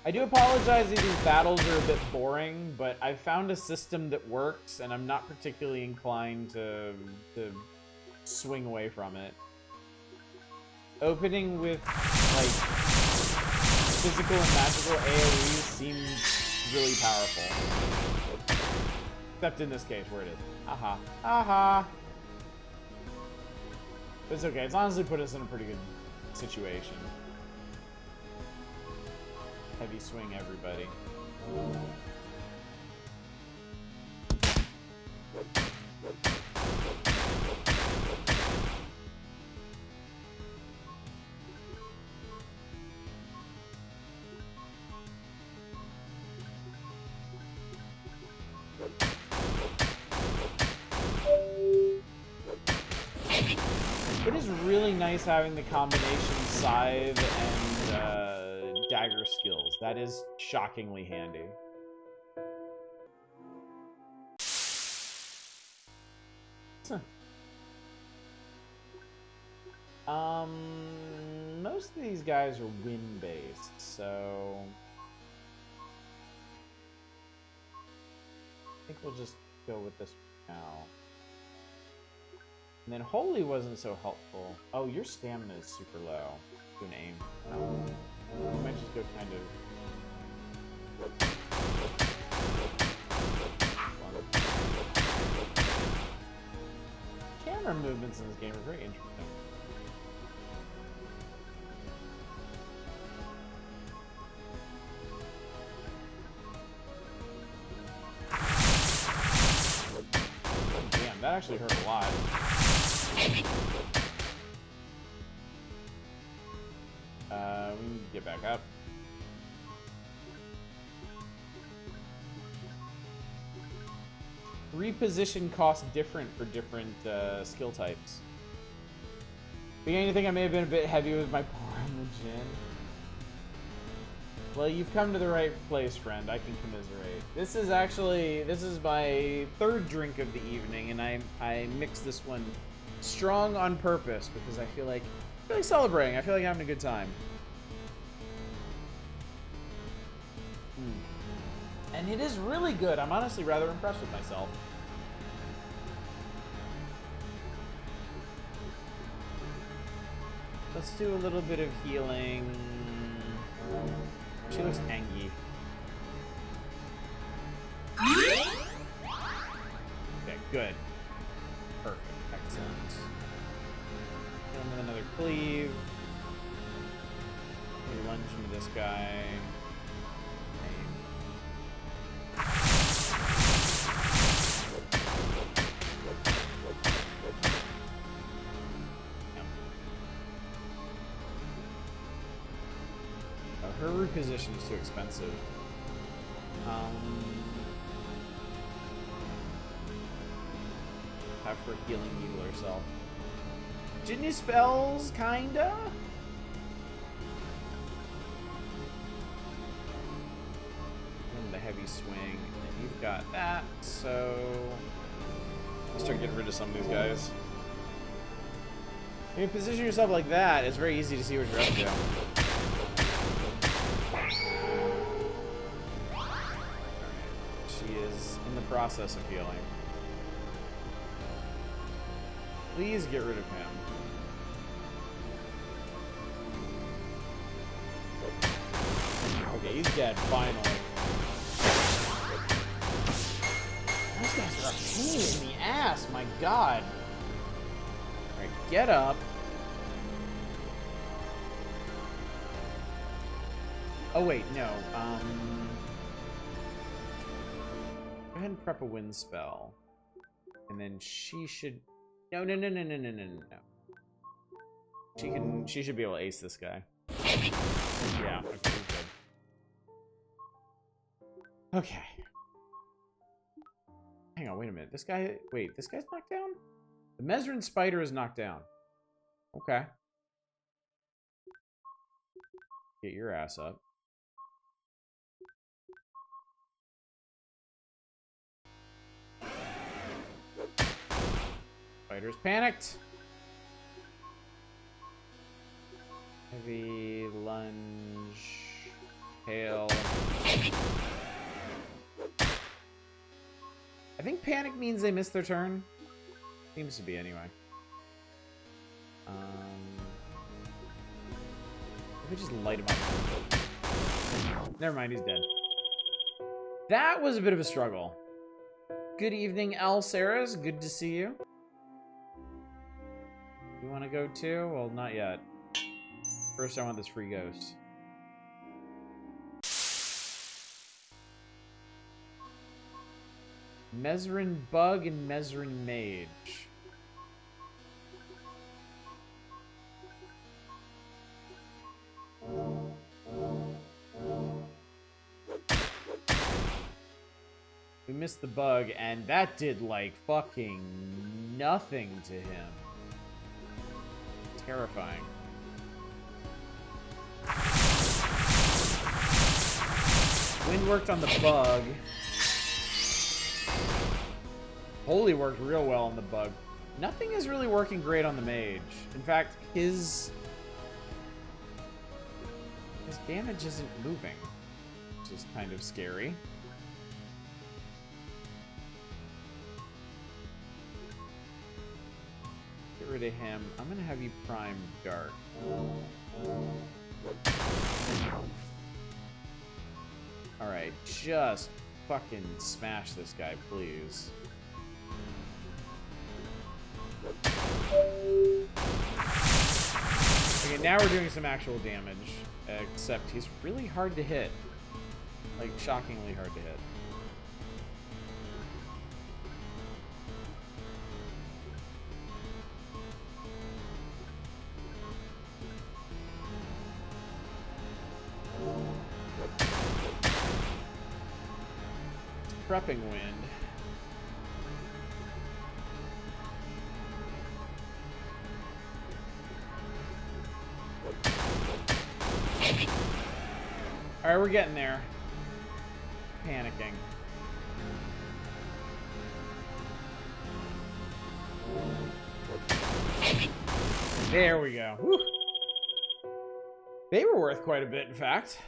I do apologize if these battles are a bit boring, but I've found a system that works, and I'm not particularly inclined to swing away from it. Opening with, like, physical and magical AoEs seems really powerful. Except in this case, where it is. Aha. Aha! But it's okay. It's honestly put us in a pretty good situation. Heavy swing, everybody. It is really nice having the combination scythe and dagger skills. That is shockingly handy. Most of these guys are wind-based, so I think we'll just go with this now. And then Holy wasn't so helpful. Oh, your stamina is super low. Do an aim. No. We might just go kind of... Camera movements in this game are very interesting. Damn, that actually hurt a lot. and get back up. Reposition costs different for different skill types. Beginning to think I may have been a bit heavy with my pour on the gin. Well, you've come to the right place, friend. I can commiserate. This is my third drink of the evening, and I mixed this one strong on purpose because I feel like celebrating. I feel like having a good time. And it is really good. I'm honestly rather impressed with myself. Let's do a little bit of healing. She looks angry. Okay, good. Perfect. Excellent. And then another cleave. We lunge into this guy. Her reposition is too expensive. Have her healing heal herself. Jitney spells, kinda? And the heavy swing, and you've got that, so... Let's start getting rid of some of these guys. When you position yourself like that, it's very easy to see what you're up to. In the process of healing. Please get rid of him. Okay, he's dead, finally. Those guys are a pain in the ass, my god. Alright, get up. Oh wait, no. Go ahead and prep a wind spell. And then she should... No. She should be able to ace this guy. Yeah, okay, good. Okay. Hang on, wait a minute. This guy... Wait, this guy's knocked down? The Mezran Spider is knocked down. Okay. Get your ass up. Spider's panicked. Heavy lunge. Hail. I think panic means they missed their turn. Seems to be anyway. Let me just light him up. Never mind, he's dead. That was a bit of a struggle. Good evening, Alceras. Good to see you. You want to go too? Well, not yet. First, I want this free ghost. Mezran Bug and Mezran Mage. We missed the bug, and that did, like, fucking nothing to him. Terrifying. Wind worked on the bug. Holy worked real well on the bug. Nothing is really working great on the mage. In fact, his damage isn't moving, which is kind of scary. Get rid of him. I'm gonna have you prime Dark. Alright, just fucking smash this guy, please. Okay, now we're doing some actual damage, except he's really hard to hit. Like, shockingly hard to hit. prepping wind. All right, we're getting there. Panicking. There we go. Whew. They were worth quite a bit, in fact.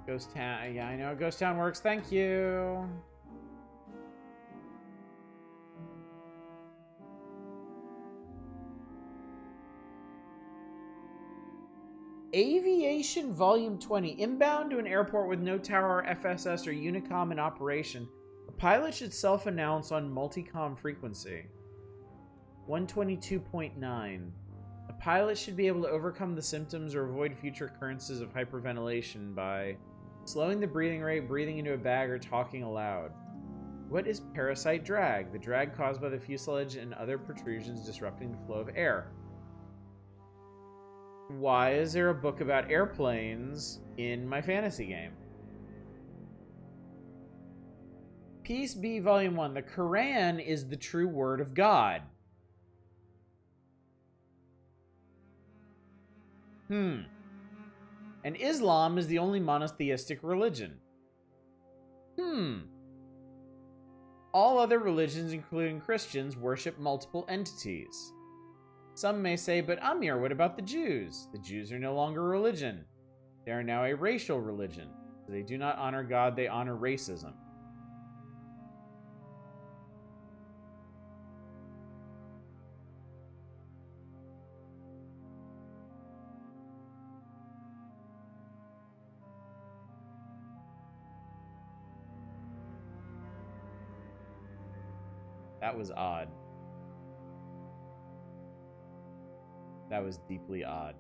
Ghost Town. Yeah, I know. Ghost Town works. Thank you. Aviation Volume 20. Inbound to an airport with no tower, FSS, or Unicom in operation. The pilot should self-announce on multicom frequency. 122.9. A pilot should be able to overcome the symptoms or avoid future occurrences of hyperventilation by slowing the breathing rate, breathing into a bag, or talking aloud. What is parasite drag? The drag caused by the fuselage and other protrusions disrupting the flow of air. Why is there a book about airplanes in my fantasy game? Peace Be Volume 1. The Quran is the true word of God. And Islam is the only monotheistic religion. All other religions, including Christians, worship multiple entities. Some may say, but Amir, what about the Jews? The Jews are no longer a religion. They are now a racial religion. They do not honor God, they honor racism. That was odd. That was deeply odd.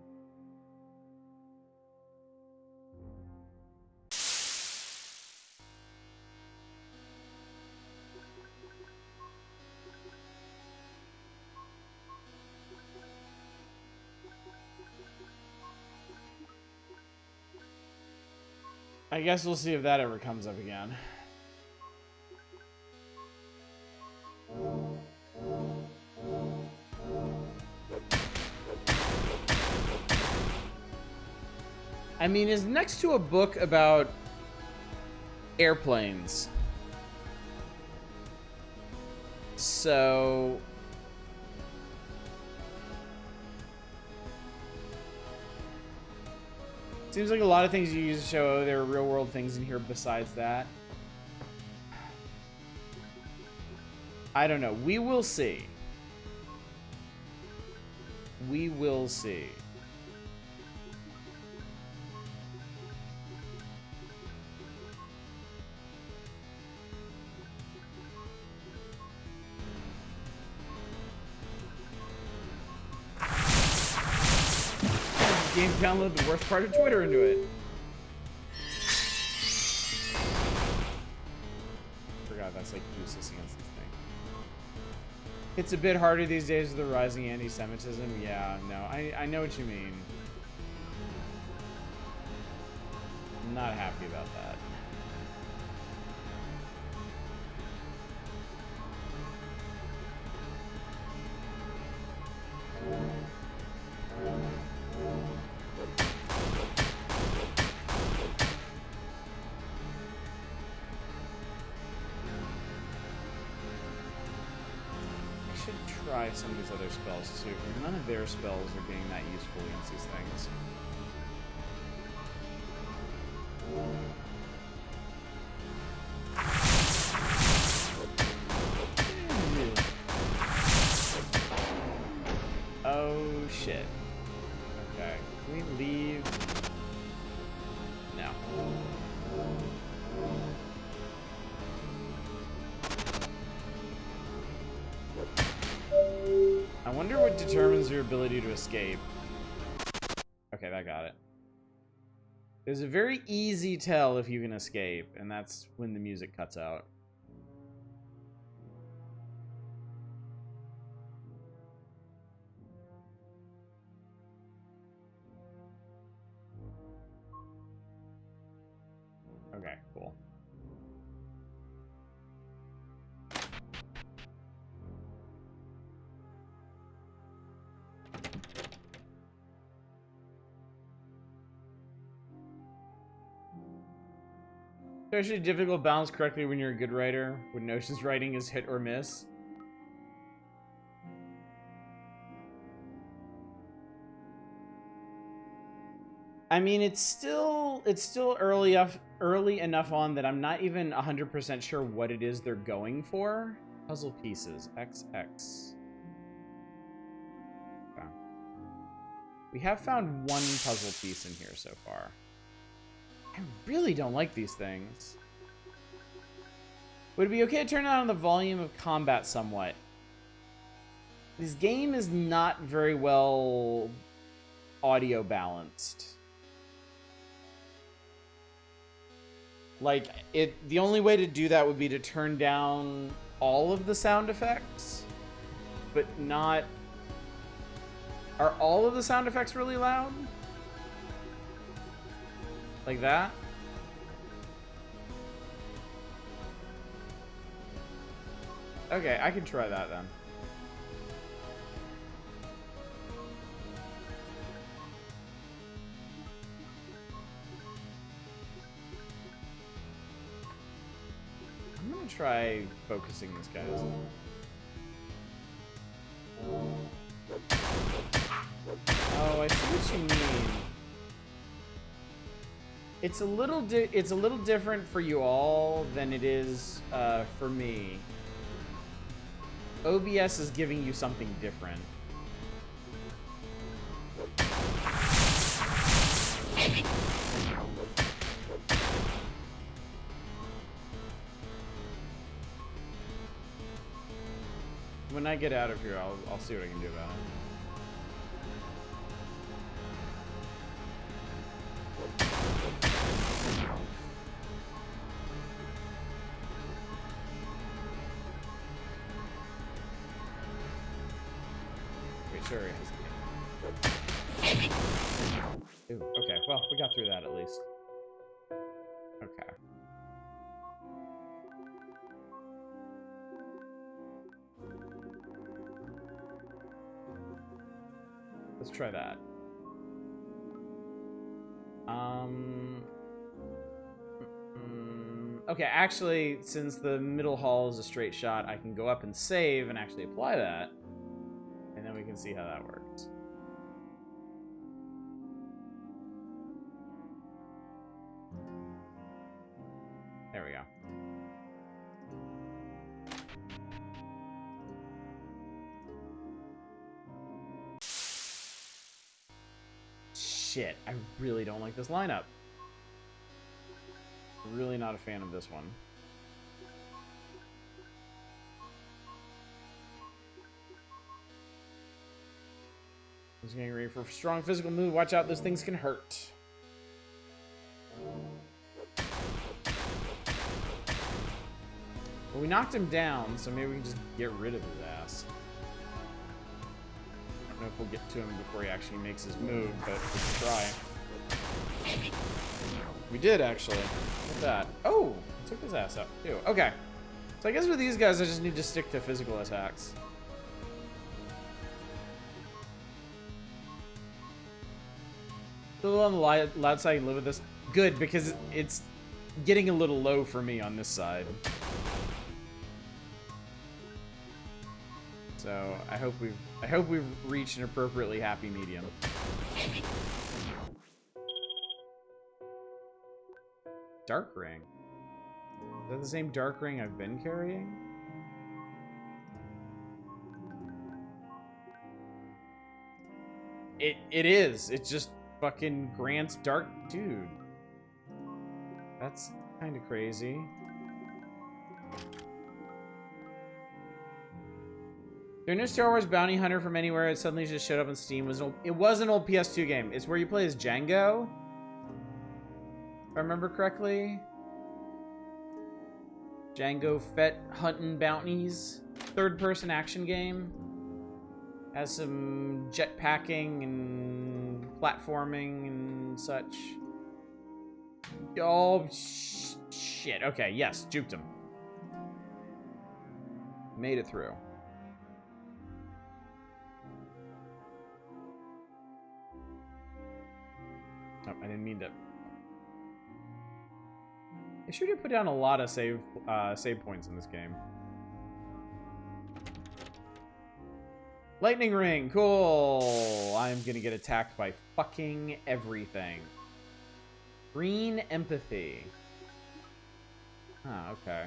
I guess we'll see if that ever comes up again. I mean, it's next to a book about airplanes. So seems like a lot of things you use to show, oh, there are real world things in here besides that. I don't know. We will see. We will see. Game download the worst part of Twitter into it. Forgot that's like useless against this thing. It's a bit harder these days with the rising anti-Semitism. Yeah, no, I know what you mean. I'm not happy about that. Try some of these other spells too, because none of their spells are being that useful against these things. Oh shit. Okay, can we leave? No. I wonder what determines your ability to escape. Okay, that got it. There's a very easy tell if you can escape, and that's when the music cuts out. Cool. It's actually difficult to balance correctly when you're a good writer. When Notion's writing is hit or miss. I mean, it's still early enough on that I'm not even 100% sure what it is they're going for. Puzzle pieces, XX. Okay. We have found one puzzle piece in here so far. I really don't like these things. Would it be okay to turn down the volume of combat somewhat? This game is not very well audio balanced. Like, the only way to do that would be to turn down all of the sound effects, but not... Are all of the sound effects really loud? Like that? Okay, I can try that then. I'm gonna try focusing these guys. Oh, I see what you mean. It's a little different for you all than it is for me. OBS is giving you something different. When I get out of here, I'll see what I can do about it. Sure is. Ooh, okay, well, we got through that at least. Okay. Let's try that. Okay, actually, since the middle hall is a straight shot, I can go up and save and actually apply that. And then we can see how that works. There we go. Shit, I really don't like this lineup. Really not a fan of this one. I was getting ready for a strong physical move. Watch out, those things can hurt. Well, we knocked him down, so maybe we can just get rid of his ass. I don't know if we'll get to him before he actually makes his move, but we can try. We did, actually. Look at that. Oh! I took his ass up, too. Okay. So I guess with these guys, I just need to stick to physical attacks. Still on the loud side, you can live with this. Good, because it's getting a little low for me on this side. So I hope we've reached an appropriately happy medium. Dark ring. Is that the same dark ring I've been carrying? It is. It just fucking grants dark, dude. That's kind of crazy. There's no Star Wars Bounty Hunter from anywhere. It suddenly just showed up on Steam. It was an old PS2 game. It's where you play as Django. If I remember correctly. Django Fett hunting bounties. Third-person action game. Has some jetpacking and platforming and such. Oh, shit. Okay, yes, juked him. Made it through. Oh, I didn't mean to. They sure do put down a lot of save points in this game. Lightning ring, cool. I'm gonna get attacked by fucking everything. Green empathy. Huh, okay.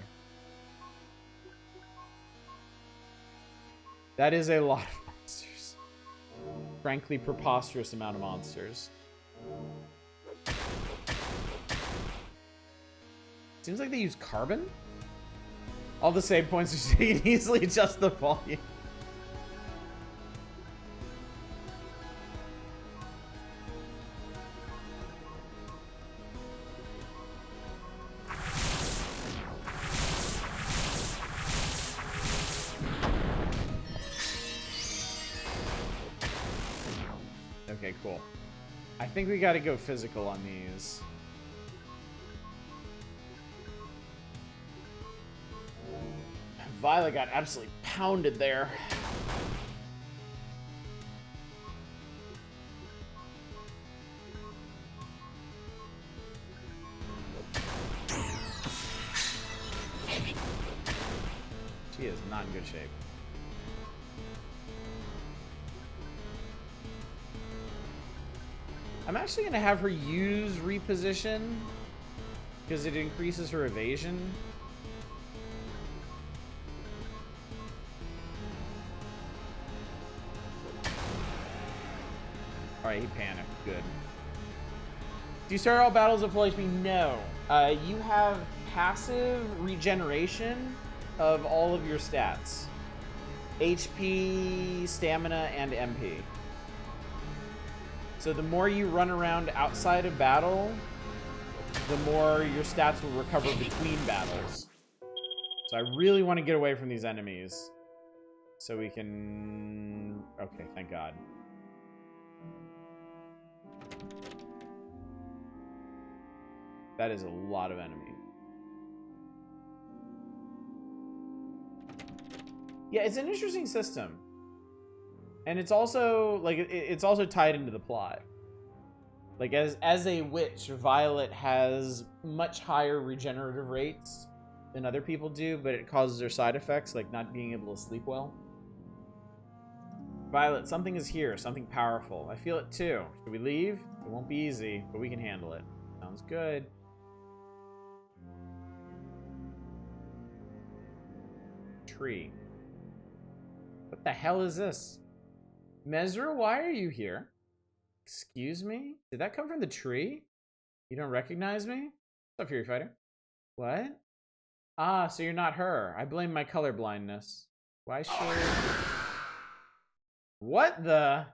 That is a lot of monsters. Frankly, preposterous amount of monsters. Seems like they use carbon? All the save points are so you can easily adjust the volume. Okay, cool. I think we gotta go physical on these. Violet got absolutely pounded there. She is not in good shape. I'm actually going to have her use reposition because it increases her evasion. Alright, he panicked. Good. Do you start all battles at full HP? No. You have passive regeneration of all of your stats. HP, stamina, and MP. So the more you run around outside of battle, the more your stats will recover between battles. So I really want to get away from these enemies. So we can... Okay, thank God. That is a lot of enemies. Yeah, it's an interesting system. And it's also, like, it's also tied into the plot. Like, as a witch, Violet has much higher regenerative rates than other people do, but it causes her side effects, like not being able to sleep well. Violet, something is here, something powerful. I feel it too. Should we leave? It won't be easy, but we can handle it. Sounds good. Tree. What the hell is this? Mezra, why are you here? Excuse me? Did that come from the tree? You don't recognize me? What's up, Fury Fighter? What? Ah, so you're not her. I blame my color blindness. Why should... What the...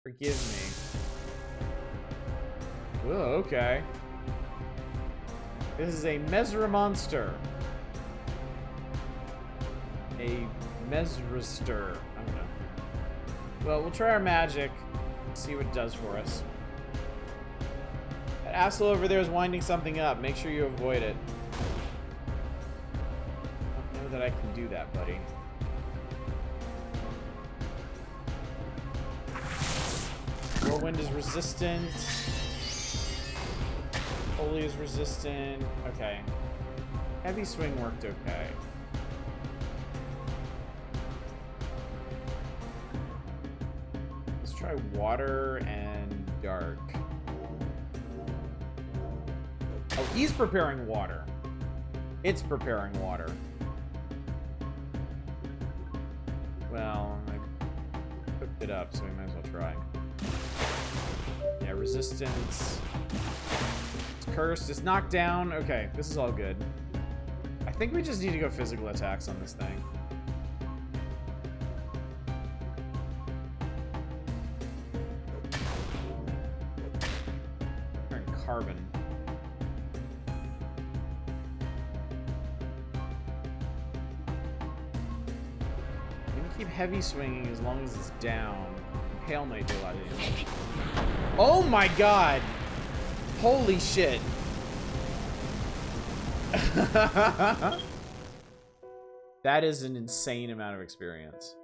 Forgive me. Oh, okay. This is a Mezra monster. A Mezraster. I don't know. Well, we'll try our magic. See what it does for us. That asshole over there is winding something up. Make sure you avoid it. I don't know that I can do that, buddy. Whirlwind is resistant. Holy is resistant. Okay. Heavy swing worked okay. Let's try water and dark. Oh, he's preparing water. It's preparing water. Well, I cooked it up, so we might as well try. Yeah, resistance. It's cursed. It's knocked down. Okay, this is all good. I think we just need to go physical attacks on this thing. Turn carbon. You can keep heavy swinging as long as it's down. Hail might do a lot of damage. Oh my god! Holy shit! That is an insane amount of experience.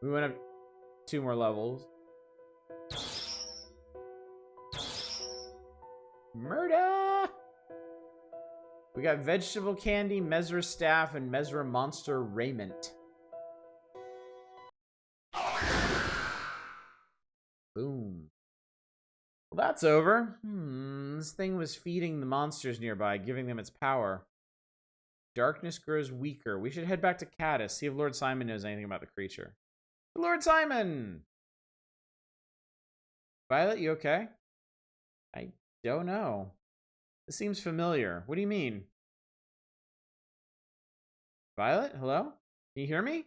We went up 2 more levels. Murder! We got vegetable candy, Mesra staff, and Mesra monster raiment. Boom. Well, that's over. This thing was feeding the monsters nearby, giving them its power. Darkness grows weaker. We should head back to Caddis, see if Lord Simon knows anything about the creature. Lord Simon! Violet, you okay? I don't know. This seems familiar. What do you mean? Violet, hello? Can you hear me?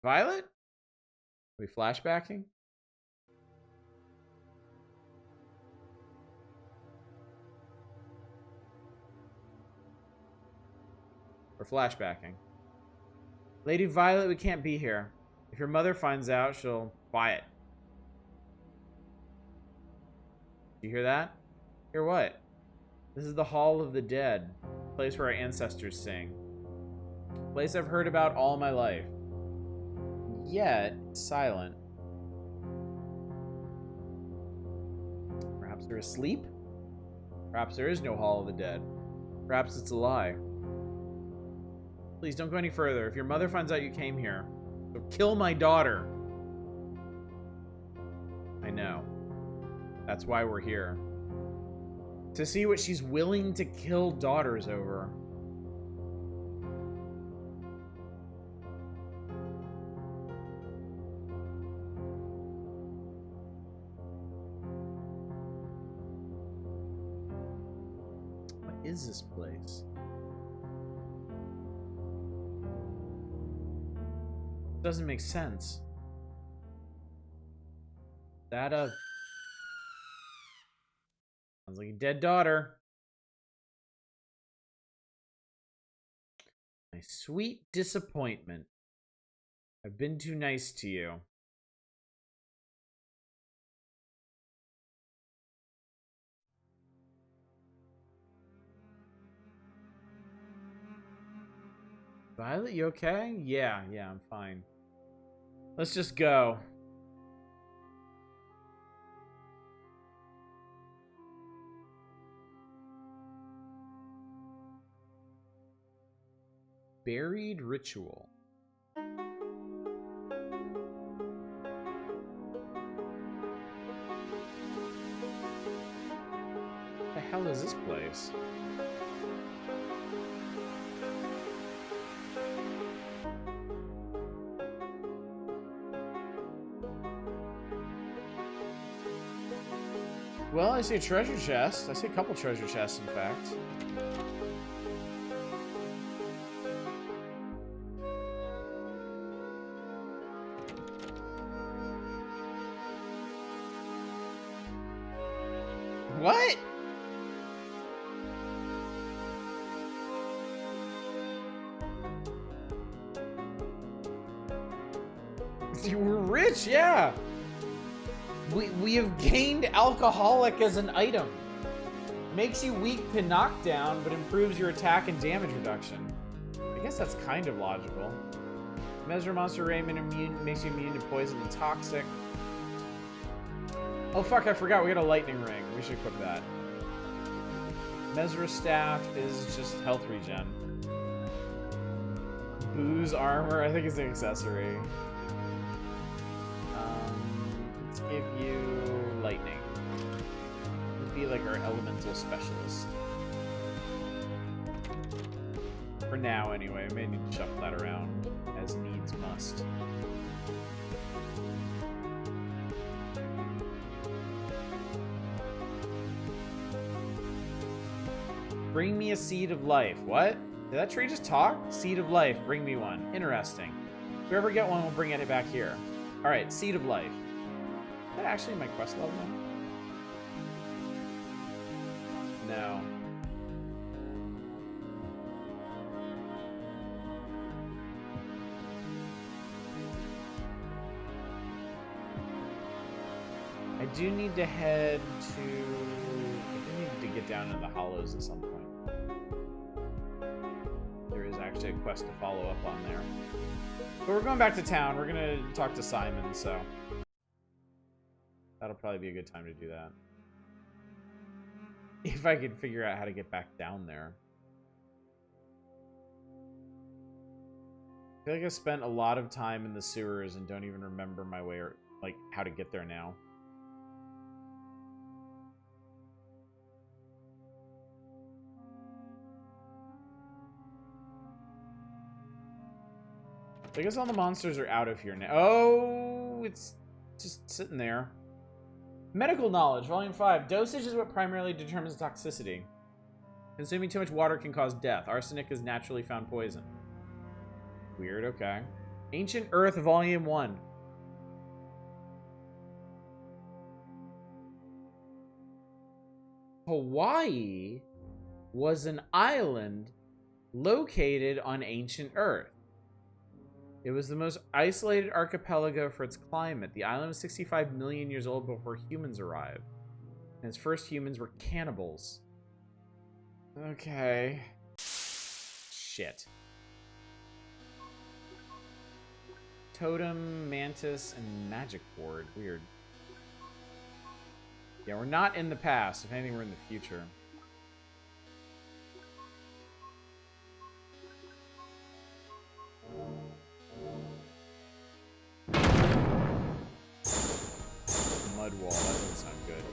Violet? Are we flashbacking? We're flashbacking. Lady Violet, we can't be here. If your mother finds out, she'll quiet. You hear that? Hear what? This is the Hall of the Dead, a place where our ancestors sing. A place I've heard about all my life. Yet, it's silent. Perhaps they're asleep? Perhaps there is no Hall of the Dead. Perhaps it's a lie. Please don't go any further. If your mother finds out you came here, she'll kill my daughter. I know. That's why we're here. To see what she's willing to kill daughters over. What is this place? Doesn't make sense. That sounds like a dead daughter. My sweet disappointment. I've been too nice to you. Violet, you okay? Yeah, I'm fine. Let's just go. Buried ritual. What the hell is this place? Well, I see a treasure chest. I see a couple treasure chests, in fact. What? You were rich, yeah. We have gained alcoholic as an item. Makes you weak to knockdown, but improves your attack and damage reduction. I guess that's kind of logical. Mesra monster raiment makes you immune to poison and toxic. Oh fuck, I forgot we got a lightning ring. We should equip that. Mesra staff is just health regen. Booze armor, I think it's an accessory. Let's give you lightning. Would be like our elemental specialist. For now, anyway. We may need to shuffle that around as needs must. Bring me a seed of life. What? Did that tree just talk? Seed of life. Bring me one. Interesting. If we ever get one, we'll bring it back here. Alright, seed of life. Is that actually my quest level now? No. I do need to head to... I do need to get down in the hollows at some point. actually a quest to follow up on there. But we're going back to town. We're gonna talk to Simon, so that'll probably be a good time to do that. If I could figure out how to get back down there. I feel like I spent a lot of time in the sewers and don't even remember my way, or like how to get there now. I guess all the monsters are out of here now. Oh, it's just sitting there. Medical knowledge, volume 5. Dosage is what primarily determines toxicity. Consuming too much water can cause death. Arsenic is naturally found poison. Weird, okay. Ancient Earth, volume 1. Hawaii was an island located on ancient Earth. It was the most isolated archipelago for its climate. The island was 65 million years old before humans arrived. And its first humans were cannibals. Okay. Shit. Totem, Mantis, and Magic Board. Weird. Yeah, we're not in the past. If anything, we're in the future. Mud wall. That doesn't sound good.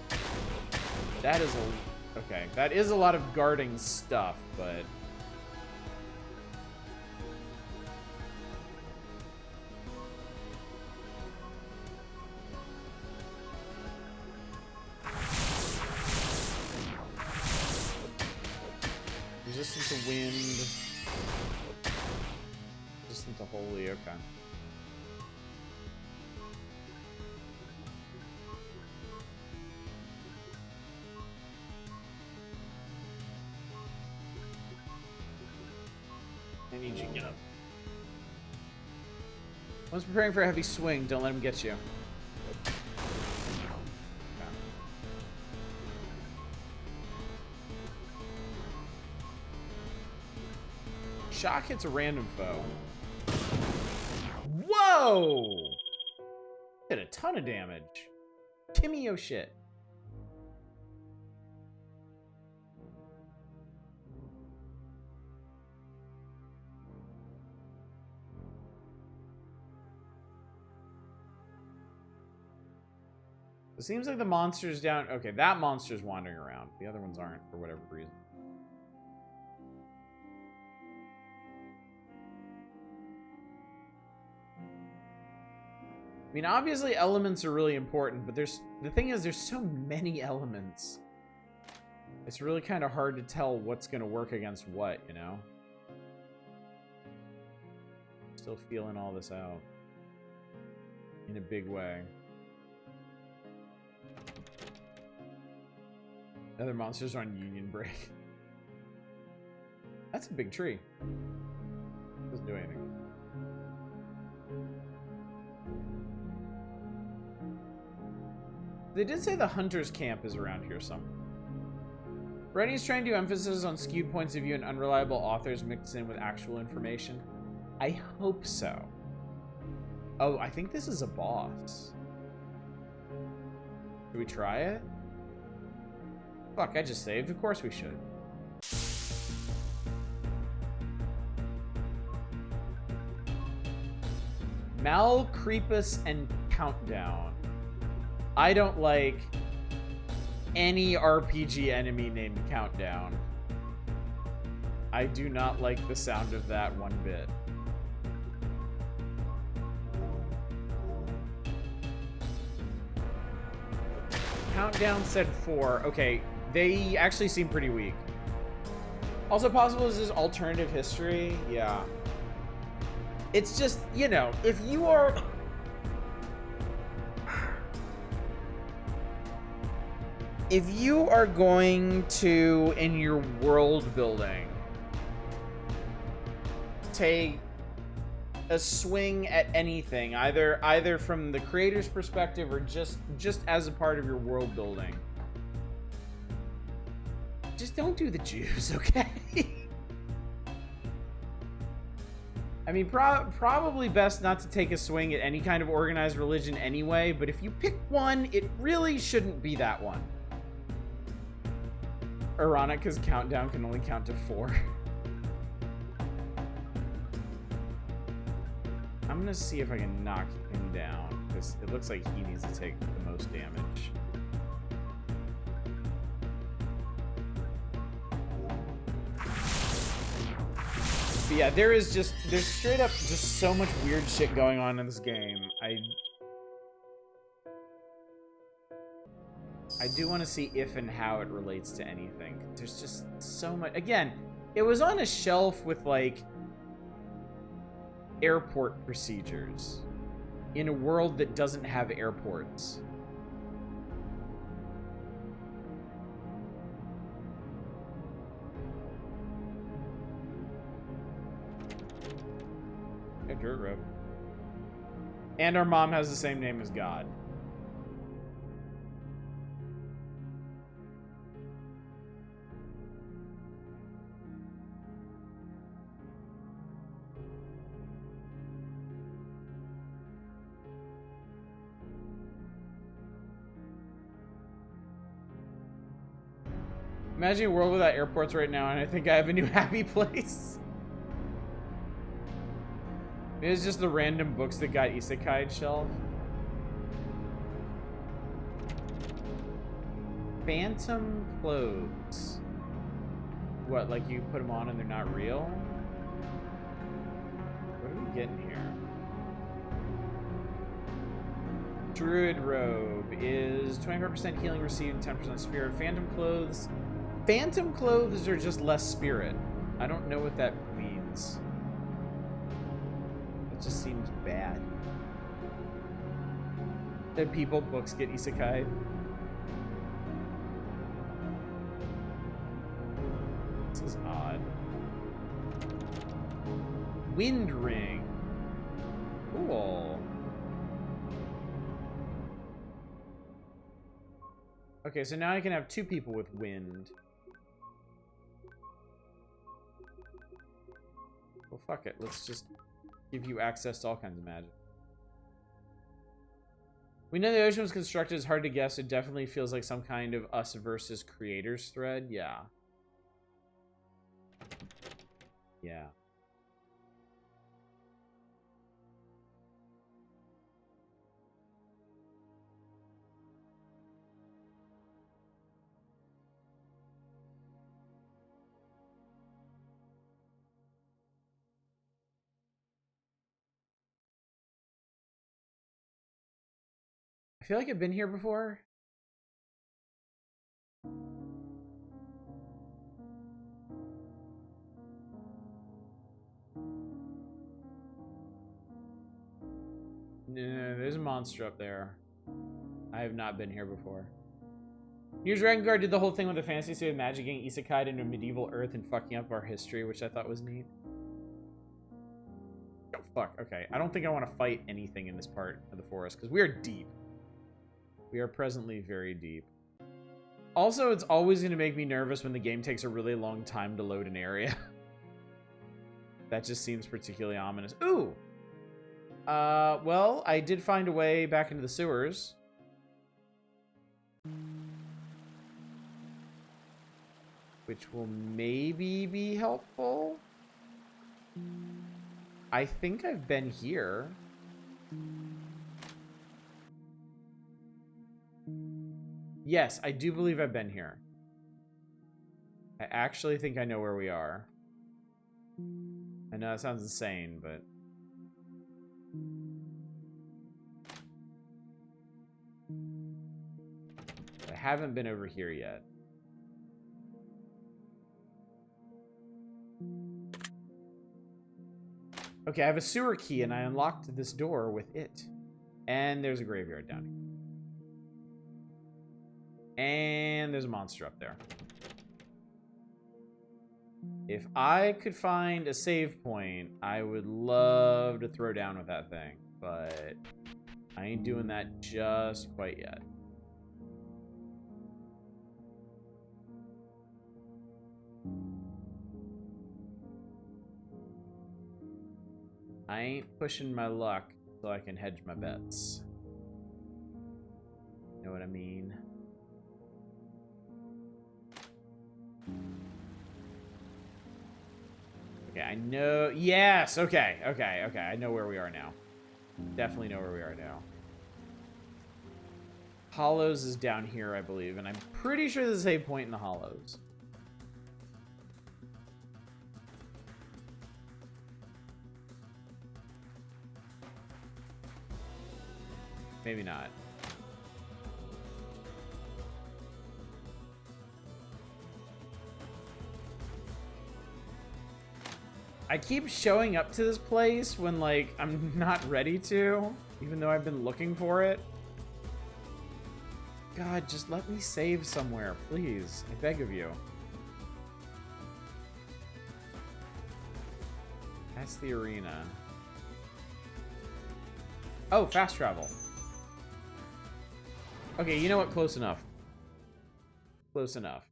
That is a... Okay. That is a lot of guarding stuff, but... Resistant to wind. Resistant to holy, okay. I need you to get up. One's preparing for a heavy swing, don't let him get you. Shock hits a random foe. Whoa! Did a ton of damage. Timmy oh shit. It seems like the monster's down. Okay, that monster's wandering around. The other ones aren't for whatever reason. I mean, obviously elements are really important, but the thing is there's so many elements. It's really kind of hard to tell what's going to work against what, you know? Still feeling all this out in a big way. Other monsters are on Union break. That's a big tree. Doesn't do anything. They did say the hunter's camp is around here somewhere. Writing's trying to do emphasis on skewed points of view and unreliable authors mixed in with actual information. I hope so. Oh, I think this is a boss. Should we try it? Fuck, I just saved. Of course we should. Malcreepus and Countdown. I don't like any RPG enemy named Countdown. I do not like the sound of that one bit. Countdown said 4. Okay, they actually seem pretty weak. Also possible is this alternative history? Yeah. It's just, you know, if you are... If you are going to, in your world building, take a swing at anything, either from the creator's perspective or just as a part of your world building, just don't do the Jews, okay? I mean, probably best not to take a swing at any kind of organized religion anyway, but if you pick one, it really shouldn't be that one. Ironic, countdown can only count to 4. I'm gonna see if I can knock him down, because it looks like he needs to take the most damage. But yeah, there's straight up just so much weird shit going on in this game. I do want to see if and how it relates to anything. There's just so much. Again, it was on a shelf with, like, airport procedures in a world that doesn't have airports. A dirt road. And our mom has the same name as God. Imagine a world without airports right now, and I think I have a new happy place. It's just the random books that got isekai shelf. Phantom clothes. What, like you put them on and they're not real? What are we getting here? Druid robe is 25% healing received, 10% spirit. Phantom clothes. Phantom clothes are just less spirit. I don't know what that means. It just seems bad. That people books get isekai. This is odd. Wind ring. Cool. Okay, so now I can have 2 people with wind. Well, fuck it. Let's just give you access to all kinds of magic. We know the ocean was constructed. It's hard to guess. It definitely feels like some kind of us versus creators thread. Yeah. Yeah. I feel like I've been here before. No, there's a monster up there. I have not been here before. New Dragon Guard did the whole thing with the fantasy suit of magic getting isekai into medieval Earth and fucking up our history, which I thought was neat. Oh, fuck. Okay. I don't think I want to fight anything in this part of the forest, because we are deep. We are presently very deep. Also, it's always going to make me nervous when the game takes a really long time to load an area. That just seems particularly ominous. Ooh! Well, I did find a way back into the sewers. Which will maybe be helpful. I think I've been here. Yes, I do believe I've been here. I actually think I know where we are. I know that sounds insane, but... I haven't been over here yet. Okay, I have a sewer key, and I unlocked this door with it. And there's a graveyard down here. And there's a monster up there. If I could find a save point, I would love to throw down with that thing. But I ain't doing that just quite yet. I ain't pushing my luck so I can hedge my bets. Know what I mean? Okay, I know. Yes, okay. I know where we are now. Definitely know where we are now. Hollows is down here, I believe, and I'm pretty sure there's a save point in the Hollows. Maybe not. I keep showing up to this place when, like, I'm not ready to, even though I've been looking for it. God, just let me save somewhere, please. I beg of you. That's the arena. Oh, fast travel. Okay, you know what? Close enough. Close enough.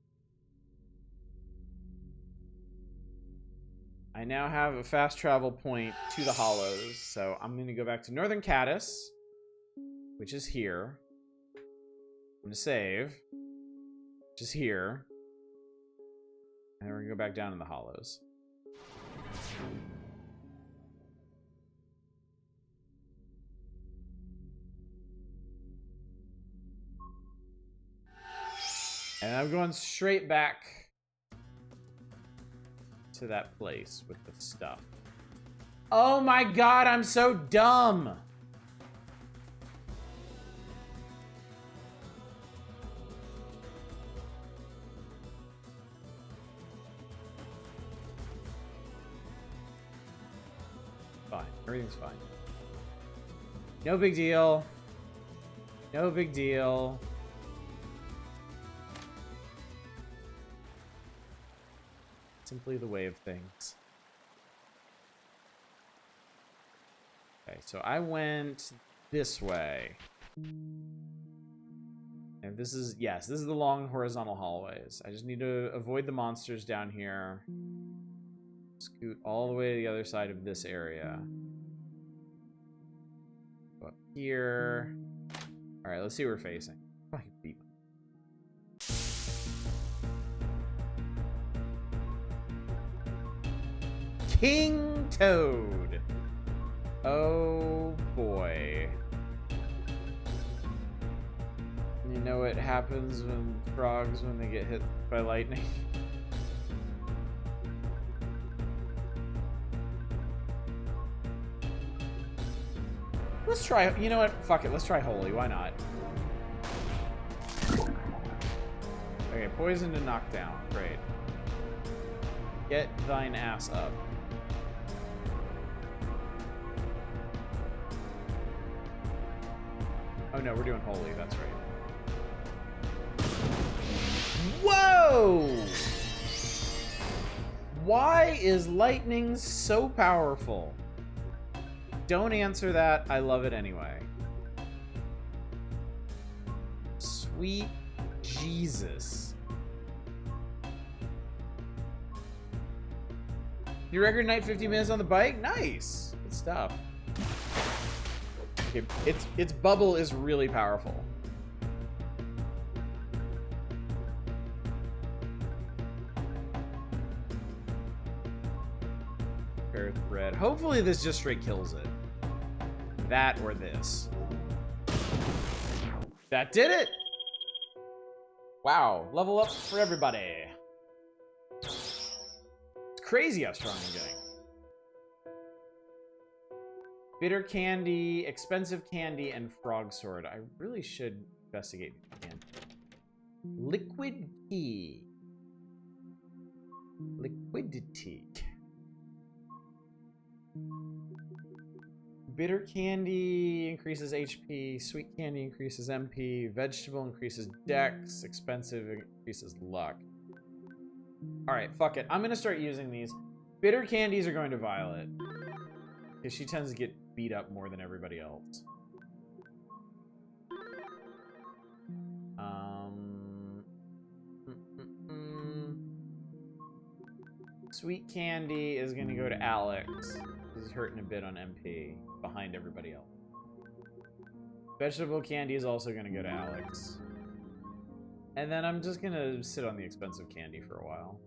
I now have a fast travel point to the Hollows, so I'm going to go back to Northern Caddis, which is here. I'm going to save, which is here. And we're going to go back down in the Hollows. And I'm going straight back to that place with the stuff. Oh my god, I'm so dumb! Fine. Everything's fine. No big deal. No big deal. Simply the way of things. Okay, so I went this way. And this is, yes, this is the long horizontal hallways. I just need to avoid the monsters down here. Scoot all the way to the other side of this area. Go up here. Alright, let's see where we're facing. I can beat me. King Toad. Oh boy. You know what happens when frogs when they get hit by lightning? Let's try, you know what? Fuck it, let's try Holy, why not? Okay, poison to knock down, great. Get thine ass up. Oh no, we're doing Holy, that's right. Whoa! Why is lightning so powerful? Don't answer that, I love it anyway. Sweet Jesus. Your record night 50 minutes on the bike? Nice! Good stuff. Okay, its bubble is really powerful. Earth red. Hopefully this just straight kills it. That or this. That did it! Wow, level up for everybody. It's crazy how strong I'm getting. Bitter candy, expensive candy, and frog sword. I really should investigate candy. Liquid key. Liquidity. Bitter candy increases HP. Sweet candy increases MP. Vegetable increases dex. Expensive increases luck. Alright, fuck it. I'm gonna start using these. Bitter candies are going to Violet. Because she tends to get beat up more than everybody else. Sweet candy is gonna go to Alex. He's hurting a bit on MP behind everybody else. Vegetable candy is also going to go to Alex. And then I'm just going to sit on the expensive candy for a while.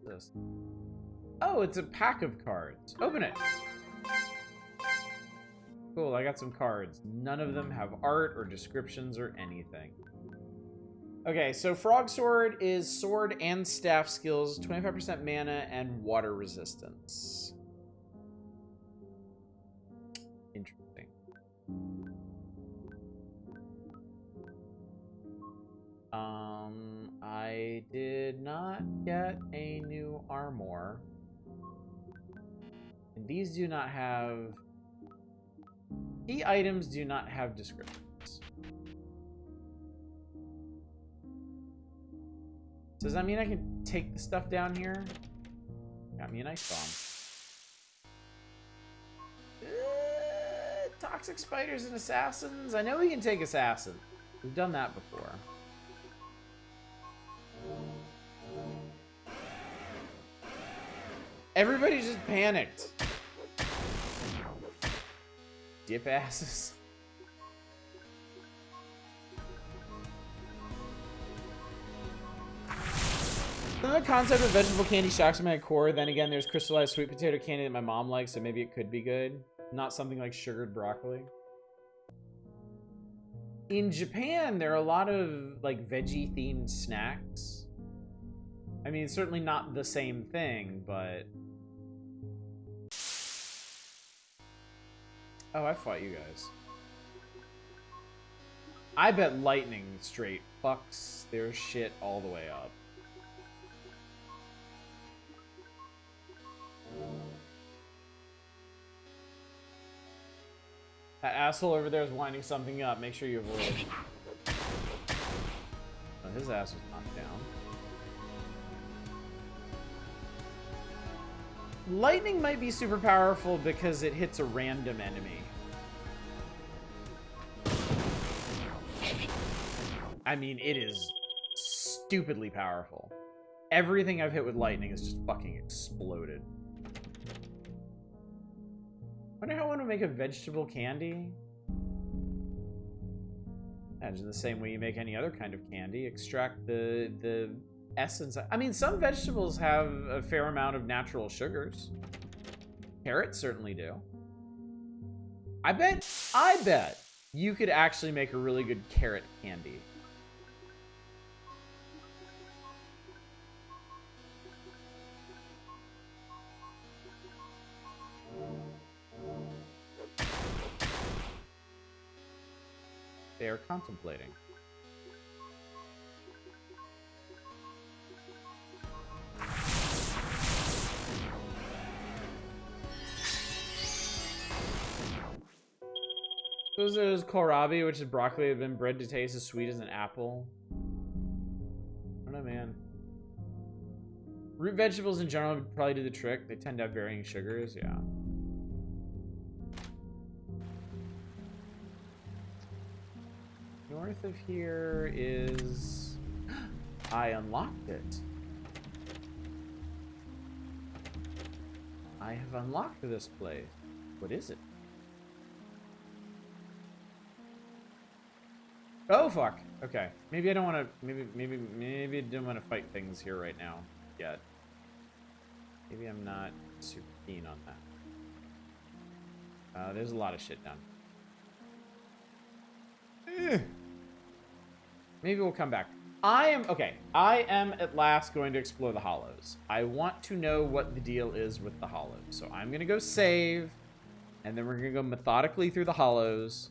This. Oh, it's a pack of cards. Open it. Cool, I got some cards. None of them have art or descriptions or anything. Okay, so Frog Sword is sword and staff skills, 25% mana, and water resistance. Interesting. I did not get a new armor. And these do not have... Key items do not have descriptions. Does that mean I can take the stuff down here? Got me an ice bomb. Toxic spiders and assassins? I know we can take assassins. We've done that before. Everybody just panicked. Dip asses. The concept of vegetable candy shocks my core. Then again, there's crystallized sweet potato candy that my mom likes, so maybe it could be good. Not something like sugared broccoli. In Japan, there are a lot of like veggie themed snacks. I mean, certainly not the same thing, but... Oh, I fought you guys. I bet lightning straight fucks their shit all the way up. That asshole over there is winding something up. Make sure you avoid it. Oh, his ass was knocked down. Lightning might be super powerful because it hits a random enemy. I mean, it is stupidly powerful. Everything I've hit with lightning has just fucking exploded. Wonder how one would make a vegetable candy? Imagine the same way you make any other kind of candy. Extract the essence. I mean, some vegetables have a fair amount of natural sugars. Carrots certainly do. I bet you could actually make a really good carrot candy. They are contemplating. So there's kohlrabi, which is broccoli that have been bred to taste as sweet as an apple. I don't know, man. Root vegetables in general would probably do the trick. They tend to have varying sugars, yeah. North of here is... I unlocked it. I have unlocked this place. What is it? Oh, fuck. Okay. Maybe I don't want to... Maybe I don't want to fight things here right now. Yet. Maybe I'm not super keen on that. There's a lot of shit down here. Maybe we'll come back. I am at last going to explore the hollows. I want to know what the deal is with the hollows. So I'm going to go save, and then we're going to go methodically through the hollows,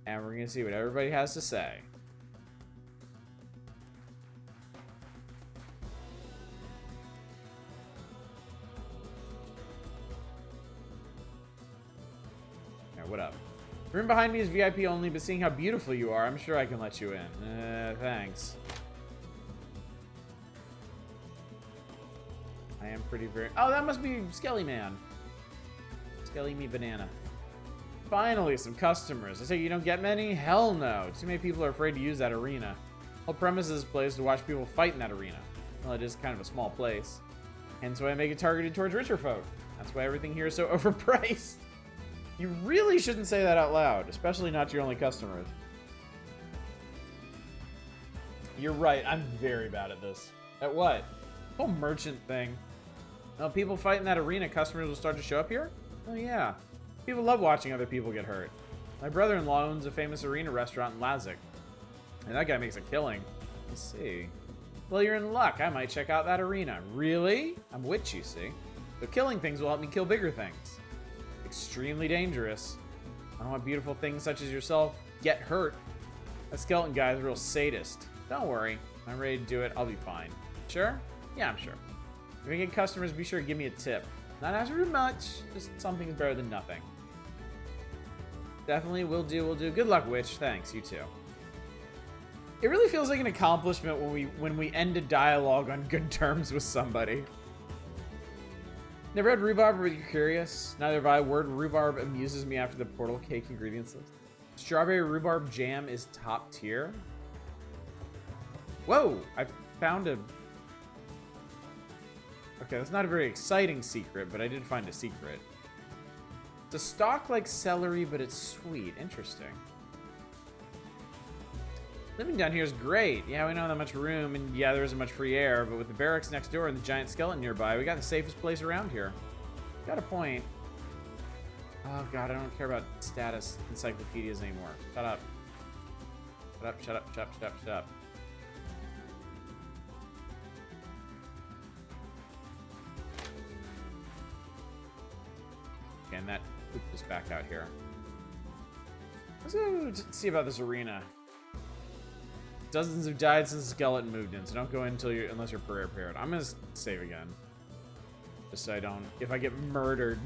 and we're going to see what everybody has to say. Alright, what up? The room behind me is VIP only, but seeing how beautiful you are, I'm sure I can let you in. Thanks. I am pretty very... Oh, that must be Skelly Man. Skelly me banana. Finally, some customers. I say you don't get many? Hell no. Too many people are afraid to use that arena. Whole premise of this place is to watch people fight in that arena. Well, it is kind of a small place. Hence why I make it targeted towards richer folk. That's why everything here is so overpriced. You really shouldn't say that out loud, especially not to your only customers. You're right, I'm very bad at this. At what? The whole merchant thing. Oh, people fight in that arena, customers will start to show up here? Oh yeah. People love watching other people get hurt. My brother-in-law owns a famous arena restaurant in Lazic. And that guy makes a killing. Let's see. Well, you're in luck. I might check out that arena. Really? I'm witch, you see. So killing things will help me kill bigger things. Extremely dangerous. I don't want beautiful things such as yourself get hurt. That skeleton guy is a real sadist. Don't worry. I'm ready to do it. I'll be fine. Sure? Yeah, I'm sure. If you get customers, be sure to give me a tip. Not asking for much. Just something's better than nothing. Definitely, will do, will do. Good luck, witch. Thanks, you too. It really feels like an accomplishment when we end a dialogue on good terms with somebody. Never had rhubarb, but you're curious? Neither have I. Word rhubarb amuses me after the portal cake ingredients list. Strawberry rhubarb jam is top tier. Whoa! I found a... Okay, that's not a very exciting secret, but I did find a secret. It's a stalk like celery, but it's sweet. Interesting. Living down here is great. Yeah, we don't have that much room, and yeah, there isn't much free air, but with the barracks next door and the giant skeleton nearby, we got the safest place around here. Got a point. Oh god, I don't care about status encyclopedias anymore. Shut up. Shut up, shut up, shut up, shut up, shut up. Okay, and that pooped us back out here. Let's go see about this arena. Dozens have died since the skeleton moved in, so don't go in unless you're prepared. I'm gonna save again. Just so I don't... If I get murdered...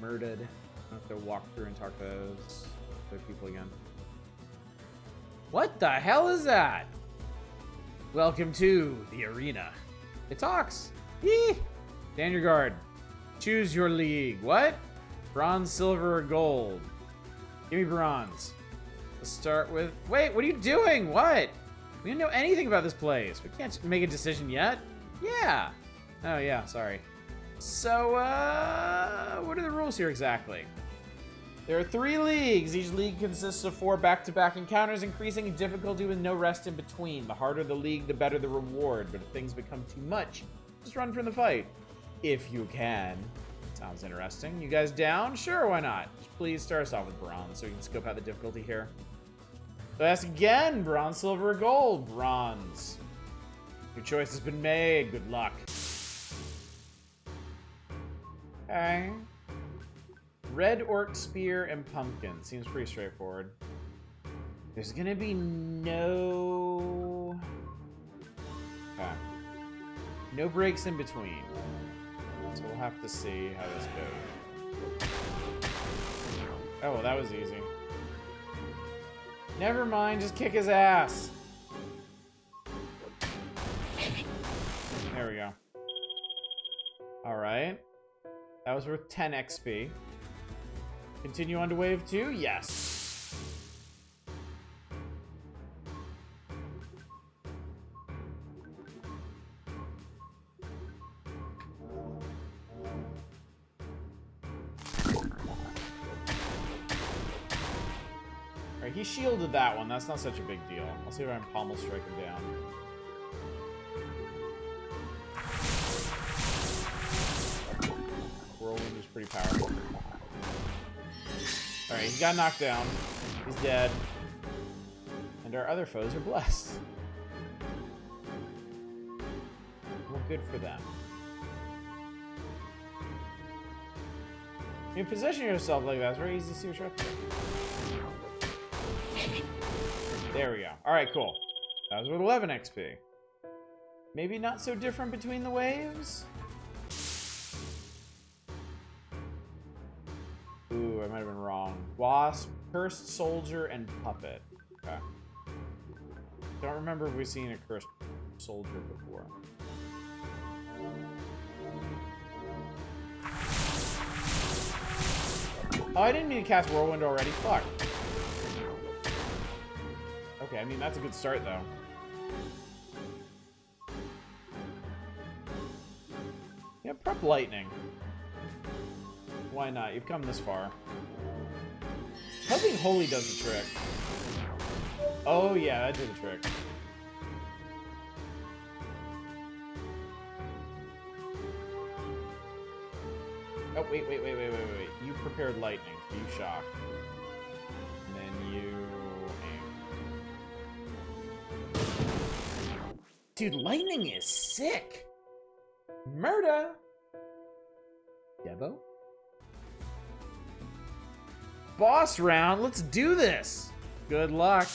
I have to walk through and talk to those other people again. What the hell is that? Welcome to the arena. It talks. Yee! Stand your guard. Choose your league. What? Bronze, silver, or gold? Give me bronze. Let's start with... Wait, what are you doing? What? We don't know anything about this place. We can't make a decision yet. Yeah. Oh, yeah, sorry. So, what are the rules here exactly? There are 3 leagues. Each league consists of 4 back-to-back encounters, increasing in difficulty with no rest in between. The harder the league, the better the reward. But if things become too much, just run from the fight. If you can. Sounds interesting. You guys down? Sure, why not? Just please start us off with bronze so we can scope out the difficulty here. So ask again. Bronze, silver, or gold? Bronze. Your choice has been made. Good luck. Okay. Red orc spear and pumpkin. Seems pretty straightforward. There's gonna be no... Okay. No breaks in between. So we'll have to see how this goes. Oh, well, that was easy. Never mind, just kick his ass. There we go. Alright. That was worth 10 XP. Continue on to wave 2? Yes. Alright, he shielded that one. That's not such a big deal. I'll see if I can pommel strike him down. Whirlwind is pretty powerful. Alright, he got knocked down. He's dead. And our other foes are blessed. Well, good for them. You position yourself like that. It's very easy to see what you're up to. There we go. Alright, cool. That was with 11 XP. Maybe not so different between the waves? Ooh, I might have been wrong. Wasp, Cursed Soldier, and Puppet. Okay. Don't remember if we've seen a Cursed Soldier before. Oh, I didn't mean to cast Whirlwind already. Fuck. Okay, I mean, that's a good start, though. Yeah, prep Lightning. Why not? You've come this far. Hoping Holy does the trick. Oh yeah, that did the trick. Oh, wait. You prepared lightning, so you shock. And then you aim. Dude, lightning is sick! Murder! Debo? Boss round, let's do this! Good luck.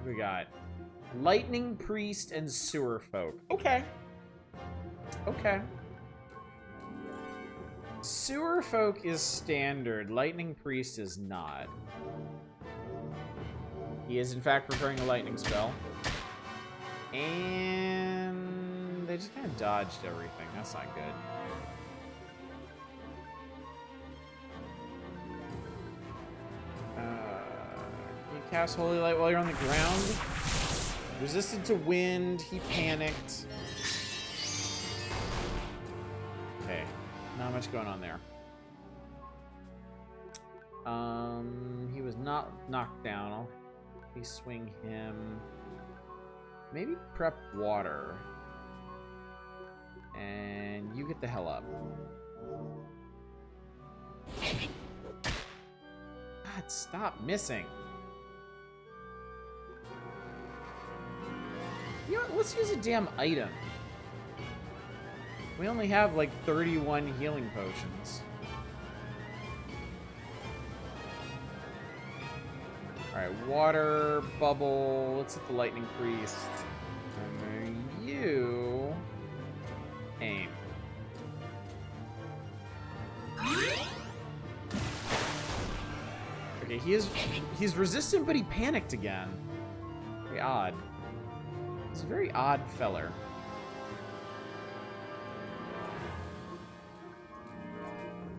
We got Lightning Priest and Sewer Folk. Okay. Okay. Sewer Folk is standard. Lightning Priest is not. He is, in fact, preparing a lightning spell. And they just kind of dodged everything. That's not good. You cast Holy Light while you're on the ground. Resisted to wind. He panicked. Okay. Not much going on there. He was not knocked down. I'll swing him. Maybe prep water. And you get the hell up. God, stop missing. You know what? Let's use a damn item. We only have like 31 healing potions. Alright, water, bubble. Let's hit the lightning priest. And you aim. Okay, he's resistant, but he panicked again. Very odd. He's a very odd feller.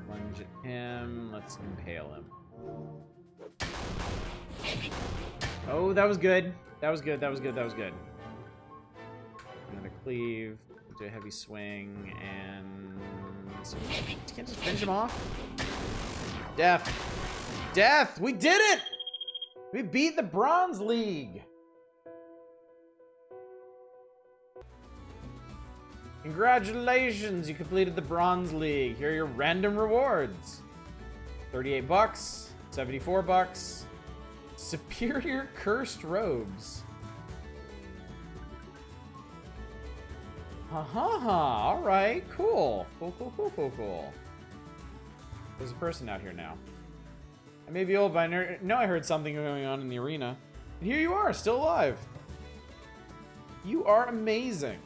Lunge at him. Let's impale him. Oh, that was good. That was good. I'm gonna cleave, do a heavy swing, and so you can't just finish him off. Death. Death! We did it! We beat the Bronze League! Congratulations! You completed the Bronze League. Here are your random rewards. 38 bucks, 74 bucks. Superior Cursed Robes. Alright, cool. Cool. There's a person out here now. I may be old, but I know I heard something going on in the arena. And here you are, still alive. You are amazing.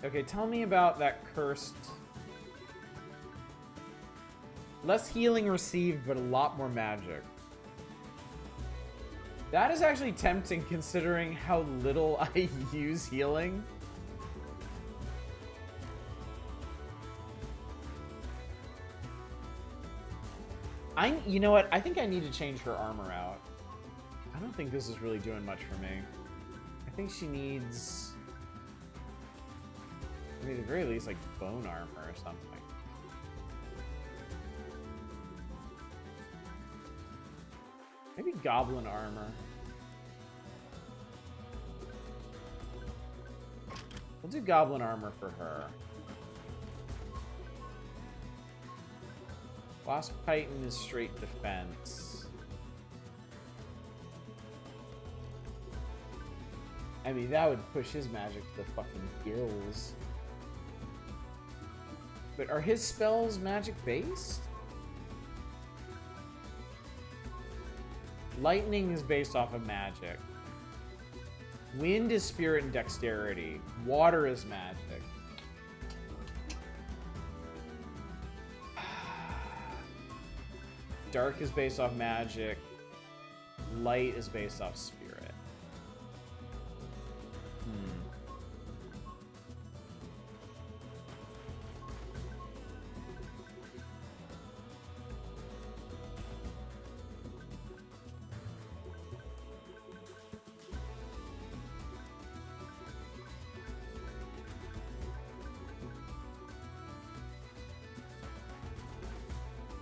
Okay, tell me about that cursed... Less healing received, but a lot more magic. That is actually tempting considering how little I use healing. You know what? I think I need to change her armor out. I don't think this is really doing much for me. I think she needs... I mean, at the very least, like, bone armor or something. Maybe goblin armor. We'll do goblin armor for her. Wasp Titan is straight defense. I mean, that would push his magic to the fucking gills. But are his spells magic-based? Lightning is based off of magic. Wind is spirit and dexterity. Water is magic. Dark is based off magic. Light is based off spirit.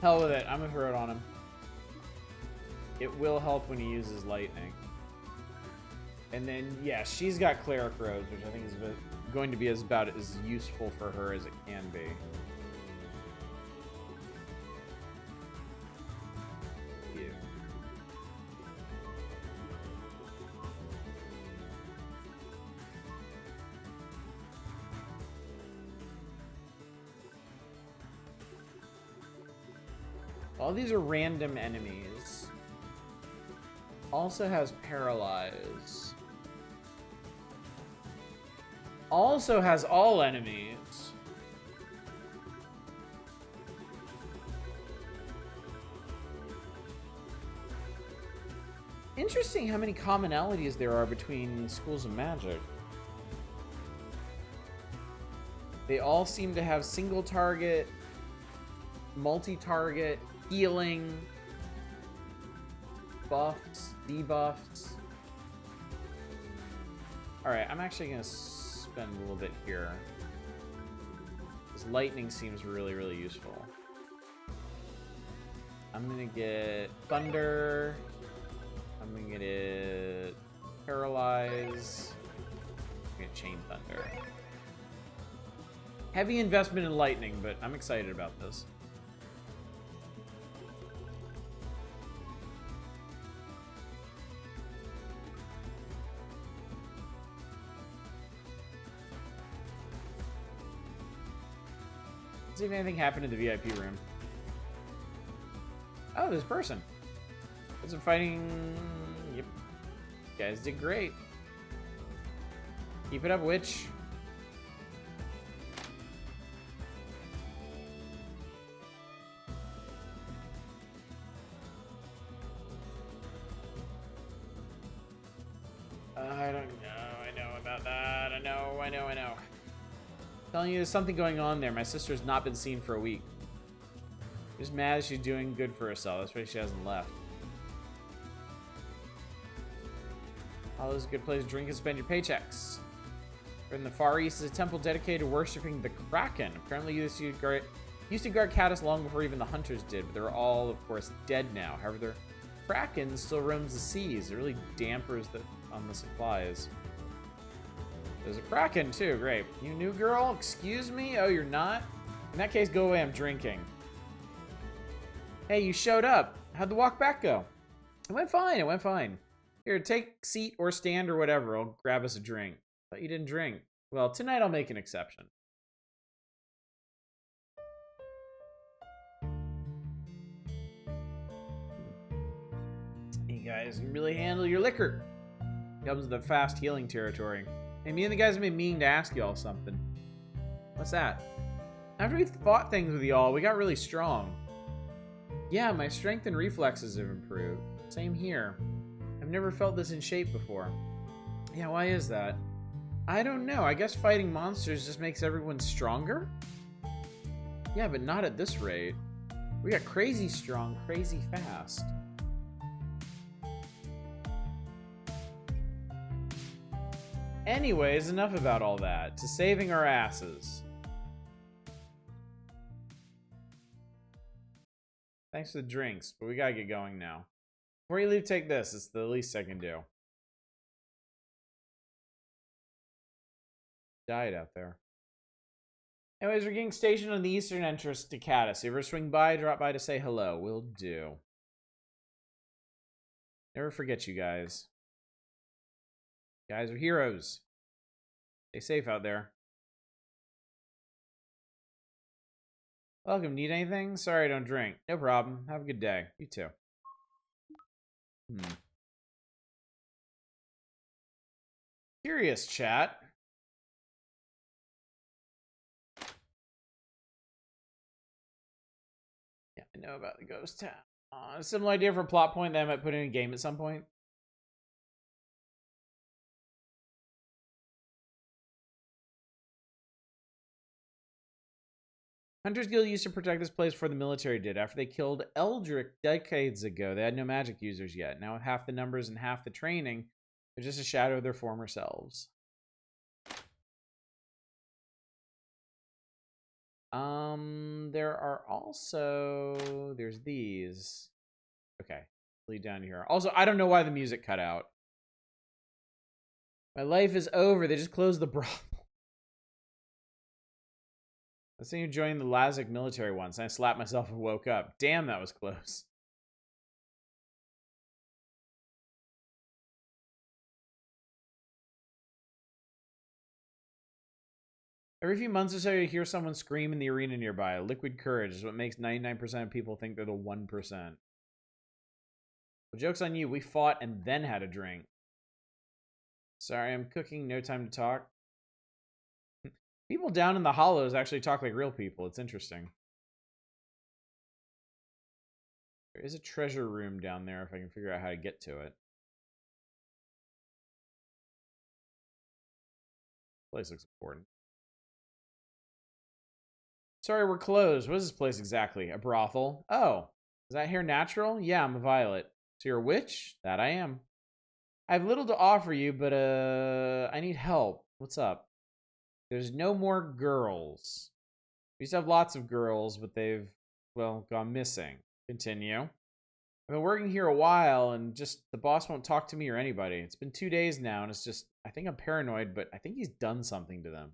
Hell with it. I'm gonna throw it on him. It will help when he uses lightning. And then, yeah, she's got Cleric Robes, which I think is going to be about as useful for her as it can be. All these are random enemies. Also has Paralyze. Also has all enemies. Interesting how many commonalities there are between schools of magic. They all seem to have single target, multi-target, healing, buffs, debuffs. Alright, I'm actually going to spend a little bit here. Because lightning seems really, really useful. I'm going to get Thunder. I'm going to get it Paralyze. I'm going to Chain Thunder. Heavy investment in lightning, but I'm excited about this. See if anything happened in the VIP room. Oh, there's a person. There's a fighting. Yep. You guys did great. Keep it up, witch. I don't know. I know about that. I know. Telling you there's something going on there. My sister's not been seen for a week. Just mad she's doing good for herself. That's why she hasn't left. All is a good place to drink and spend your paychecks. In the Far East is a temple dedicated to worshipping the Kraken. Apparently used to guard Caddis long before even the hunters did, but they're all, of course, dead now. However, the Kraken still roams the seas. It really dampers on the supplies. There's a Kraken, too. Great. You new girl? Excuse me? Oh, you're not? In that case, go away. I'm drinking. Hey, you showed up. How'd the walk back go? It went fine. It went fine. Here, take seat or stand or whatever. I'll grab us a drink. Thought you didn't drink. Well, tonight I'll make an exception. You guys can really handle your liquor. Comes with the fast healing territory. Hey, me and the guys have been meaning to ask y'all something. What's that? After we fought things with y'all, we got really strong. Yeah, my strength and reflexes have improved. Same here. I've never felt this in shape before. Yeah, why is that? I don't know. I guess fighting monsters just makes everyone stronger? Yeah, but not at this rate. We got crazy strong, crazy fast. Anyways, enough about all that. To saving our asses. Thanks for the drinks, but we gotta get going now. Before you leave, take this. It's the least I can do. Died out there. Anyways, we're getting stationed on the eastern entrance to Caddis. If you ever swing by, drop by to say hello. Will do. Never forget you guys. You guys are heroes. Stay safe out there. Welcome. Need anything? Sorry I don't drink. No problem. Have a good day. You too. Curious, chat. Yeah, I know about the ghost town. A similar idea for a plot point that I might put in a game at some point. Hunters Guild used to protect this place before the military did. After they killed Eldrick decades ago, they had no magic users yet. Now with half the numbers and half the training, they're just a shadow of their former selves. There are also... There's these. Okay. Lead down here. Also, I don't know why the music cut out. My life is over. They just closed the brothel. I seen you join the Lazic military once, and I slapped myself and woke up. Damn, that was close. Every few months or so, you hear someone scream in the arena nearby. Liquid courage is what makes 99% of people think they're the 1%. Well, joke's on you. We fought and then had a drink. Sorry, I'm cooking. No time to talk. People down in the hollows actually talk like real people. It's interesting. There is a treasure room down there if I can figure out how to get to it. Place looks important. Sorry, we're closed. What is this place exactly? A brothel? Oh, is that hair natural? Yeah, I'm a violet. So you're a witch? That I am. I have little to offer you, but I need help. What's up? There's no more girls. We used to have lots of girls, but they've, well, gone missing. Continue. I've been working here a while, and just the boss won't talk to me or anybody. It's been 2 days now, and it's just, I think I'm paranoid, but I think he's done something to them.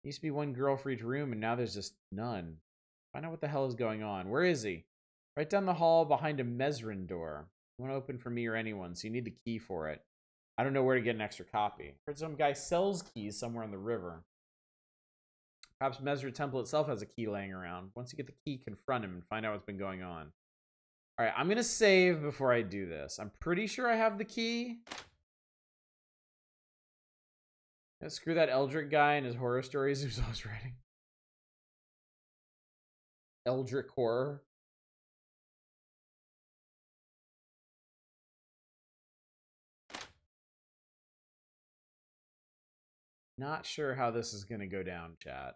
There used to be one girl for each room, and now there's just none. Find out what the hell is going on. Where is he? Right down the hall behind a Mezrin door. It won't open for me or anyone, so you need the key for it. I don't know where to get an extra copy. Heard some guy sells keys somewhere on the river. Perhaps Mezra Temple itself has a key laying around. Once you get the key, confront him and find out what's been going on. Alright, I'm going to save before I do this. I'm pretty sure I have the key. Yeah, screw that Eldritch guy and his horror stories who's always writing. Eldritch horror. Not sure how this is going to go down, chat.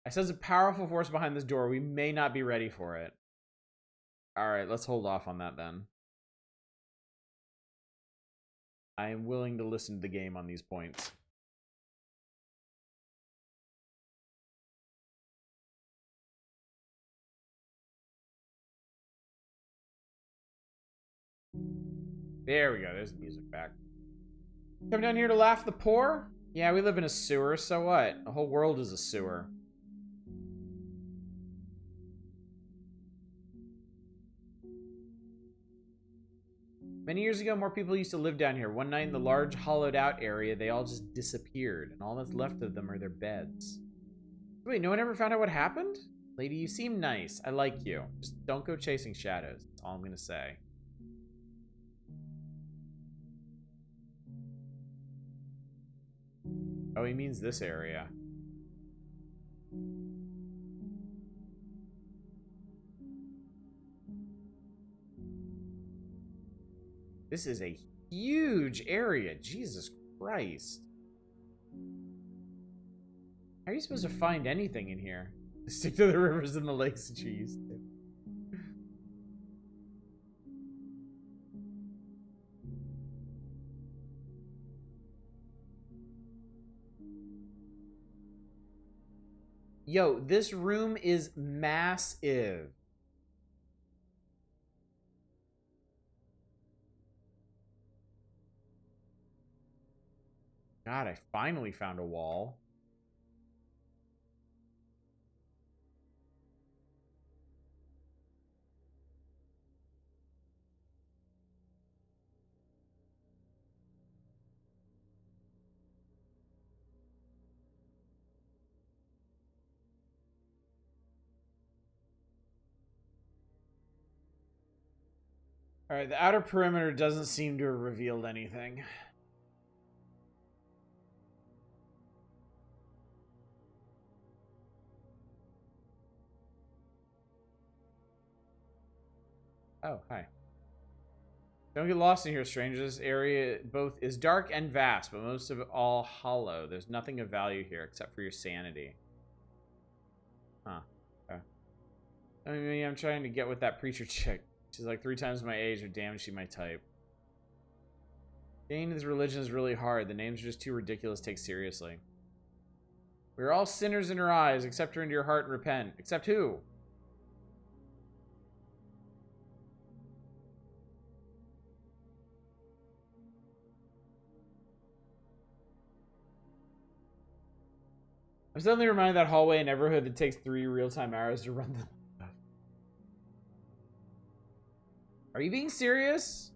I sense a powerful force behind this door. We may not be ready for it. Alright, let's hold off on that then. I am willing to listen to the game on these points. There we go. There's the music back. Come down here to laugh the poor? Yeah, we live in a sewer, so what? The whole world is a sewer. Many years ago, more people used to live down here. One night in the large hollowed out area, they all just disappeared, and all that's left of them are their beds. Wait, no one ever found out what happened? Lady, you seem nice. I like you. Just don't go chasing shadows. That's all I'm gonna say. Oh, he means this area. This is a huge area. Jesus Christ. How are you supposed to find anything in here? Stick to the rivers and the lakes that you used to. Yo, this room is massive. God, I finally found a wall. Alright, the outer perimeter doesn't seem to have revealed anything. Oh, hi. Don't get lost in here, strangers. This area both is dark and vast, but most of it all hollow. There's nothing of value here except for your sanity. Huh. Okay. I mean, I'm trying to get with that preacher chick. She's like 3 times my age, or damn, she my type. Getting this religion is really hard. The names are just too ridiculous to take seriously. We are all sinners in her eyes. Accept her into your heart and repent. Except who? I'm suddenly reminded of that hallway in Everhood that takes 3 real-time arrows to run the... Are you being serious?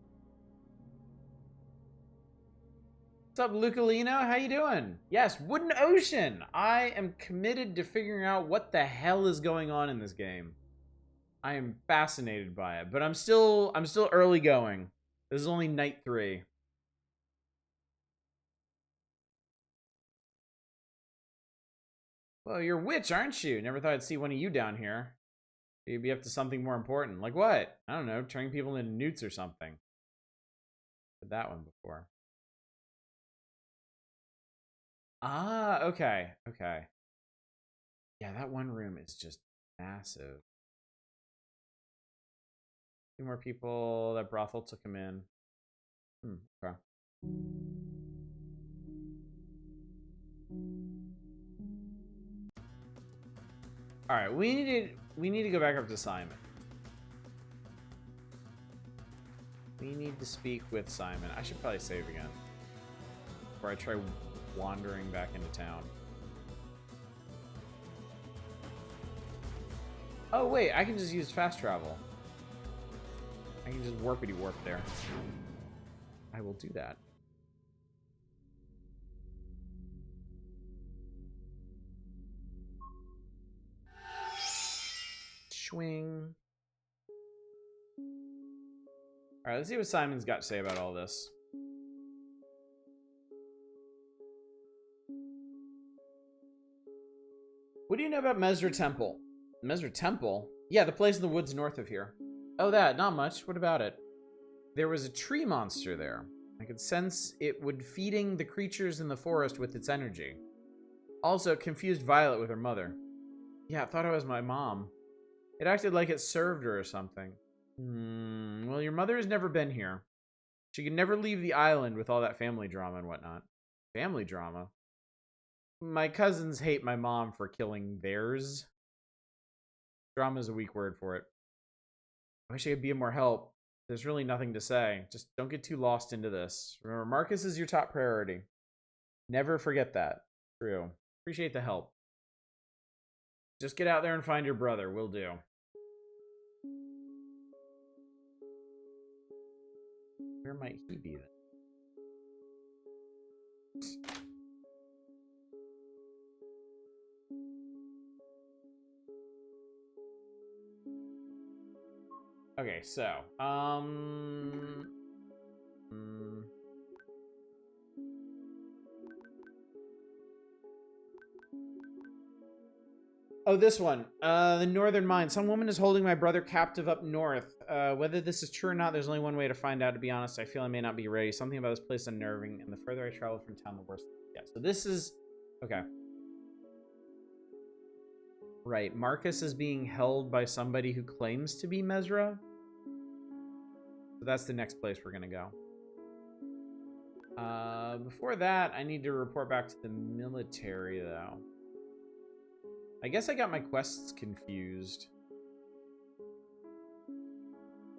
What's up, Lucalino? How you doing? Yes, Wooden Ocean! I am committed to figuring out what the hell is going on in this game. I am fascinated by it, but I'm still early going. This is only night 3. Well, you're a witch, aren't you? Never thought I'd see one of you down here. You'd be up to something more important. Like what? I don't know, turning people into newts or something. Did that one before. Ah, okay, okay. Yeah, that one room is just massive. 2 more people. That brothel took him in. Okay. All right, we need to go back up to Simon. We need to speak with Simon. I should probably save again before I try wandering back into town. Oh wait, I can just use fast travel. I can just warpity warp there. I will do that. Swing. Alright, let's see what Simon's got to say about all this. What do you know about Mesra Temple? Mesra Temple? Yeah, the place in the woods north of here. Oh, that. Not much. What about it? There was a tree monster there. I could sense it would feeding the creatures in the forest with its energy. Also, it confused Violet with her mother. Yeah, I thought it was my mom. It acted like it served her or something. Well, your mother has never been here. She could never leave the island with all that family drama and whatnot. Family drama? My cousins hate my mom for killing theirs. Drama is a weak word for it. I wish I could be of more help. There's really nothing to say. Just don't get too lost into this. Remember, Marcus is your top priority. Never forget that. True. Appreciate the help. Just get out there and find your brother. Will do. Where might he be then? Okay, so, oh, this one. The Northern Mine. Some woman is holding my brother captive up north. Whether this is true or not, there's only one way to find out, to be honest. I feel I may not be ready. Something about this place is unnerving, and the further I travel from town, the worse. Yeah, so this is... Okay. Right, Marcus is being held by somebody who claims to be Mesra. So that's the next place we're gonna go. Before that, I need to report back to the military, though. I guess I got my quests confused.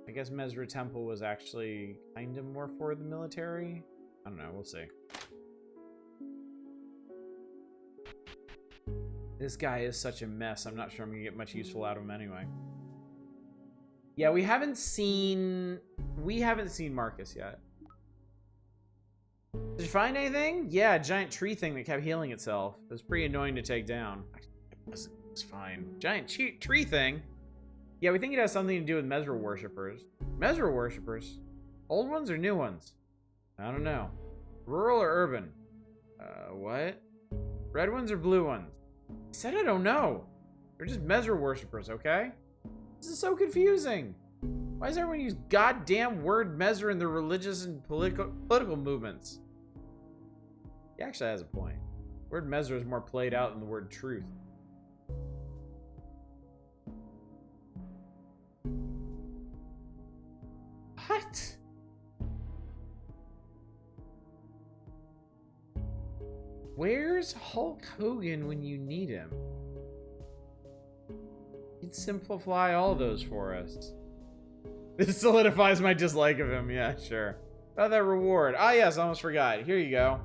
I guess Mesra Temple was actually kind of more for the military. I don't know, we'll see. This guy is such a mess. I'm not sure I'm gonna get much useful out of him anyway. Yeah, we haven't seen Marcus yet. Did you find anything? Yeah, a giant tree thing that kept healing itself. It was pretty annoying to take down. It was fine. Giant tree thing? Yeah, we think it has something to do with Mesra worshippers. Mesra worshippers? Old ones or new ones? I don't know. Rural or urban? What? Red ones or blue ones? I said I don't know. They're just Mesra worshippers, okay? This is so confusing. Why does everyone use goddamn word Mesra in their religious and political movements? He actually has a point. The word Mesra is more played out than the word truth. What? Where's Hulk Hogan when you need him? He'd simplify all those for us. This solidifies my dislike of him. Yeah, sure. About that reward. Ah, yes, I almost forgot. Here you go.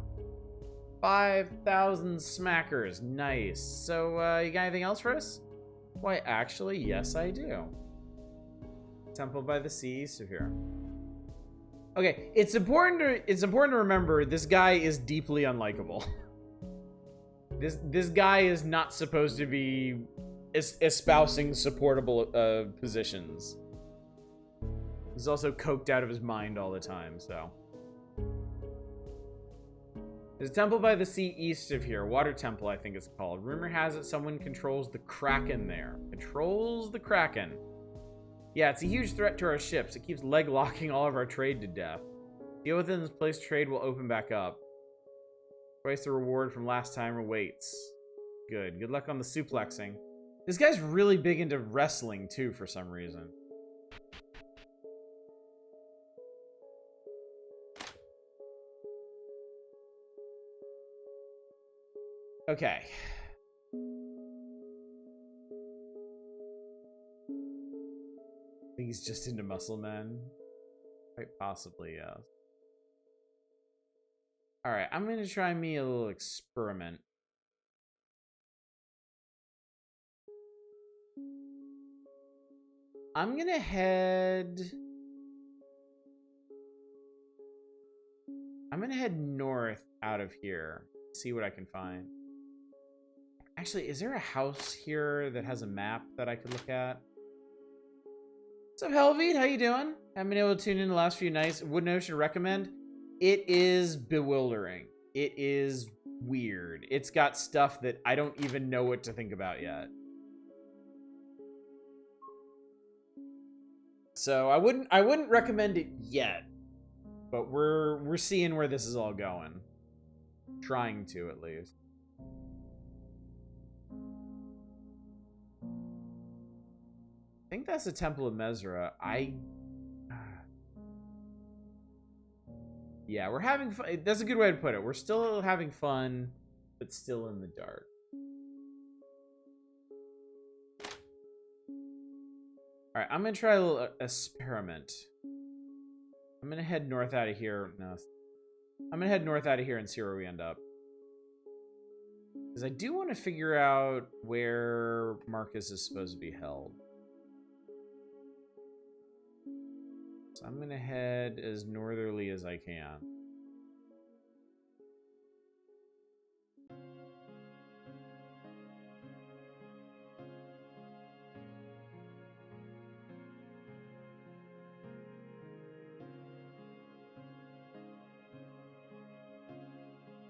5,000 smackers. Nice. So, you got anything else for us? Why, actually, yes, I do. Temple by the Sea east of here. Okay, it's important to remember this guy is deeply unlikable. This guy is not supposed to be espousing supportable positions. He's also coked out of his mind all the time, so. There's a temple by the sea east of here. Water Temple, I think it's called. Rumor has it someone controls the Kraken there. Controls the Kraken. Yeah, it's a huge threat to our ships. It keeps leg-locking all of our trade to death. Deal within this place, trade will open back up. Twice the reward from last time awaits. Good. Good luck on the suplexing. This guy's really big into wrestling, too, for some reason. Okay. I think he's just into muscle men. Quite possibly, yes. Alright, I'm gonna try me a little experiment. I'm gonna head north out of here. See what I can find. Actually, is there a house here that has a map that I could look at? What's up, Helveed? How you doing? Haven't been able to tune in the last few nights. Wooden Ocean recommend? It is bewildering. It is weird. It's got stuff that I don't even know what to think about yet. So I wouldn't recommend it yet. But we're seeing where this is all going. Trying to, at least. I think that's the Temple of Mesra. Yeah, we're having fun. That's a good way to put it. We're still having fun, but still in the dark. Alright, I'm going to try a little experiment. I'm going to head north out of here. No. I'm going to head north out of here and see where we end up. Because I do want to figure out where Marcus is supposed to be held. So I'm going to head as northerly as I can.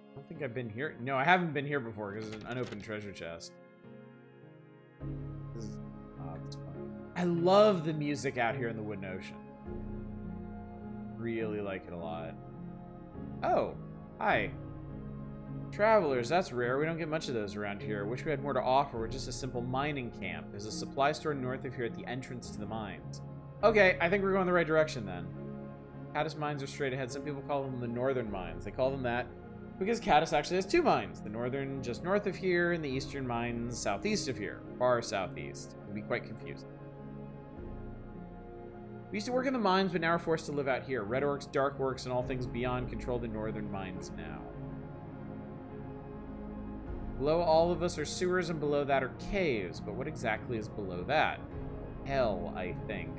I don't think I've been here. No, I haven't been here before because it's an unopened treasure chest. This is, this is fun. I love the music out here in the Wooden Ocean. Really like it a lot. Oh, hi. Travelers, that's rare. We don't get much of those around here. Wish we had more to offer. We're just a simple mining camp. There's a supply store north of here at the entrance to the mines. Okay, I think we're going the right direction then. Caddis mines are straight ahead. Some people call them the northern mines. They call them that because Caddis actually has two mines. The northern just north of here and the eastern mines southeast of here. Far southeast. It can be quite confusing. We used to work in the mines, but now we're forced to live out here. Red Orcs, Dark Orcs, and all things beyond control the northern mines now. Below all of us are sewers, and below that are caves. But what exactly is below that? Hell, I think.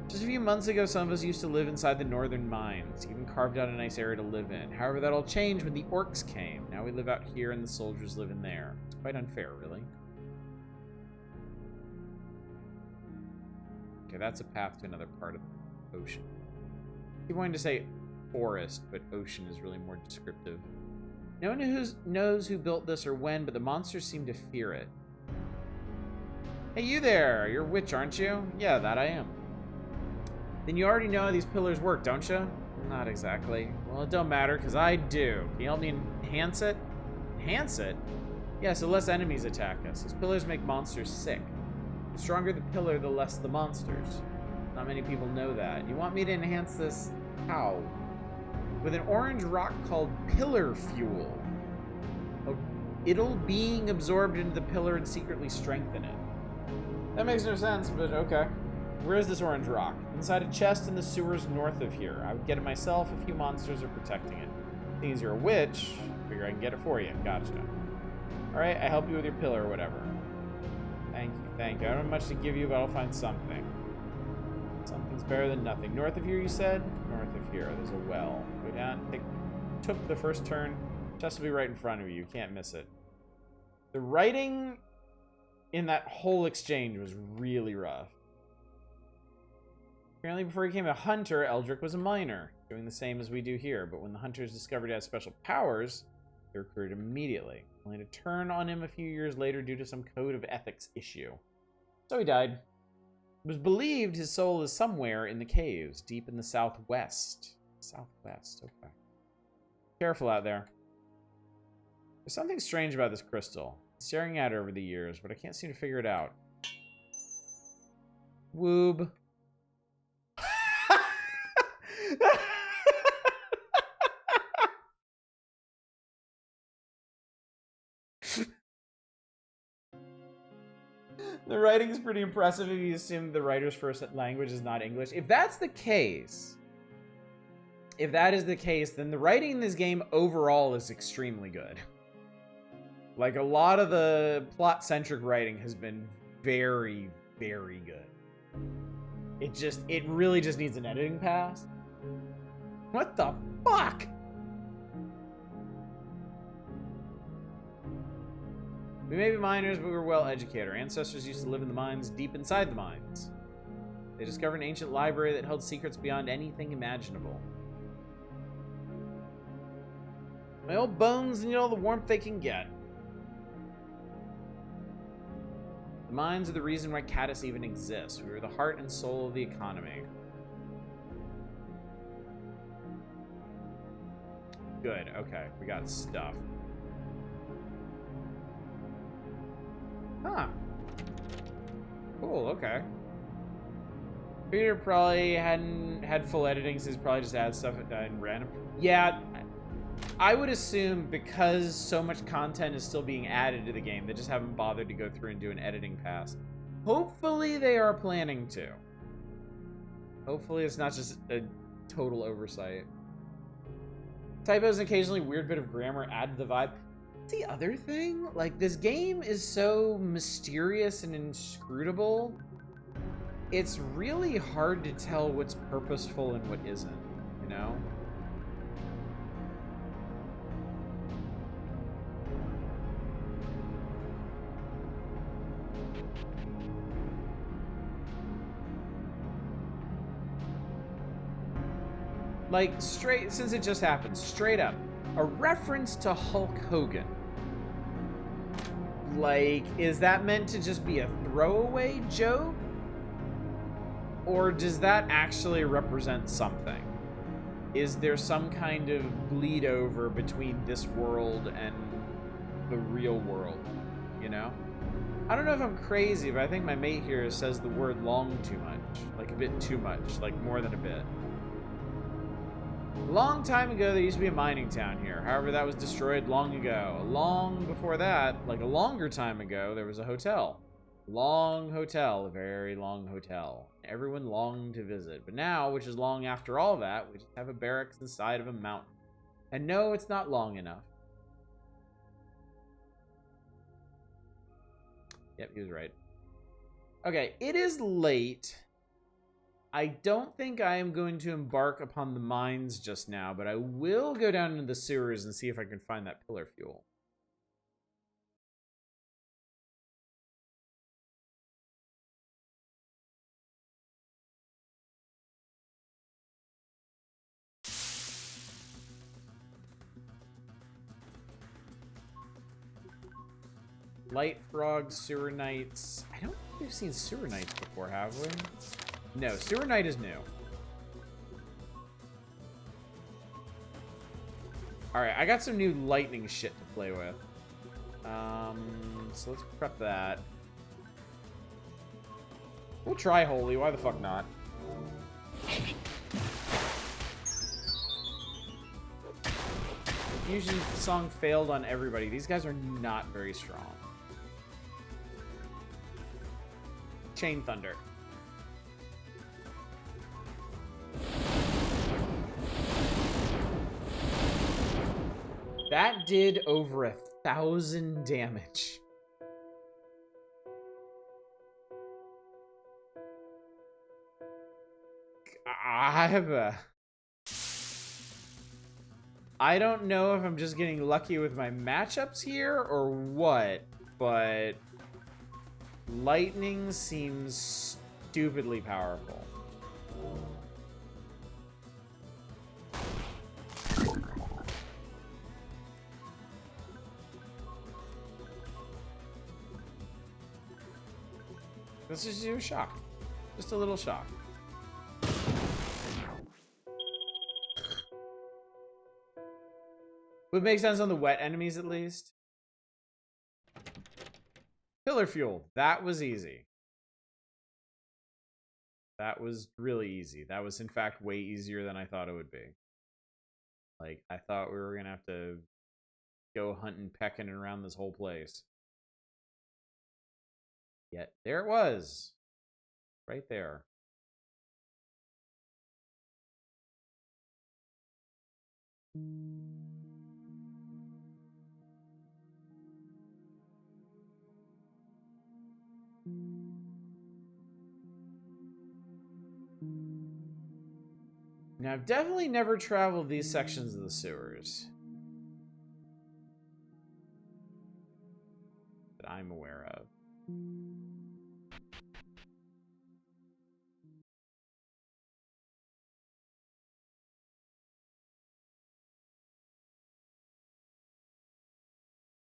Just a few months ago, some of us used to live inside the northern mines, even carved out a nice area to live in. However, that all changed when the Orcs came. Now we live out here, and the soldiers live in there. It's quite unfair, really. Okay, that's a path to another part of the ocean. I keep wanting to say forest, but ocean is really more descriptive. No one knows who built this or when, but the monsters seem to fear it. Hey, you there! You're a witch, aren't you? Yeah, that I am. Then you already know how these pillars work, don't you? Not exactly. Well, it don't matter, because I do. Can you help me enhance it? Enhance it? Yeah, so less enemies attack us. These pillars make monsters sick. The stronger the pillar, the less the monsters. Not many people know that. You want me to enhance this? How? With an orange rock called Pillar Fuel. It'll being absorbed into the pillar and secretly strengthen it. That makes no sense, but okay. Where is this orange rock? Inside a chest in the sewers north of here. I would get it myself. A few monsters are protecting it. Seeing as you're a witch, figure I can get it for you. Gotcha. Alright, I help you with your pillar or whatever. Thank you, thank you. I don't have much to give you, but I'll find something. Something's better than nothing. North of here, you said? North of here. There's a well. Go down. Took the first turn. Chest will be right in front of you. You can't miss it. The writing in that whole exchange was really rough. Apparently, before he became a hunter, Eldrick was a miner, doing the same as we do here. But when the hunters discovered he had special powers, they recruited him immediately, only to turn on him a few years later due to some code of ethics issue. So he died. It was believed his soul is somewhere in the caves, deep in the southwest. Southwest, okay. Careful out there. There's something strange about this crystal. I'm staring at it over the years, but I can't seem to figure it out. Woob. The writing is pretty impressive if you assume the writer's first language is not English. If that's the case, if that is the case, then the writing in this game overall is extremely good. Like, a lot of the plot-centric writing has been very, very good. It really just needs an editing pass. What the fuck? We may be miners, but we're well educated. Our ancestors used to live in the mines, deep inside the mines. They discovered an ancient library that held secrets beyond anything imaginable. My old bones need all the warmth they can get. The mines are the reason why Caddis even exists. We are the heart and soul of the economy. Good, okay. We got stuff. Huh. Cool, okay. Peter probably hadn't had full editing, so he's probably just add stuff in random. Yeah, I would assume because so much content is still being added to the game, they just haven't bothered to go through and do an editing pass. Hopefully they are planning to. Hopefully it's not just a total oversight. Typos and occasionally weird bit of grammar add to the vibe. The other thing, like, this game is so mysterious and inscrutable, it's really hard to tell what's purposeful and what isn't, you know? Like, since it just happened, straight up, a reference to Hulk Hogan. Like, is that meant to just be a throwaway joke? Or does that actually represent something? Is there some kind of bleed over between this world and the real world, you know? I don't know if I'm crazy, but I think my mate here says the word long too much. Like, a bit too much, like more than a bit. A long time ago, there used to be a mining town here. However, that was destroyed long ago. Long before that, like a longer time ago, there was a hotel. Long hotel, a very long hotel. Everyone longed to visit. But now, which is long after all that, we just have a barracks inside of a mountain. And no, it's not long enough. Yep, he was right. Okay, it is late. I don't think I am going to embark upon the mines just now, but I will go down into the sewers and see if I can find that pillar fuel. Light frogs, sewer knights. I don't think we've seen sewer knights before, have we? No, sewer knight is new. Alright, I got some new lightning shit to play with. So let's prep that. We'll try holy, why the fuck not? fusion song failed on everybody. These guys are not very strong. Chain Thunder. That did over 1,000 damage. I don't know if I'm just getting lucky with my matchups here or what, but lightning seems stupidly powerful. Let's just do a shock. Just a little shock. Would make sense on the wet enemies at least. Pillar Fuel. That was easy. That was really easy. That was in fact way easier than I thought it would be. Like, I thought we were going to have to go hunting, pecking around this whole place. Yet, there it was. Right there. Now, I've definitely never traveled these sections of the sewers that I'm aware of.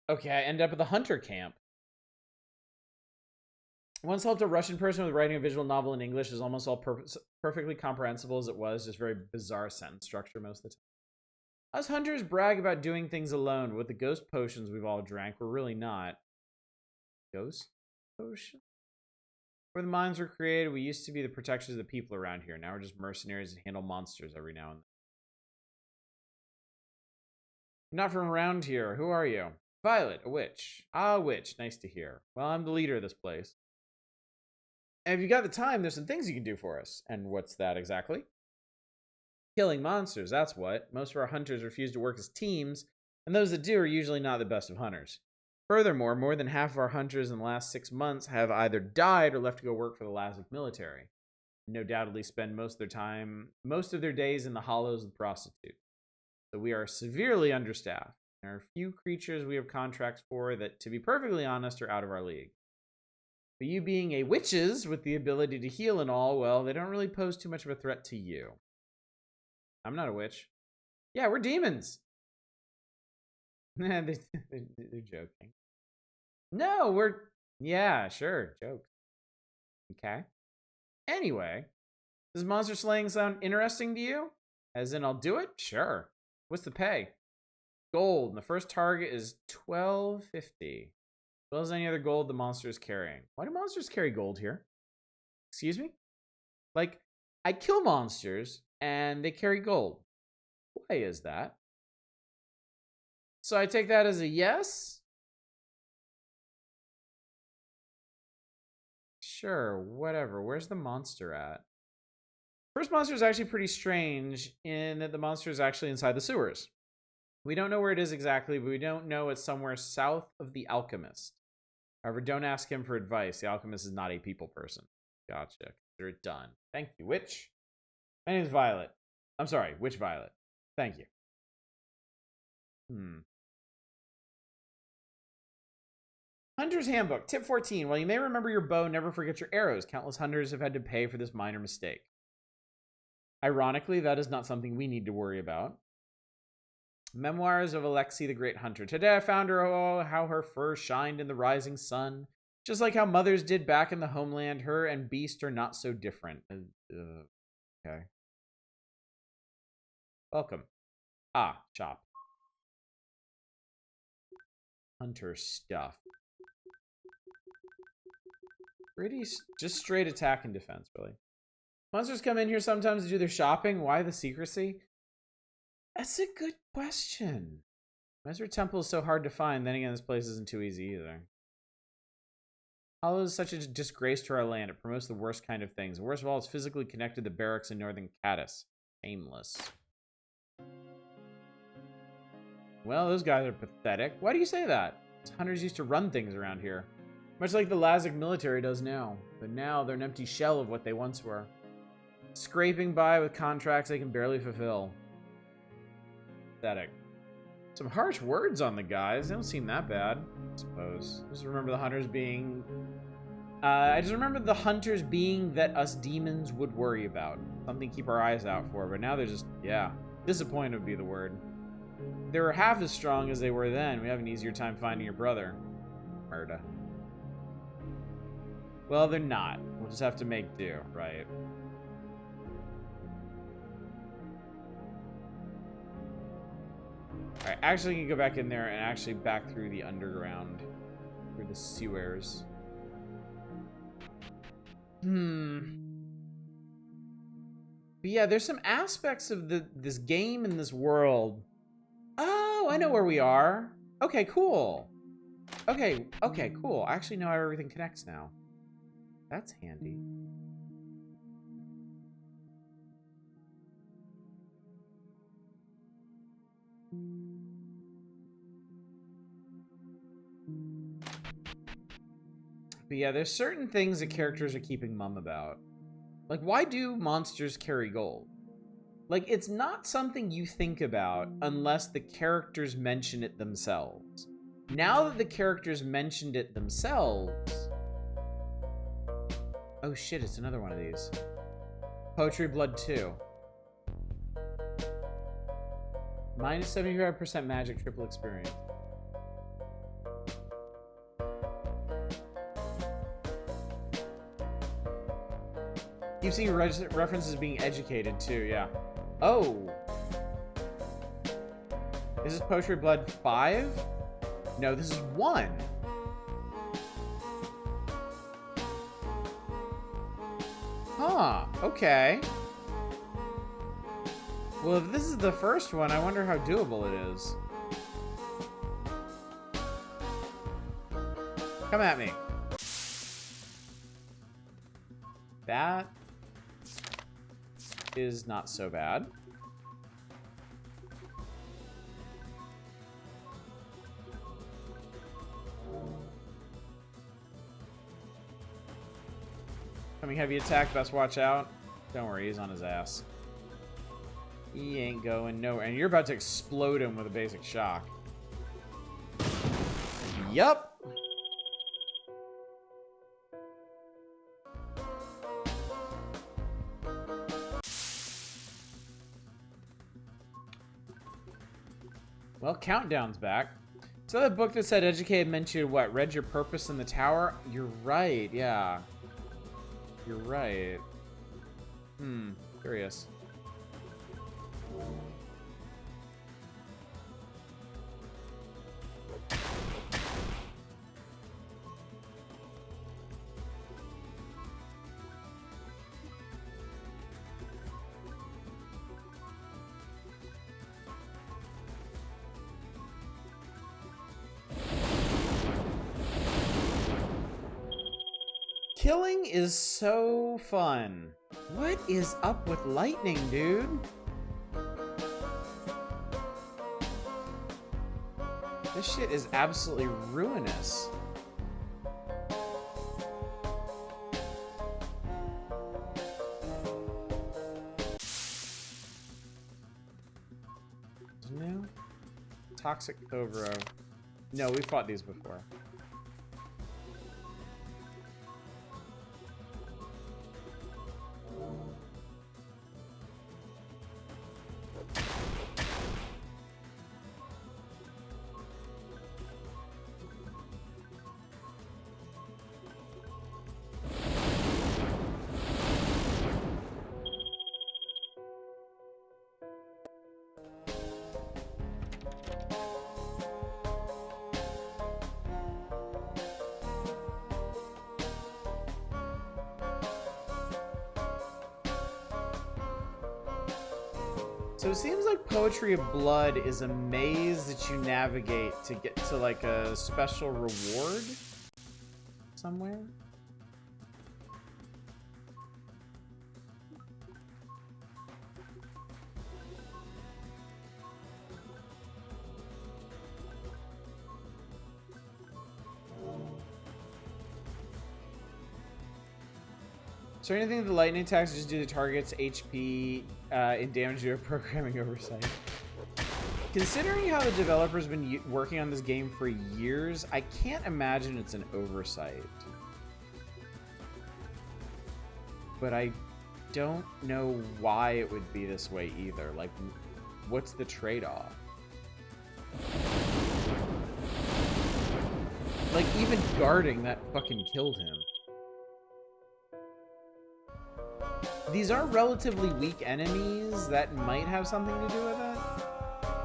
Okay, I end up at the Hunter camp. Once helped a Russian person with writing a visual novel in English is almost all perfectly comprehensible as it was, just very bizarre sentence structure most of the time. Us hunters brag about doing things alone, but with the ghost potions we've all drank, we're really not. Ghost potion? Where the mines were created, we used to be the protectors of the people around here. Now we're just mercenaries and handle monsters every now and then. Not from around here. Who are you? Violet, a witch. Ah, a witch. Nice to hear. Well, I'm the leader of this place. And if you got the time, there's some things you can do for us. And what's that exactly? Killing monsters, that's what. Most of our hunters refuse to work as teams, and those that do are usually not the best of hunters. Furthermore, more than half of our hunters in the last 6 months have either died or left to go work for the Lazic military. No doubtedly spend most of their days in the hollows with prostitutes. So we are severely understaffed. There are a few creatures we have contracts for that, to be perfectly honest, are out of our league. But you being a witches with the ability to heal and all, well, they don't really pose too much of a threat to you. I'm not a witch. Yeah, we're demons. They're joking. No, yeah, sure, joke. Okay. Anyway, does monster slaying sound interesting to you? As in, I'll do it? Sure. What's the pay? Gold. And the first target is $12.50. As well as any other gold the monster is carrying. Why do monsters carry gold here? Excuse me? Like, I kill monsters and they carry gold. Why is that? So I take that as a yes? Sure, whatever. Where's the monster at? First monster is actually pretty strange in that the monster is actually inside the sewers. We don't know where it is exactly, but we don't know it's somewhere south of the Alchemist. However, don't ask him for advice. The Alchemist is not a people person. Gotcha. Consider it done. Thank you, Witch. My name is Violet. I'm sorry, Witch Violet. Thank you. Hunter's Handbook, tip 14. While you may remember your bow, never forget your arrows. Countless hunters have had to pay for this minor mistake. Ironically, that is not something we need to worry about. Memoirs of Alexei the Great Hunter. Today I found her, oh, how her fur shined in the rising sun. Just like how mothers did back in the homeland, her and Beast are not so different. Okay. Welcome. Ah, shop. Hunter stuff. Pretty, just straight attack and defense, really. Monsters come in here sometimes to do their shopping. Why the secrecy? That's a good question. Mesra Temple is so hard to find. Then again, this place isn't too easy either. Hollow is such a disgrace to our land. It promotes the worst kind of things. Worst of all, it's physically connected to the barracks in northern Caddis. Shameless. Well, those guys are pathetic. Why do you say that? Hunters used to run things around here. Much like the Lazic military does now. But now they're an empty shell of what they once were. Scraping by with contracts they can barely fulfill. Pathetic. Some harsh words on the guys. They don't seem that bad, I suppose. I just remember the hunters being... that us demons would worry about. Something to keep our eyes out for. But now they're just, yeah. Disappointed would be the word. They were half as strong as they were then. We have an easier time finding your brother. Murda. Well, they're not. We'll just have to make do, right? Alright, actually you can go back in there and actually back through the underground. Through the sewers. But yeah, there's some aspects of this game and this world. Oh, I know where we are. Okay, cool. Okay, cool. I actually know how everything connects now. That's handy. But yeah, there's certain things that characters are keeping mum about. Like, why do monsters carry gold? Like, it's not something you think about unless the characters mention it themselves. Now that the characters mentioned it themselves... Oh shit, it's another one of these. Poetry Blood 2. Minus 75% magic, triple experience. You've seen references being educated too, yeah. Oh! Is this Poetry Blood 5? No, this is 1. Huh, okay. Well, if this is the first one, I wonder how doable it is. Come at me. That is not so bad. Coming heavy attack, best watch out. Don't worry, he's on his ass. He ain't going nowhere. And you're about to explode him with a basic shock. Yup. Well, Countdown's back. So that book that said educated meant you what? Read your purpose in the tower? You're right, yeah. You're right. Curious. Killing is so fun. What is up with lightning, dude? This shit is absolutely ruinous. New? Toxic Cobra. No, we fought these before. So it seems like Poetry of Blood is a maze that you navigate to get to like a special reward somewhere. Is there anything that the lightning attacks just do to target's HP and damage due to programming oversight? Considering how the developer's been working on this game for years, I can't imagine it's an oversight. But I don't know why it would be this way either. Like, what's the trade-off? Like, even guarding that fucking killed him. These are relatively weak enemies that might have something to do with it.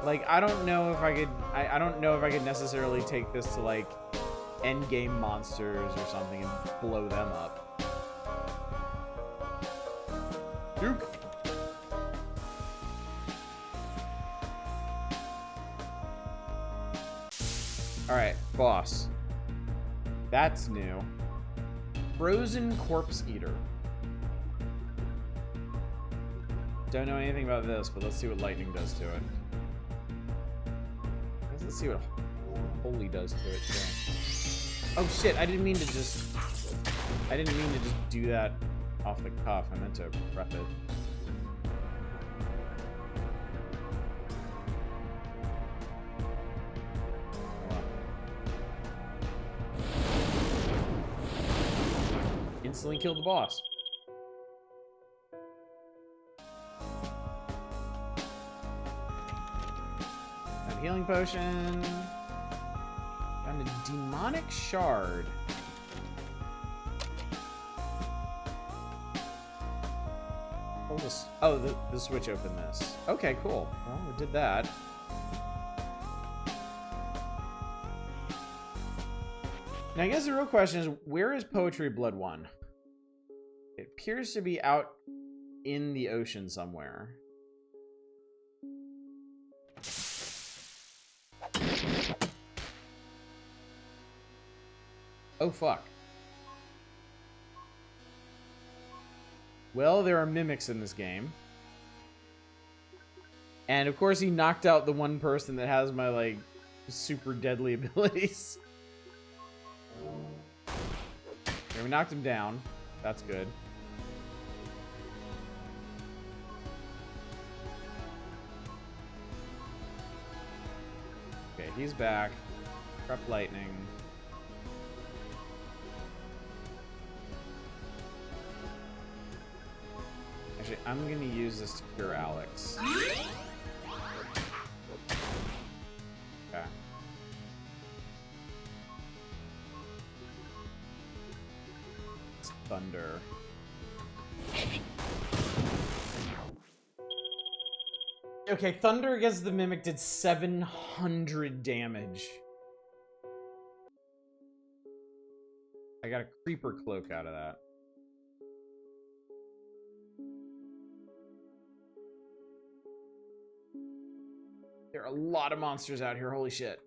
Like, I don't know if I could... I don't know if I could necessarily take this to, like, endgame monsters or something and blow them up. Duke! Alright, boss. That's new. Frozen Corpse Eater. Don't know anything about this, but let's see what lightning does to it. Let's see what holy does to it too. Oh shit, I didn't mean to just do that off the cuff. I meant to prep it. Instantly killed the boss. Healing potion. Found a demonic shard. Oh, the switch opened this. Okay, cool. Well, we did that. Now, I guess the real question is, where is Poetry Blood 1? It appears to be out in the ocean somewhere. Oh, fuck. Well, there are mimics in this game. And, of course, he knocked out the one person that has my, like, super deadly abilities. Okay, we knocked him down. That's good. Okay, he's back. Prep lightning. Actually, I'm gonna use this to cure Alex. Okay. It's thunder. Okay, thunder against the mimic did 700 damage. I got a creeper cloak out of that. There are a lot of monsters out here, holy shit.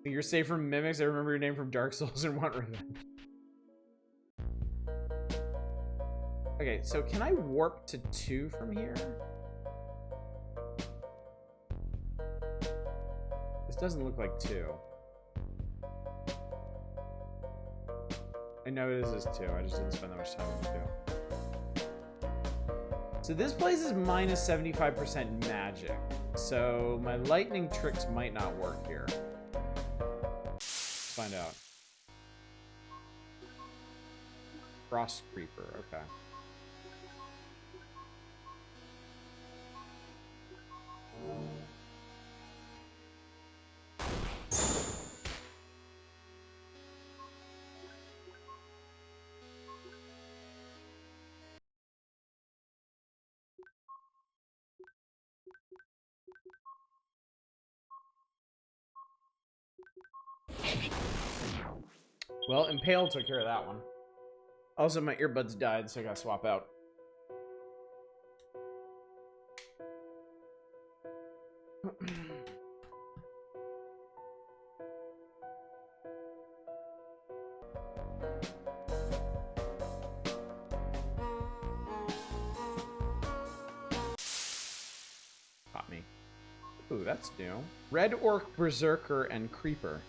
You're safe from mimics? I remember your name from Dark Souls and want revenge. Okay, so can I warp to 2 from here? This doesn't look like 2. I know this is 2, I just didn't spend that much time with 2. So this place is minus 75% magic. So my lightning tricks might not work here. Let's find out. Frost Creeper, okay. Well, Impale took care of that one. Also, my earbuds died, so I gotta swap out. Caught me. Ooh, that's new. Red Orc, Berserker, and Creeper.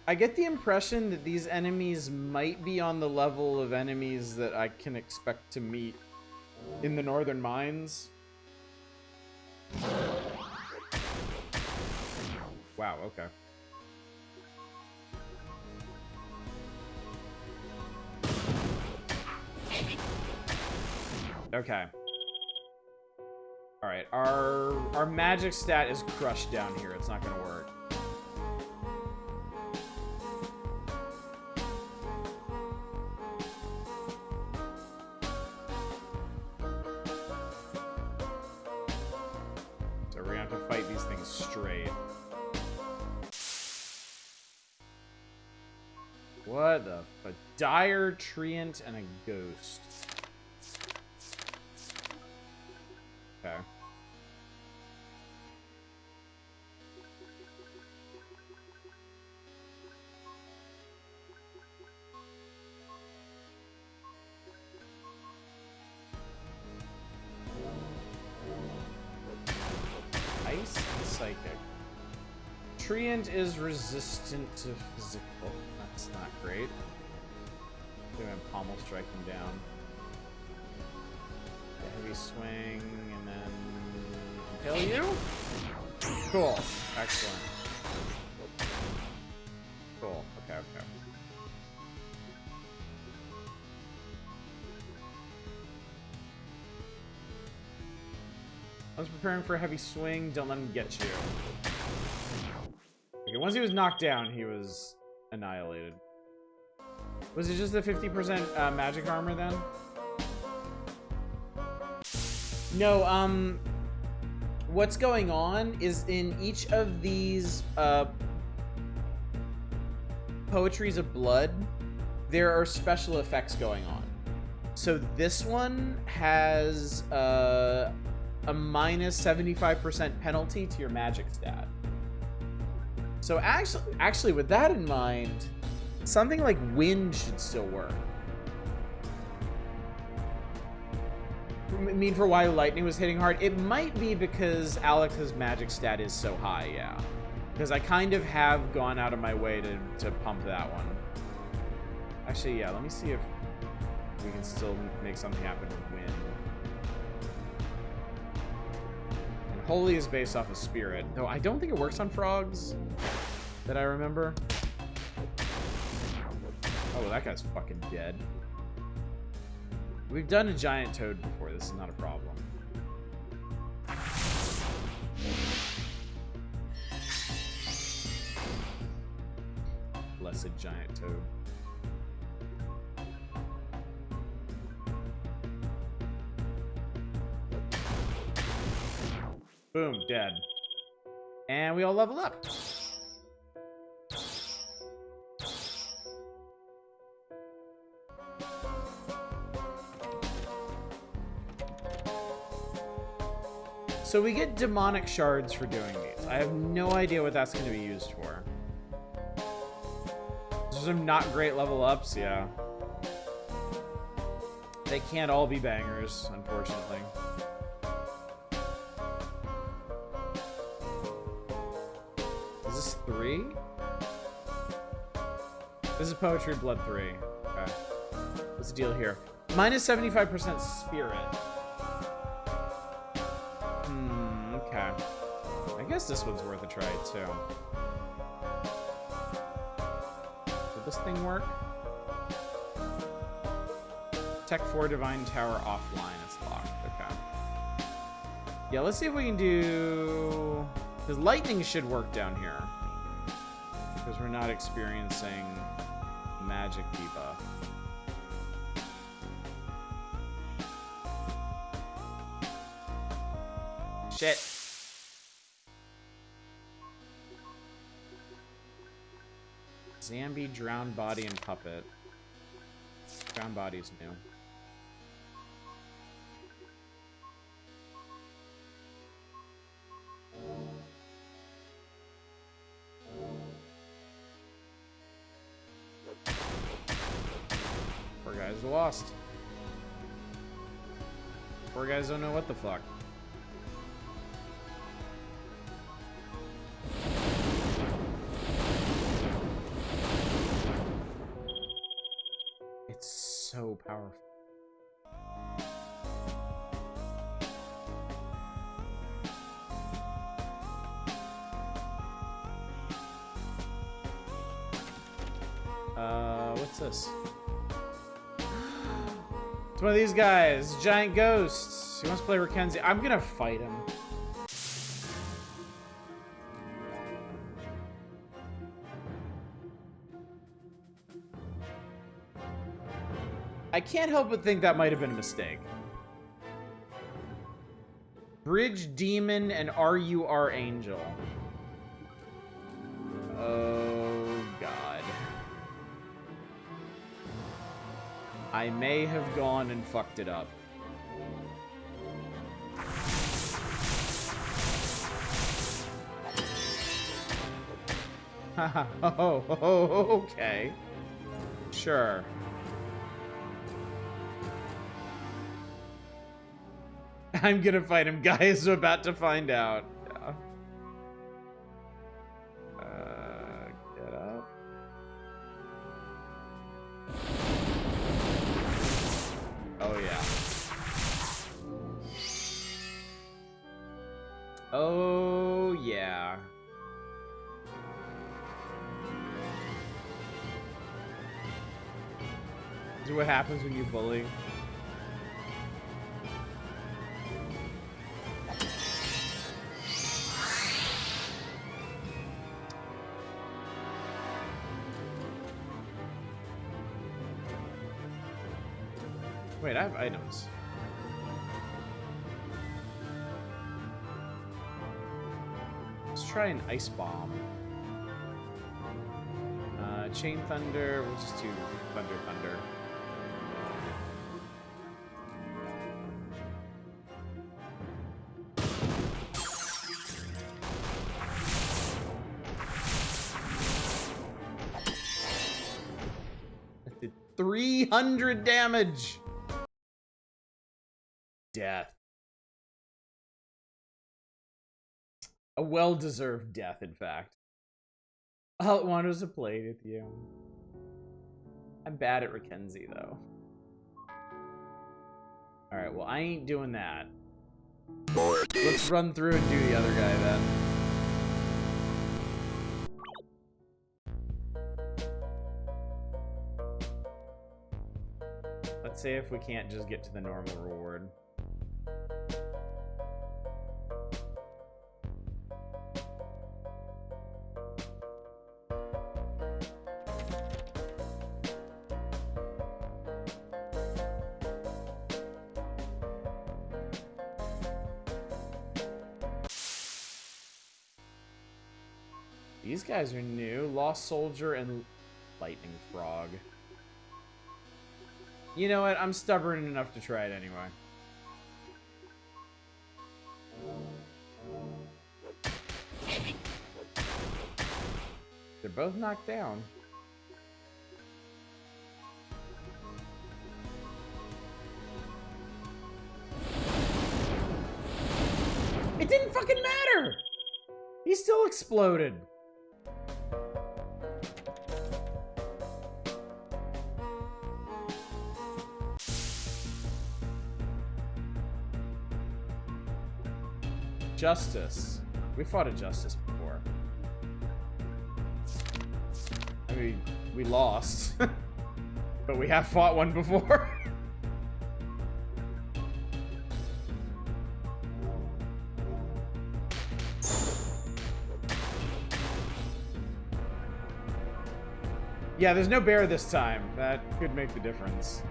I get the impression that these enemies might be on the level of enemies that I can expect to meet in the Northern Mines. Wow, okay. Okay. Alright, our magic stat is crushed down here. It's not gonna work. So we're gonna have to fight these things straight. What the? A dire treant and a ghost. Okay. Ice and psychic. Treant is resistant to physical. That's not great. Doing pommel strike him down. The heavy swing, and then kill you? Cool. Excellent. Cool. Okay, okay. I was preparing for a heavy swing. Don't let him get you. Okay, once he was knocked down, he was annihilated. Was it just the 50% magic armor then? No, what's going on is in each of these Poetries of Blood, there are special effects going on. So this one has a minus 75% penalty to your magic stat. So actually, with that in mind, something like wind should still work. I mean, for why lightning was hitting hard, it might be because Alex's magic stat is so high, yeah. Because I kind of have gone out of my way to pump that one. Actually, yeah, let me see if we can still make something happen with wind. And Holy is based off of Spirit, though I don't think it works on frogs, that I remember. Oh, that guy's fucking dead. We've done a giant toad before. This is not a problem. Blessed giant toad. Boom, dead. And we all level up. So we get demonic shards for doing these. I have no idea what that's going to be used for. There's some not great level ups, yeah. They can't all be bangers, unfortunately. Is this 3? This is Poetry of Blood 3. Okay. What's the deal here? Minus 75% spirit. Okay. I guess this one's worth a try, too. Did this thing work? Tech 4 Divine Tower offline. It's locked. Okay. Yeah, let's see if we can do... Because lightning should work down here. Because we're not experiencing magic debuff. Shit. Zambi, Drowned Body, and Puppet. Drowned Body's new. Guys are lost. Poor guys don't know what the fuck. It's so powerful. What's this? It's one of these guys, giant ghosts. He wants to play Rickenzie. I'm gonna fight him. I can't help but think that might have been a mistake. Bridge Demon and RUR Angel. Oh, God. I may have gone and fucked it up. Oh, okay. Sure. I'm gonna fight him, guys. We're about to find out. Yeah. Get up. Oh, yeah. Oh, yeah. This is what happens when you bully. Wait, I have items. Let's try an ice bomb. Chain thunder. We'll just do thunder. That did 300 damage. Death. A well-deserved death, in fact. All I wanted was to play with you. I'm bad at Rickenzie, though. Alright, well, I ain't doing that. Let's run through and do the other guy, then. Let's see if we can't just get to the normal reward. These guys are new. Lost Soldier and Lightning Frog. You know what? I'm stubborn enough to try it anyway. They're both knocked down. It didn't fucking matter! He still exploded. Justice. We fought a Justice before. I mean, we lost. But we have fought one before. Yeah, there's no bear this time. That could make the difference.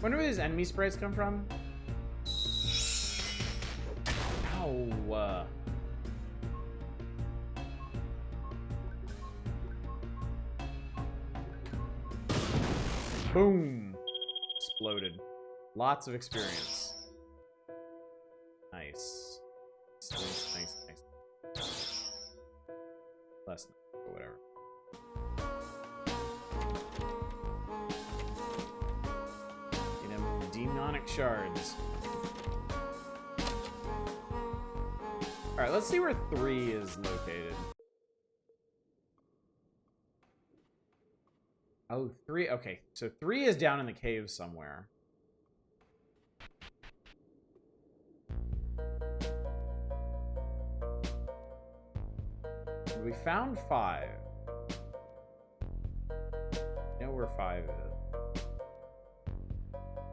Wonder where these enemy sprites come from? Ow. Ow. Boom. Exploded. Lots of experience. Nice. Nice. Less, but whatever. You know, demonic shards. Alright, let's see where 3 is located. Oh, 3. Okay, so 3 is down in the cave somewhere. We found 5. I know where 5 is.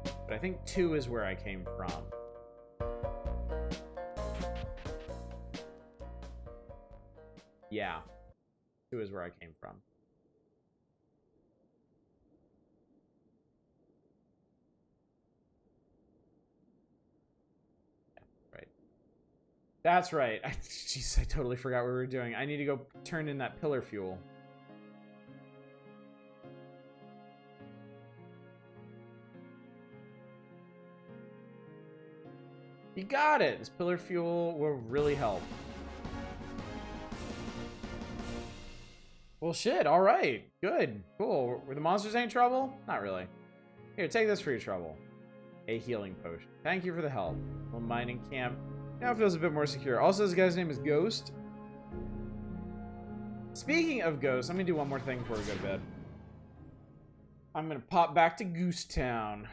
But I think 2 is where I came from. Yeah. 2 is where I came from. That's right. Jeez, I totally forgot what we were doing. I need to go turn in that pillar fuel. You got it! This pillar fuel will really help. Well, shit, alright. Good. Cool. Were the monsters any trouble? Not really. Here, take this for your trouble. A healing potion. Thank you for the help. Little mining camp. Now it feels a bit more secure. Also, this guy's name is Ghost. Speaking of Ghost, I'm gonna do one more thing before we go to bed. I'm gonna pop back to Goose Town.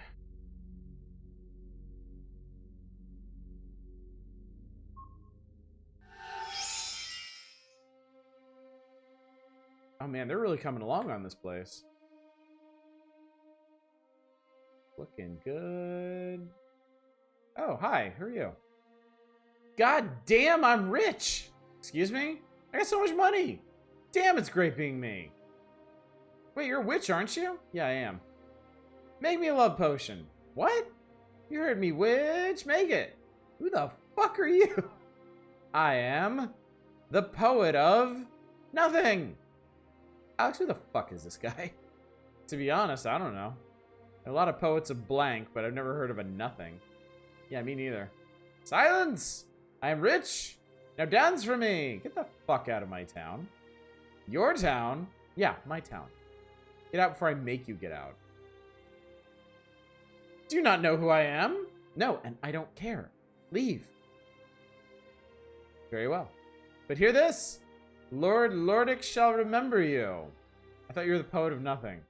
Oh man, they're really coming along on this place. Looking good. Oh, hi. Who are you? God damn, I'm rich! Excuse me? I got so much money! Damn, it's great being me. Wait, you're a witch, aren't you? Yeah, I am. Make me a love potion. What? You heard me, witch. Make it. Who the fuck are you? I am the poet of nothing. Alex, who the fuck is this guy? To be honest, I don't know. A lot of poets of blank, but I've never heard of a nothing. Yeah, me neither. Silence! I am rich. Now dance for me. Get the fuck out of my town. Your town? Yeah, my town. Get out before I make you get out. Do you not know who I am? No, and I don't care. Leave. Very well. But hear this. Lord Lordic shall remember you. I thought you were the poet of nothing.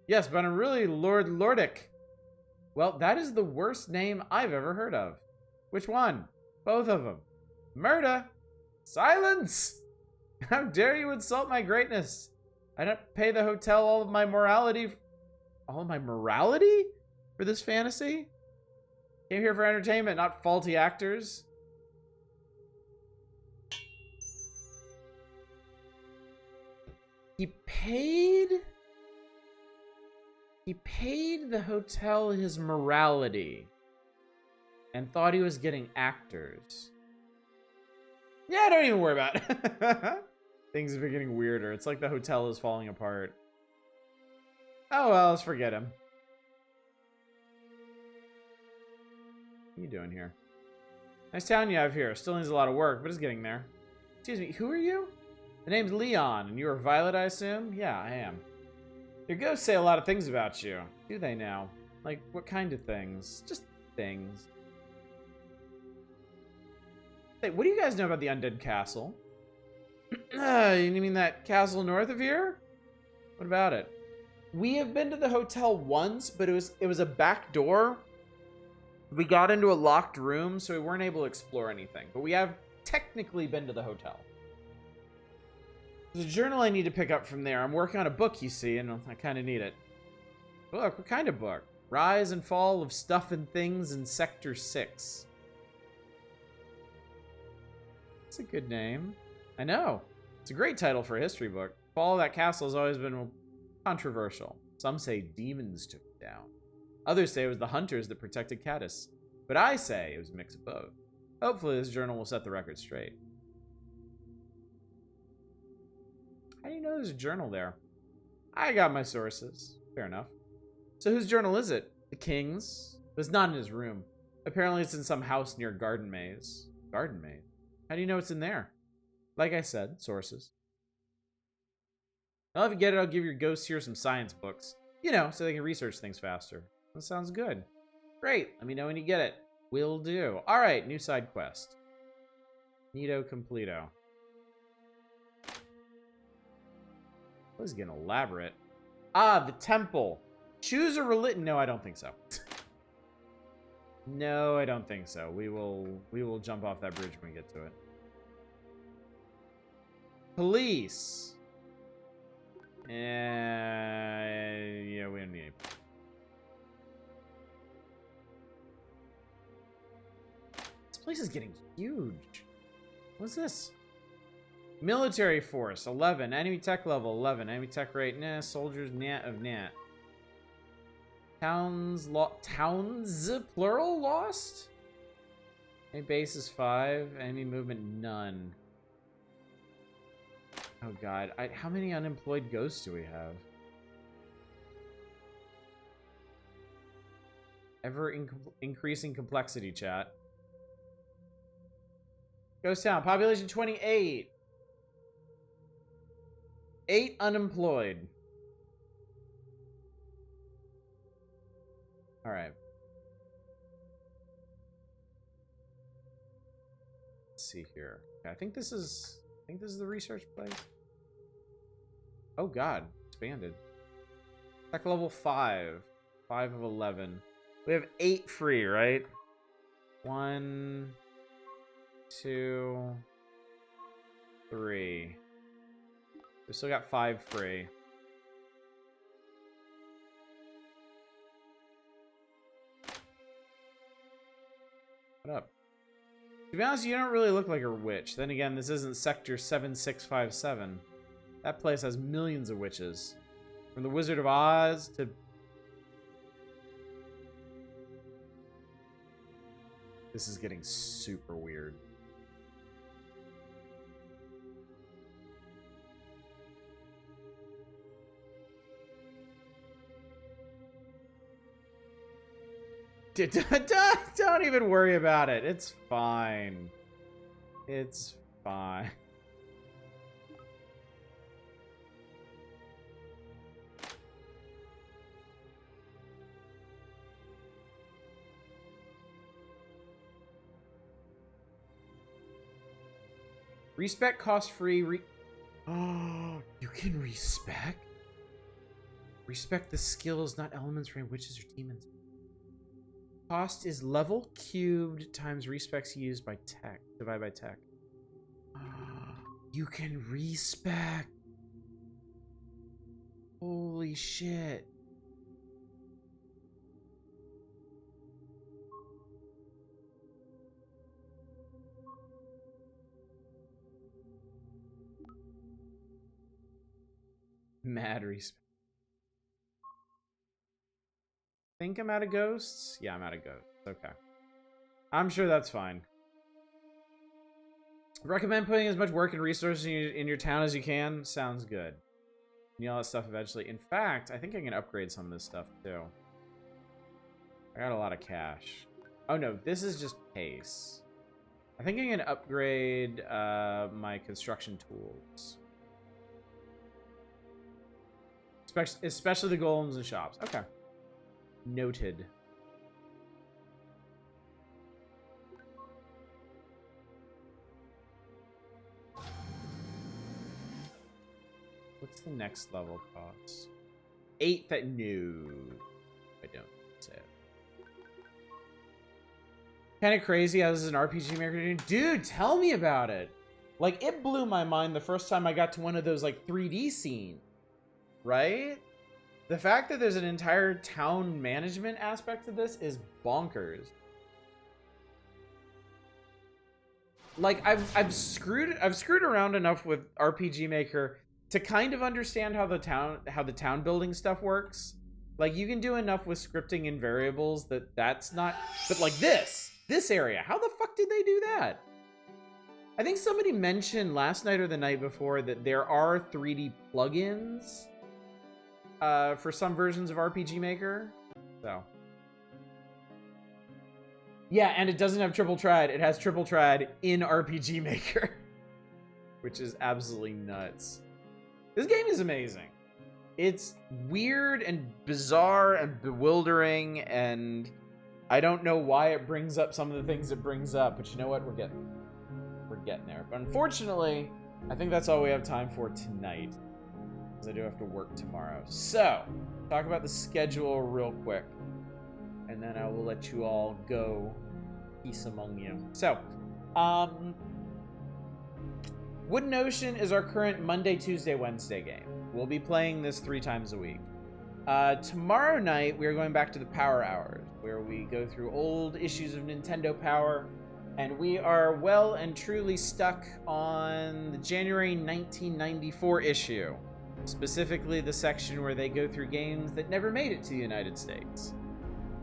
Yes, but I'm really Lord Lordic. Well, that is the worst name I've ever heard of. Which one? Both of them. Murder! Silence! How dare you insult my greatness? I don't pay the hotel all of my morality. All of my morality? For this fantasy? Came here for entertainment, not faulty actors. He paid the hotel his morality and thought he was getting actors. Yeah, don't even worry about it. Things are getting weirder. It's like the hotel is falling apart. Oh well, let's forget him. What are you doing here? Nice town you have here. Still needs a lot of work, but it's getting there. Excuse me, who are you? The name's Leon, and you are Violet, I assume? Yeah, I am. Your ghosts say a lot of things about you. Do they now? Like, what kind of things? Just things. Hey, what do you guys know about the Undead Castle? You mean that castle north of here? What about it? We have been to the hotel once, but it was a back door. We got into a locked room, so we weren't able to explore anything. But we have technically been to the hotel. There's a journal I need to pick up from there. I'm working on a book, you see, and I kind of need it. Book? What kind of book? Rise and Fall of Stuff and Things in Sector 6. That's a good name. I know. It's a great title for a history book. Fall of that castle has always been controversial. Some say demons took it down. Others say it was the hunters that protected Caddis. But I say it was a mix of both. Hopefully this journal will set the record straight. How do you know there's a journal there? I got my sources. Fair enough. So whose journal is it? The king's? But it's not in his room. Apparently it's in some house near Garden Maze. Garden Maze? How do you know it's in there? Like I said, sources. Well, if you get it, I'll give your ghosts here some science books. You know, so they can research things faster. That sounds good. Great. Let me know when you get it. Will do. Alright, new side quest. Neato completo. This is getting elaborate. Ah, the temple. Choose a religion. No, I don't think so. No, I don't think so. We will jump off that bridge when we get to it. Police. Yeah, we don't need any. This place is getting huge. What's this? Military force, 11. Enemy tech level, 11. Enemy tech rate, nah. Soldiers, nat of nat. Towns, plural, lost? Enemy base is 5. Enemy movement, none. Oh god, how many unemployed ghosts do we have? Ever increasing complexity, chat. Ghost town, population 28. 8 unemployed. Alright. Let's see here. Okay, I think this is the research place. Oh god, expanded. Tech level 5. 5 of 11. We have 8 free, right? 1, 2, 3. We still got 5 free. What up? To be honest, you don't really look like a witch. Then again, this isn't Sector 7657. That place has millions of witches. From the Wizard of Oz to... This is getting super weird. Don't even worry about it. It's fine. It's fine. Respec cost free. Oh, you can respec? Respect the skills, not elements for witches or demons. Cost is level cubed times respecs used by tech. Divided by tech. You can respec. Holy shit. Mad respec. Think I'm out of ghosts? Yeah, I'm out of ghosts. Okay. I'm sure that's fine. Recommend putting as much work and resources in your town as you can. Sounds good. Need all that stuff eventually. In fact, I think I can upgrade some of this stuff too. I got a lot of cash. Oh no, this is just pace. I think I can upgrade my construction tools. Especially the golems and shops. Okay. Noted. What's the next level cost? 8 that... No. I don't say it. Kind of crazy how this is an RPG maker. Dude, tell me about it. Like, it blew my mind the first time I got to one of those, like, 3D scenes. Right? The fact that there's an entire town management aspect to this is bonkers. Like, I've screwed around enough with RPG Maker to kind of understand how the town building stuff works. Like, you can do enough with scripting and variables that's not... But like this area, how the fuck fuck did they do that? I think somebody mentioned last night or the night before that there are 3D plugins for some versions of RPG Maker. So. Yeah, and it doesn't have triple trad. It has triple trad in RPG Maker. Which is absolutely nuts. This game is amazing. It's weird and bizarre and bewildering, and I don't know why it brings up some of the things it brings up, but you know what? We're getting there. But unfortunately, I think that's all we have time for tonight, because I do have to work tomorrow. So, talk about the schedule real quick, and then I will let you all go. Peace among you. So, Wooden Ocean is our current Monday, Tuesday, Wednesday game. We'll be playing this 3 times a week. Tomorrow night, we are going back to the Power Hours, where we go through old issues of Nintendo Power, and we are well and truly stuck on the January 1994 issue, specifically the section where they go through games that never made it to the United States.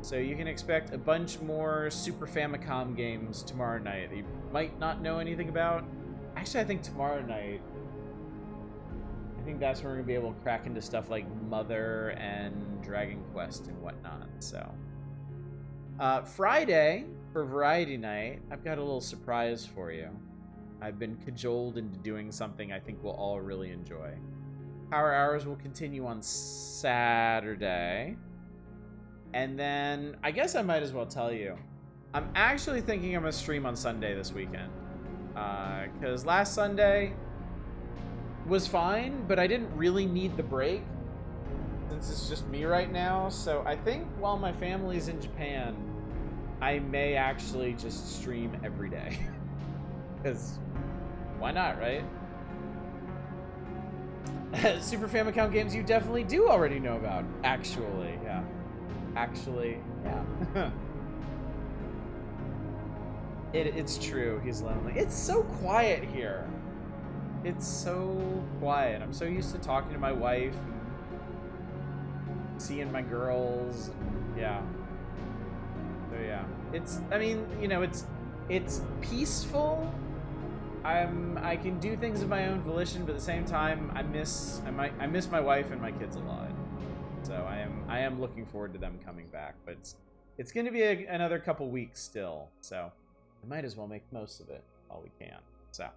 So you can expect a bunch more Super Famicom games tomorrow night that you might not know anything about. Actually, I think tomorrow night, I think that's when we're going to be able to crack into stuff like Mother and Dragon Quest and whatnot. So, Friday, for Variety Night, I've got a little surprise for you. I've been cajoled into doing something I think we'll all really enjoy. Power Hours will continue on Saturday. And then, I guess I might as well tell you, I'm actually thinking I'm going to stream on Sunday this weekend. Because last Sunday was fine, but I didn't really need the break since it's just me right now. So I think while my family's in Japan, I may actually just stream every day. Because why not, right? Super Famicom games you definitely do already know about. Actually, yeah. Actually, yeah. It's true, he's lonely. It's so quiet here. It's so quiet. I'm so used to talking to my wife and seeing my girls. And yeah. So yeah. I mean, you know, it's peaceful. I can do things of my own volition, but at the same time, I miss my wife and my kids a lot. So I am looking forward to them coming back, but it's going to be another couple weeks still. So I might as well make most of it while we can. So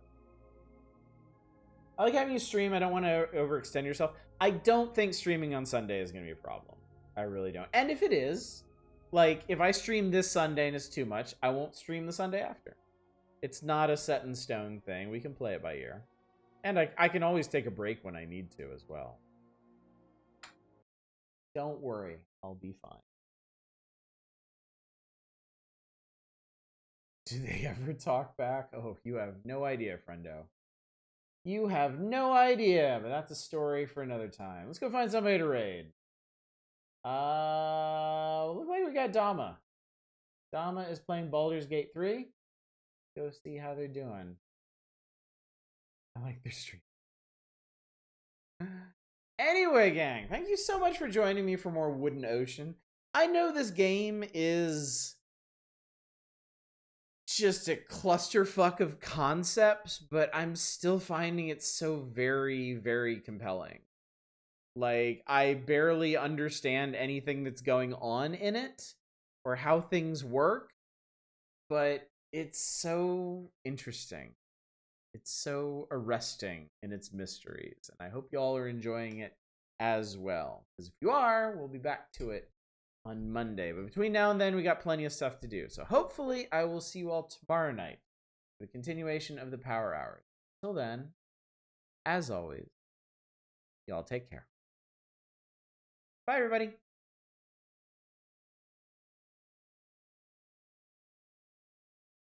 I like having you stream. I don't want to overextend yourself. I don't think streaming on Sunday is going to be a problem. I really don't. And if it is, like, if I stream this Sunday and it's too much, I won't stream the Sunday after. It's not a set in stone thing. We can play it by ear. And I can always take a break when I need to as well. Don't worry. I'll be fine. Do they ever talk back? Oh, you have no idea, friendo. You have no idea, but that's a story for another time. Let's go find somebody to raid. Looks like we got Dama. Dama is playing Baldur's Gate 3. Go see how they're doing. I like their stream. Anyway, gang, thank you so much for joining me for more Wooden Ocean. I know this game is just a clusterfuck of concepts, but I'm still finding it so very, very compelling. Like, I barely understand anything that's going on in it or how things work, but it's so interesting. It's so arresting in its mysteries, and I hope y'all are enjoying it as well. Because if you are, we'll be back to it on Monday. But between now and then, we got plenty of stuff to do. So hopefully, I will see you all tomorrow night for the continuation of the Power Hours. Till then, as always, y'all take care. Bye, everybody.